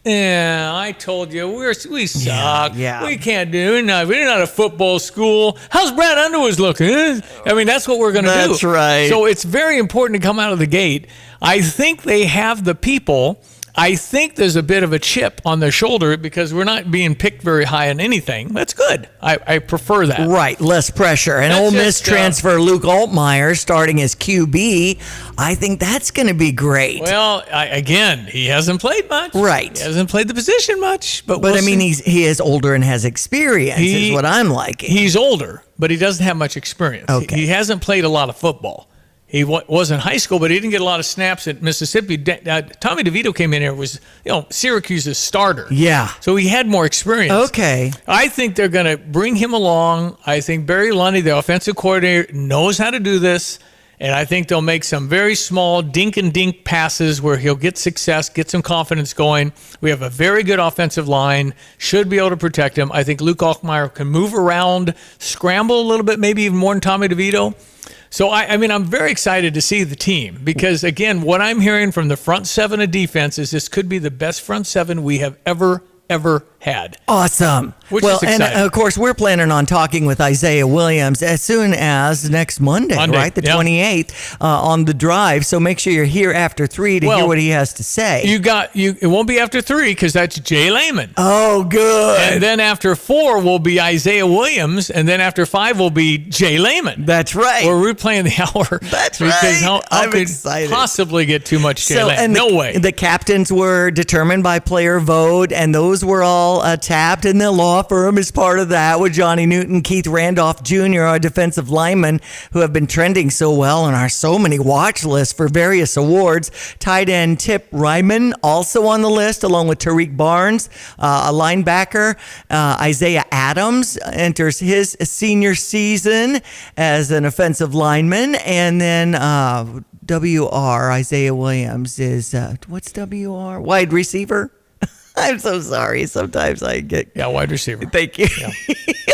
Speaker 14: I told you we suck.
Speaker 15: Yeah.
Speaker 14: We can't do it. We're not a football school. How's Brad Underwood's looking? I mean, that's what we're going to do.
Speaker 15: That's right.
Speaker 14: So it's very important to come out of the gate. I think they have the people. I think there's a bit of a chip on their shoulder because we're not being picked very high on anything. That's good. I prefer that.
Speaker 15: Right, less pressure. And Ole Miss transfer Luke Altmaier starting as QB. I think that's going to be great.
Speaker 14: Well, again, he hasn't played much.
Speaker 15: Right.
Speaker 14: He hasn't played the position much. But
Speaker 15: I mean, he is older and has experience is what I'm liking.
Speaker 14: He's older, but he doesn't have much experience.
Speaker 15: Okay.
Speaker 14: He hasn't played a lot of football. He was in high school, but he didn't get a lot of snaps at Mississippi. Tommy DeVito came in here, was Syracuse's starter.
Speaker 15: Yeah.
Speaker 14: So he had more experience.
Speaker 15: Okay.
Speaker 14: I think they're going to bring him along. I think Barry Lundy, the offensive coordinator, knows how to do this. And I think they'll make some very small dink and dink passes where he'll get success, get some confidence going. We have a very good offensive line, should be able to protect him. I think Luke Altmaier can move around, scramble a little bit, maybe even more than Tommy DeVito. So, I mean, I'm very excited to see the team because, again, what I'm hearing from the front seven of defense is this could be the best front seven we have ever had.
Speaker 15: Awesome.
Speaker 14: Which
Speaker 15: well,
Speaker 14: is exciting.
Speaker 15: And of course, we're planning on talking with Isaiah Williams as soon as next Monday, right? The 28th on The Drive. So make sure you're here after 3 to hear what he has to say.
Speaker 14: It won't be after 3 because that's Jay Lehman.
Speaker 15: Oh, good.
Speaker 14: And then after 4 will be Isaiah Williams, and then after 5 will be Jay Lehman.
Speaker 15: That's right.
Speaker 14: We're replaying the hour.
Speaker 15: That's
Speaker 14: because
Speaker 15: right.
Speaker 14: How
Speaker 15: I'm
Speaker 14: could
Speaker 15: excited.
Speaker 14: Possibly get too much Jay Lehman?
Speaker 15: And
Speaker 14: No way.
Speaker 15: The captains were determined by player vote, and those were all tapped, and the law firm is part of that with Johnny Newton, Keith Randolph Jr., our defensive linemen who have been trending so well and are so many watch lists for various awards. Tight end Tip Ryman also on the list, along with Tariq Barnes, a linebacker. Isaiah Adams enters his senior season as an offensive lineman, and then WR, Isaiah Williams, is what's WR? Wide receiver. I'm so sorry. Sometimes I get...
Speaker 14: Yeah, wide receiver.
Speaker 15: Thank you. Yeah.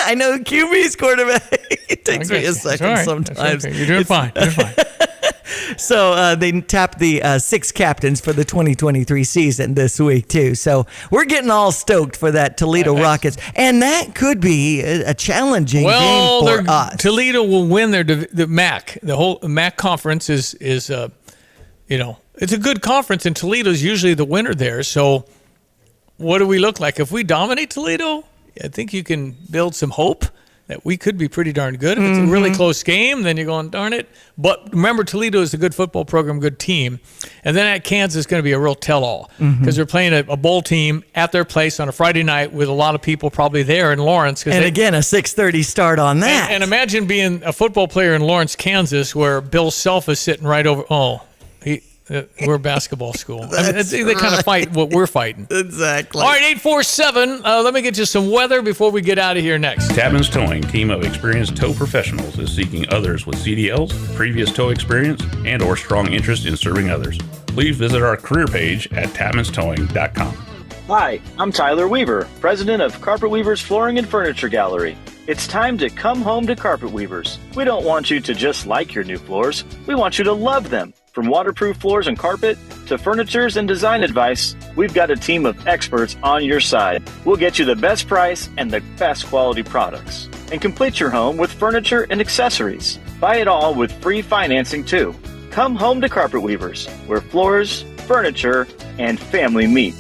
Speaker 15: I know QB's quarterback. It takes me a second
Speaker 14: right.
Speaker 15: sometimes.
Speaker 14: Okay. You're doing fine.
Speaker 15: So they tapped the 6 captains for the 2023 season this week, too. So we're getting all stoked for that Toledo Rockets. And that could be a challenging game for us.
Speaker 14: Toledo will win the MAC. The whole MAC conference is it's a good conference, and Toledo's usually the winner there. So... what do we look like? If we dominate Toledo, I think you can build some hope that we could be pretty darn good. If it's a really close game, then you're going, darn it. But remember, Toledo is a good football program, good team. And then at Kansas is going to be a real tell-all because they're playing a bowl team at their place on a Friday night with a lot of people probably there in Lawrence.
Speaker 15: And again, a 6:30 start on that.
Speaker 14: And imagine being a football player in Lawrence, Kansas, where Bill Self is sitting right over. We're a basketball school. They kind of fight what we're fighting.
Speaker 15: Exactly.
Speaker 14: All right, 847. Let me get you some weather before we get out of here next.
Speaker 2: Tapman's Towing, team of experienced tow professionals, is seeking others with CDLs, previous tow experience, and or strong interest in serving others. Please visit our career page at tapmanstowing.com.
Speaker 4: Hi, I'm Tyler Weaver, president of Carpet Weavers Flooring and Furniture Gallery. It's time to come home to Carpet Weavers. We don't want you to just like your new floors. We want you to love them. From waterproof floors and carpet to furnitures and design advice, we've got a team of experts on your side. We'll get you the best price and the best quality products. And complete your home with furniture and accessories. Buy it all with free financing too. Come home to Carpet Weavers, where floors, furniture, and family meet.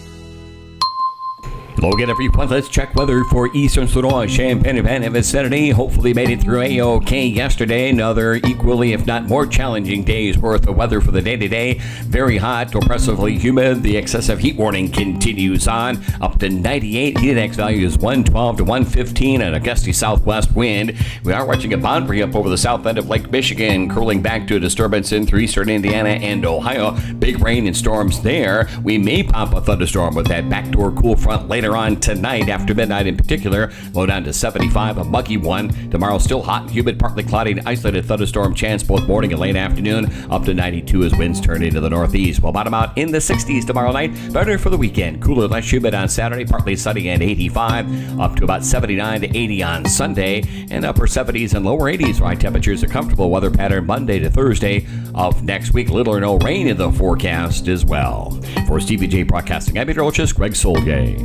Speaker 19: Logan, every point, let's check weather for Eastern Sonora, Champaign-Urbana vicinity. Hopefully made it through A-OK yesterday. Another equally, if not more challenging day's worth of weather for the day today. Very hot, oppressively humid. The excessive heat warning continues on. Up to 98. Heat index value is 112 to 115 and a gusty southwest wind. We are watching a boundary up over the south end of Lake Michigan, curling back to a disturbance in through eastern Indiana and Ohio. Big rain and storms there. We may pop a thunderstorm with that backdoor cool front later later on tonight after midnight in particular. Low down to 75, a muggy one. Tomorrow still hot and humid, partly cloudy and isolated thunderstorm chance both morning and late afternoon. Up to 92 as winds turn into the northeast. We'll bottom out in the 60s tomorrow night. Better for the weekend. Cooler, less humid on Saturday, partly sunny and 85. Up to about 79 to 80 on Sunday. And upper 70s and lower 80s. High temperatures, a comfortable weather pattern Monday to Thursday of next week. Little or no rain in the forecast as well. For Stevie Jay Broadcasting, I'm meteorologist Greg Solgay.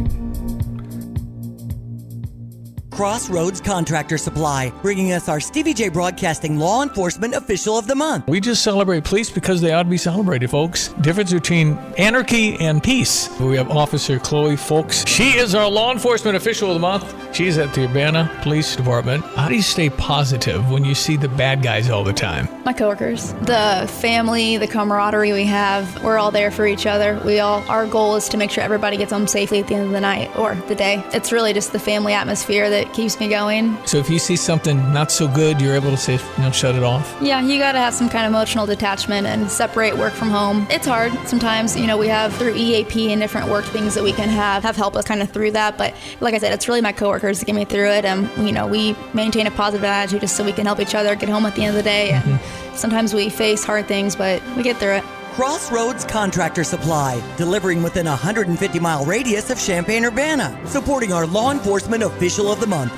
Speaker 15: Crossroads Contractor Supply, bringing us our Stevie Jay Broadcasting Law Enforcement Official of the Month.
Speaker 14: We just celebrate police because they ought to be celebrated, folks. Difference between anarchy and peace. We have Officer Chloe Folks. She is our Law Enforcement Official of the Month. She's at the Urbana Police Department. How do you stay positive when you see the bad guys all the time?
Speaker 1: My coworkers, the family, the camaraderie we have, we're all there for each other. Our goal is to make sure everybody gets home safely at the end of the night or the day. It's really just the family atmosphere that keeps me going.
Speaker 14: So if you see something not so good, you're able to say, shut it off?
Speaker 1: Yeah, you gotta have some kind of emotional detachment and separate work from home. It's hard sometimes, we have through EAP and different work things that we can have help us kind of through that. But like I said, it's really my coworkers that get me through it. And, we maintain a positive attitude just so we can help each other get home at the end of the day. And sometimes we face hard things, but we get through it.
Speaker 15: Crossroads Contractor Supply, delivering within a 150-mile radius of Champaign-Urbana, supporting our Law Enforcement Official of the Month.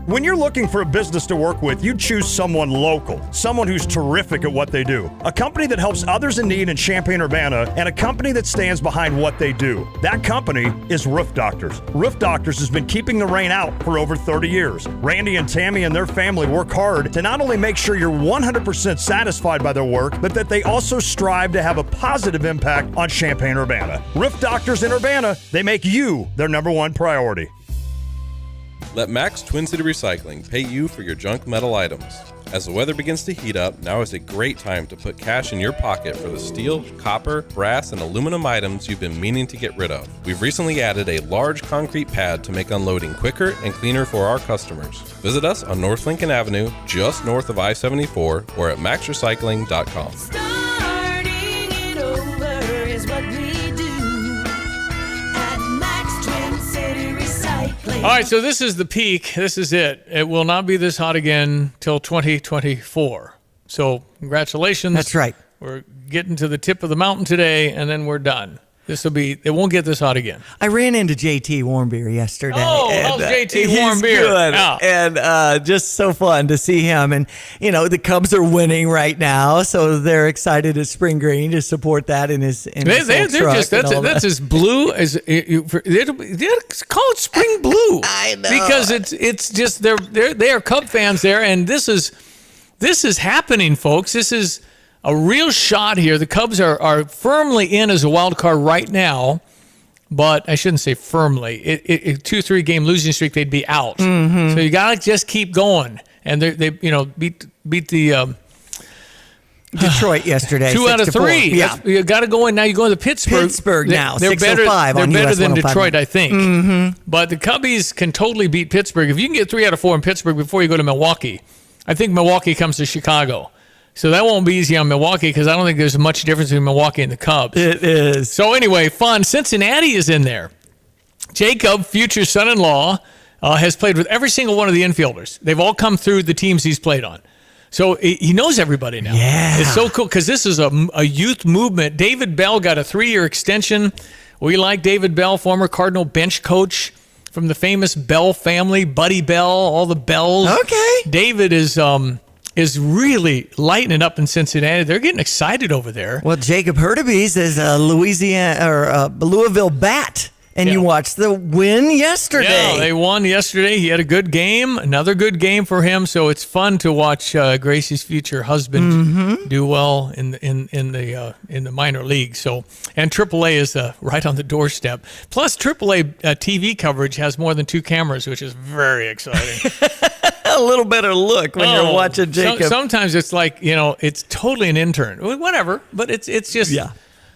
Speaker 5: When you're looking for a business to work with, you choose someone local, someone who's terrific at what they do. A company that helps others in need in Champaign-Urbana, and a company that stands behind what they do. That company is Roof Doctors. Roof Doctors has been keeping the rain out for over 30 years. Randy and Tammy and their family work hard to not only make sure you're 100% satisfied by their work, but that they also strive to have a positive impact on Champaign-Urbana. Roof Doctors in Urbana, they make you their number one priority.
Speaker 21: Let Max Twin City Recycling pay you for your junk metal items. As the weather begins to heat up, now is a great time to put cash in your pocket for the steel, copper, brass, and aluminum items you've been meaning to get rid of. We've recently added a large concrete pad to make unloading quicker and cleaner for our customers. Visit us on North Lincoln Avenue, just north of I-74, or at maxrecycling.com.
Speaker 22: Starting it over is what we do at Max Twin City Recycling.
Speaker 14: All right, so this is the peak. This is it. It will not be this hot again till 2024. So congratulations.
Speaker 15: That's right.
Speaker 14: We're getting to the tip of the mountain today, and then we're done. It won't get this hot again.
Speaker 15: I ran into JT Warmbier yesterday.
Speaker 14: Oh, how's JT Warmbier?
Speaker 15: Good.
Speaker 14: Yeah.
Speaker 15: And just so fun to see him. And, the Cubs are winning right now, so they're excited at Spring Green to support that in his
Speaker 14: They're just that's as blue as they call it spring blue.
Speaker 15: I know.
Speaker 14: Because it's just they are Cub fans there, and this is happening, folks. This is a real shot here. The Cubs are firmly in as a wild card right now, but I shouldn't say firmly. 2-3 game losing streak, they'd be out.
Speaker 15: Mm-hmm.
Speaker 14: So you gotta just keep going. And they beat the
Speaker 15: Detroit yesterday.
Speaker 14: 2 out of 3.
Speaker 15: Yeah,
Speaker 14: you got to go in now. You go to Pittsburgh.
Speaker 15: Pittsburgh now.
Speaker 14: They're better. They're better than Detroit, I think.
Speaker 15: Mm-hmm.
Speaker 14: But the Cubbies can totally beat Pittsburgh. If you can get 3 out of 4 in Pittsburgh before you go to Milwaukee, I think Milwaukee comes to Chicago. So that won't be easy on Milwaukee because I don't think there's much difference between Milwaukee and the Cubs.
Speaker 15: It is.
Speaker 14: So anyway, fun. Cincinnati is in there. Jacob, future son-in-law, has played with every single one of the infielders. They've all come through the teams he's played on. So he knows everybody now.
Speaker 15: Yeah.
Speaker 14: It's so cool because this is a youth movement. David Bell got a 3-year extension. We like David Bell, former Cardinal bench coach from the famous Bell family, Buddy Bell, all the Bells.
Speaker 15: Okay.
Speaker 14: David is really lighting it up in Cincinnati. They're getting excited over there.
Speaker 15: Well, Jacob Hurtubise is a Louisville Bat, and you watched the win yesterday.
Speaker 14: Yeah, they won yesterday. He had a good game, another good game for him. So it's fun to watch Gracie's future husband do well in the minor league. So and AAA is right on the doorstep. Plus, AAA TV coverage has more than 2 cameras, which is very exciting.
Speaker 15: A little better look when you're watching Jacob.
Speaker 14: Sometimes it's like, it's totally an intern. Whatever, but it's just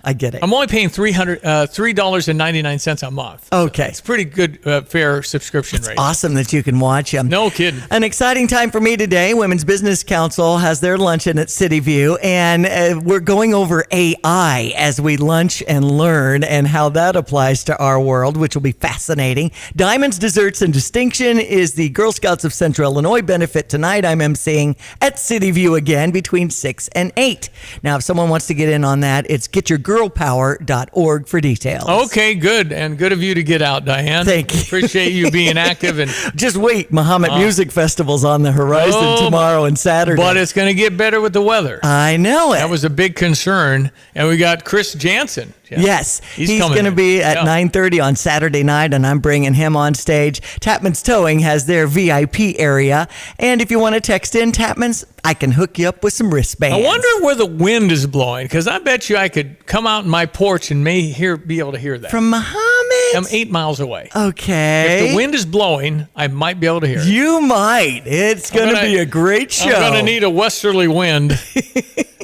Speaker 15: I get it.
Speaker 14: I'm only paying $3.99 a month.
Speaker 15: Okay.
Speaker 14: It's pretty good, fair subscription rate.
Speaker 15: Awesome that you can watch them.
Speaker 14: No kidding.
Speaker 15: An exciting time for me today. Women's Business Council has their luncheon at City View, and we're going over AI as we lunch and learn and how that applies to our world, which will be fascinating. Diamonds, Desserts, and Distinction is the Girl Scouts of Central Illinois benefit tonight. I'm emceeing at City View again between 6 and 8. Now, if someone wants to get in on that, it's getyourgirlpower.org for details.
Speaker 14: Okay, good. And good of you to get out, Diane.
Speaker 15: Thank you.
Speaker 14: Appreciate you being active. And
Speaker 15: just wait, Muhammad Music Festival's on the horizon tomorrow and Saturday.
Speaker 14: But it's going to get better with the weather.
Speaker 15: I know it.
Speaker 14: That was a big concern. And we got Chris Jansen. Yeah.
Speaker 15: Yes, he's
Speaker 14: coming
Speaker 15: going to
Speaker 14: in.
Speaker 15: be at 9:30 on Saturday night, and I'm bringing him on stage. Tapman's Towing has their VIP area, and if you want to text in Tapman's, I can hook you up with some wristbands.
Speaker 14: I wonder where the wind is blowing, because I bet you I could come out in my porch and be able to hear that.
Speaker 15: From Muhammad?
Speaker 14: I'm 8 miles away.
Speaker 15: Okay.
Speaker 14: If the wind is blowing, I might be able to hear it.
Speaker 15: You might. It's going to be a great show.
Speaker 14: I'm going to need a westerly wind.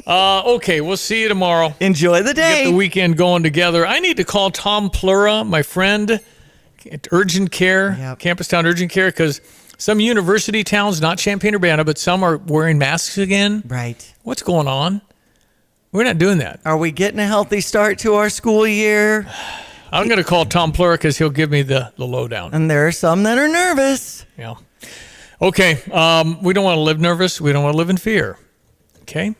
Speaker 14: Okay, we'll see you tomorrow.
Speaker 15: Enjoy the day.
Speaker 14: Get the weekend going together. I need to call Tom Plura, my friend, at Urgent Care, Campus Town Urgent Care, because some university towns, not Champaign-Urbana, but some are wearing masks again.
Speaker 15: Right.
Speaker 14: What's going on? We're not doing that.
Speaker 15: Are we getting a healthy start to our school year?
Speaker 14: I'm going to call Tom Plura because he'll give me the lowdown.
Speaker 15: And there are some that are nervous.
Speaker 14: Yeah. Okay. We don't want to live nervous. We don't want to live in fear. Okay.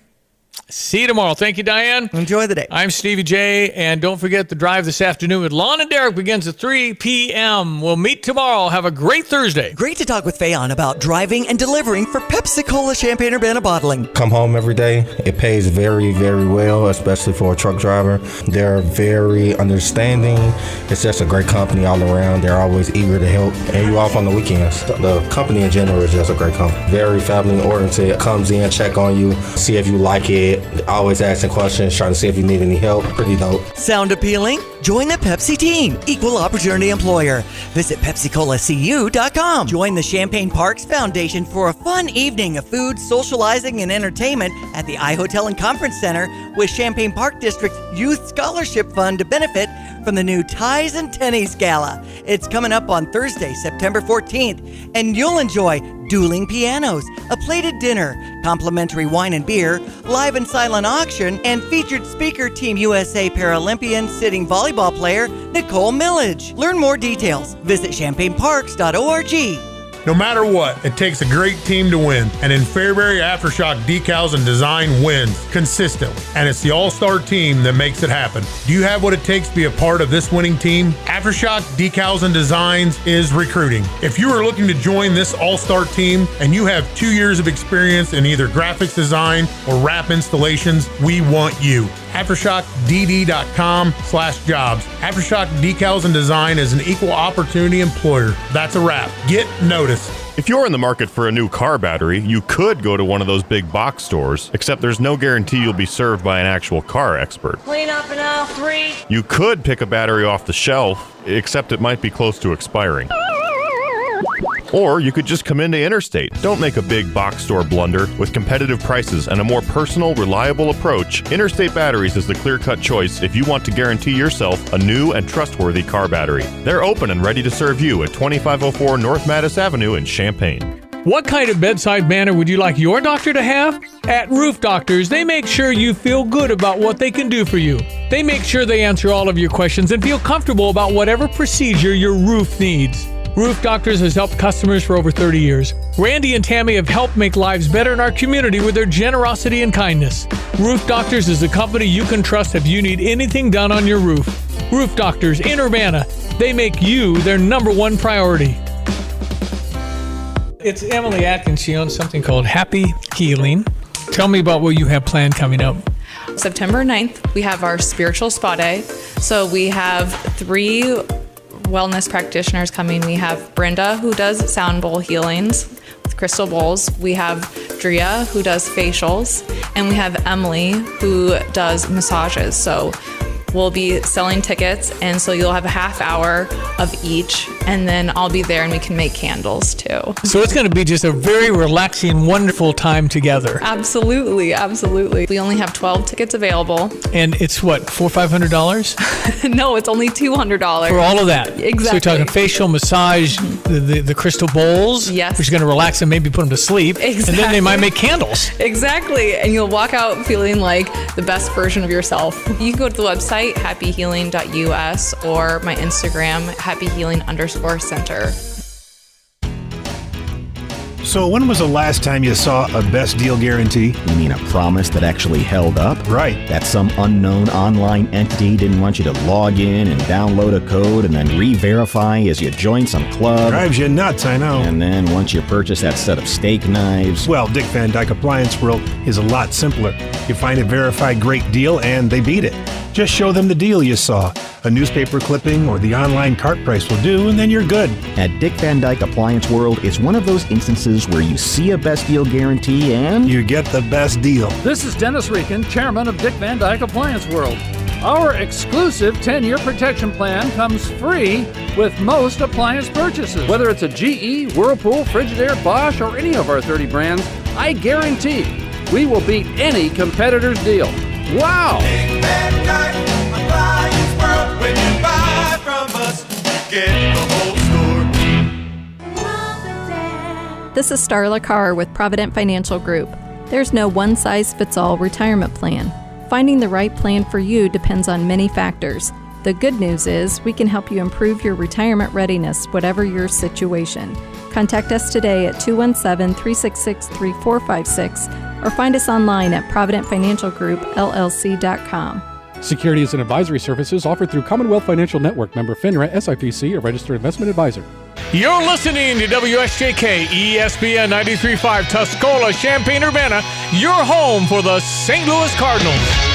Speaker 14: See you tomorrow. Thank you, Diane.
Speaker 15: Enjoy the day.
Speaker 14: I'm Stevie Jay, and don't forget the drive this afternoon with Lon and Derek begins at 3 p.m. We'll meet tomorrow. Have a great Thursday.
Speaker 15: Great to talk with Fayon about driving and delivering for Pepsi-Cola Champaign-Urbana Bottling.
Speaker 6: Come home every day. It pays very, very well, especially for a truck driver. They're very understanding. It's just a great company all around. They're always eager to help. And you off on the weekends. The company in general is just a great company. Very family-oriented. Comes in, check on you, see if you like it. Always asking questions, trying to see if you need any help. Pretty dope.
Speaker 15: Sound appealing? Join the Pepsi team. Equal opportunity employer. Visit PepsiColaCU.com. Join the Champaign Parks Foundation for a fun evening of food, socializing, and entertainment at the iHotel and Conference Center with Champaign Park District's Youth Scholarship Fund to benefit from the new Ties and Tennies Gala. It's coming up on Thursday, September 14th, and you'll enjoy dueling pianos, a plated dinner, complimentary wine and beer, live and silent auction, and featured speaker Team USA Paralympian sitting volleyball player Nicole Millage. Learn more details. Visit champaignparks.org.
Speaker 7: No matter what, it takes a great team to win. And in Fairbury, Aftershock Decals and Design wins consistently. And it's the all-star team that makes it happen. Do you have what it takes to be a part of this winning team? Aftershock Decals and Designs is recruiting. If you are looking to join this all-star team and you have 2 years of experience in either graphics design or wrap installations, we want you. AftershockDD.com/jobs. Aftershock Decals and Design is an equal opportunity employer. That's a wrap. Get noticed.
Speaker 8: If you're in the market for a new car battery, you could go to one of those big box stores, except there's no guarantee you'll be served by an actual car expert.
Speaker 22: Clean up in aisle 3.
Speaker 8: You could pick a battery off the shelf, except it might be close to expiring. Or you could just come into Interstate. Don't make a big box store blunder. With competitive prices and a more personal, reliable approach, Interstate Batteries is the clear-cut choice if you want to guarantee yourself a new and trustworthy car battery. They're open and ready to serve you at 2504 North Mattis Avenue in Champaign.
Speaker 14: What kind of bedside manner would you like your doctor to have? At Roof Doctors, they make sure you feel good about what they can do for you. They make sure they answer all of your questions and feel comfortable about whatever procedure your roof needs. Roof Doctors has helped customers for over 30 years. Randy and Tammy have helped make lives better in our community with their generosity and kindness. Roof Doctors is a company you can trust if you need anything done on your roof. Roof Doctors in Urbana. They make you their #1 priority. It's Emily Atkins. She owns something called Happy Healing. Tell me about what you have planned coming up.
Speaker 12: September 9th, we have our spiritual spa day. So we have 3 wellness practitioners coming. We have Brenda, who does sound bowl healings with crystal bowls. We have Drea, who does facials. And we have Emily, who does massages. So we'll be selling tickets, and so you'll have a half hour of each and then I'll be there and we can make candles too.
Speaker 14: So it's going to be just a very relaxing, wonderful time together.
Speaker 12: Absolutely, absolutely. We only have 12 tickets available.
Speaker 14: And it's what, $400-$500?
Speaker 12: No, it's only $200.
Speaker 14: For all of that?
Speaker 12: Exactly.
Speaker 14: So you're talking facial, massage, the crystal bowls,
Speaker 12: yes,
Speaker 14: which is going to relax them, maybe put them to sleep,
Speaker 12: exactly.
Speaker 14: And then they might make candles.
Speaker 12: Exactly, and you'll walk out feeling like the best version of yourself. You can go to the website, happyhealing.us, or my Instagram, happyhealing_center.
Speaker 9: So when was the last time you saw a best deal guarantee?
Speaker 10: You mean a promise that actually held up?
Speaker 9: Right.
Speaker 10: That some unknown online entity didn't want you to log in and download a code and then re-verify as you join some club?
Speaker 9: Drives you nuts, I know.
Speaker 10: And then once you purchase that set of steak knives...
Speaker 9: Well, Dick Van Dyke Appliance World is a lot simpler. You find a verified great deal and they beat it. Just show them the deal you saw. A newspaper clipping or the online cart price will do, and then you're good.
Speaker 10: At Dick Van Dyke Appliance World, it's one of those instances where you see a best deal guarantee and...
Speaker 9: you get the best deal.
Speaker 13: This is Dennis Rieken, chairman of Dick Van Dyke Appliance World. Our exclusive 10-year protection plan comes free with most appliance purchases. Whether it's a GE, Whirlpool, Frigidaire, Bosch, or any of our 30 brands, I guarantee we will beat any competitor's deal. Wow!
Speaker 22: Dick Van Dyke Appliance World. When you buy from us, get the whole store.
Speaker 16: This is Starla Carr with Provident Financial Group. There's no one-size-fits-all retirement plan. Finding the right plan for you depends on many factors. The good news is we can help you improve your retirement readiness, whatever your situation. Contact us today at 217-366-3456 or find us online at providentfinancialgroupllc.com.
Speaker 18: Securities and advisory services offered through Commonwealth Financial Network, member FINRA, SIPC, a registered investment advisor.
Speaker 14: You're listening to WSJK ESPN 93.5 Tuscola, Champaign-Urbana, your home for the St. Louis Cardinals.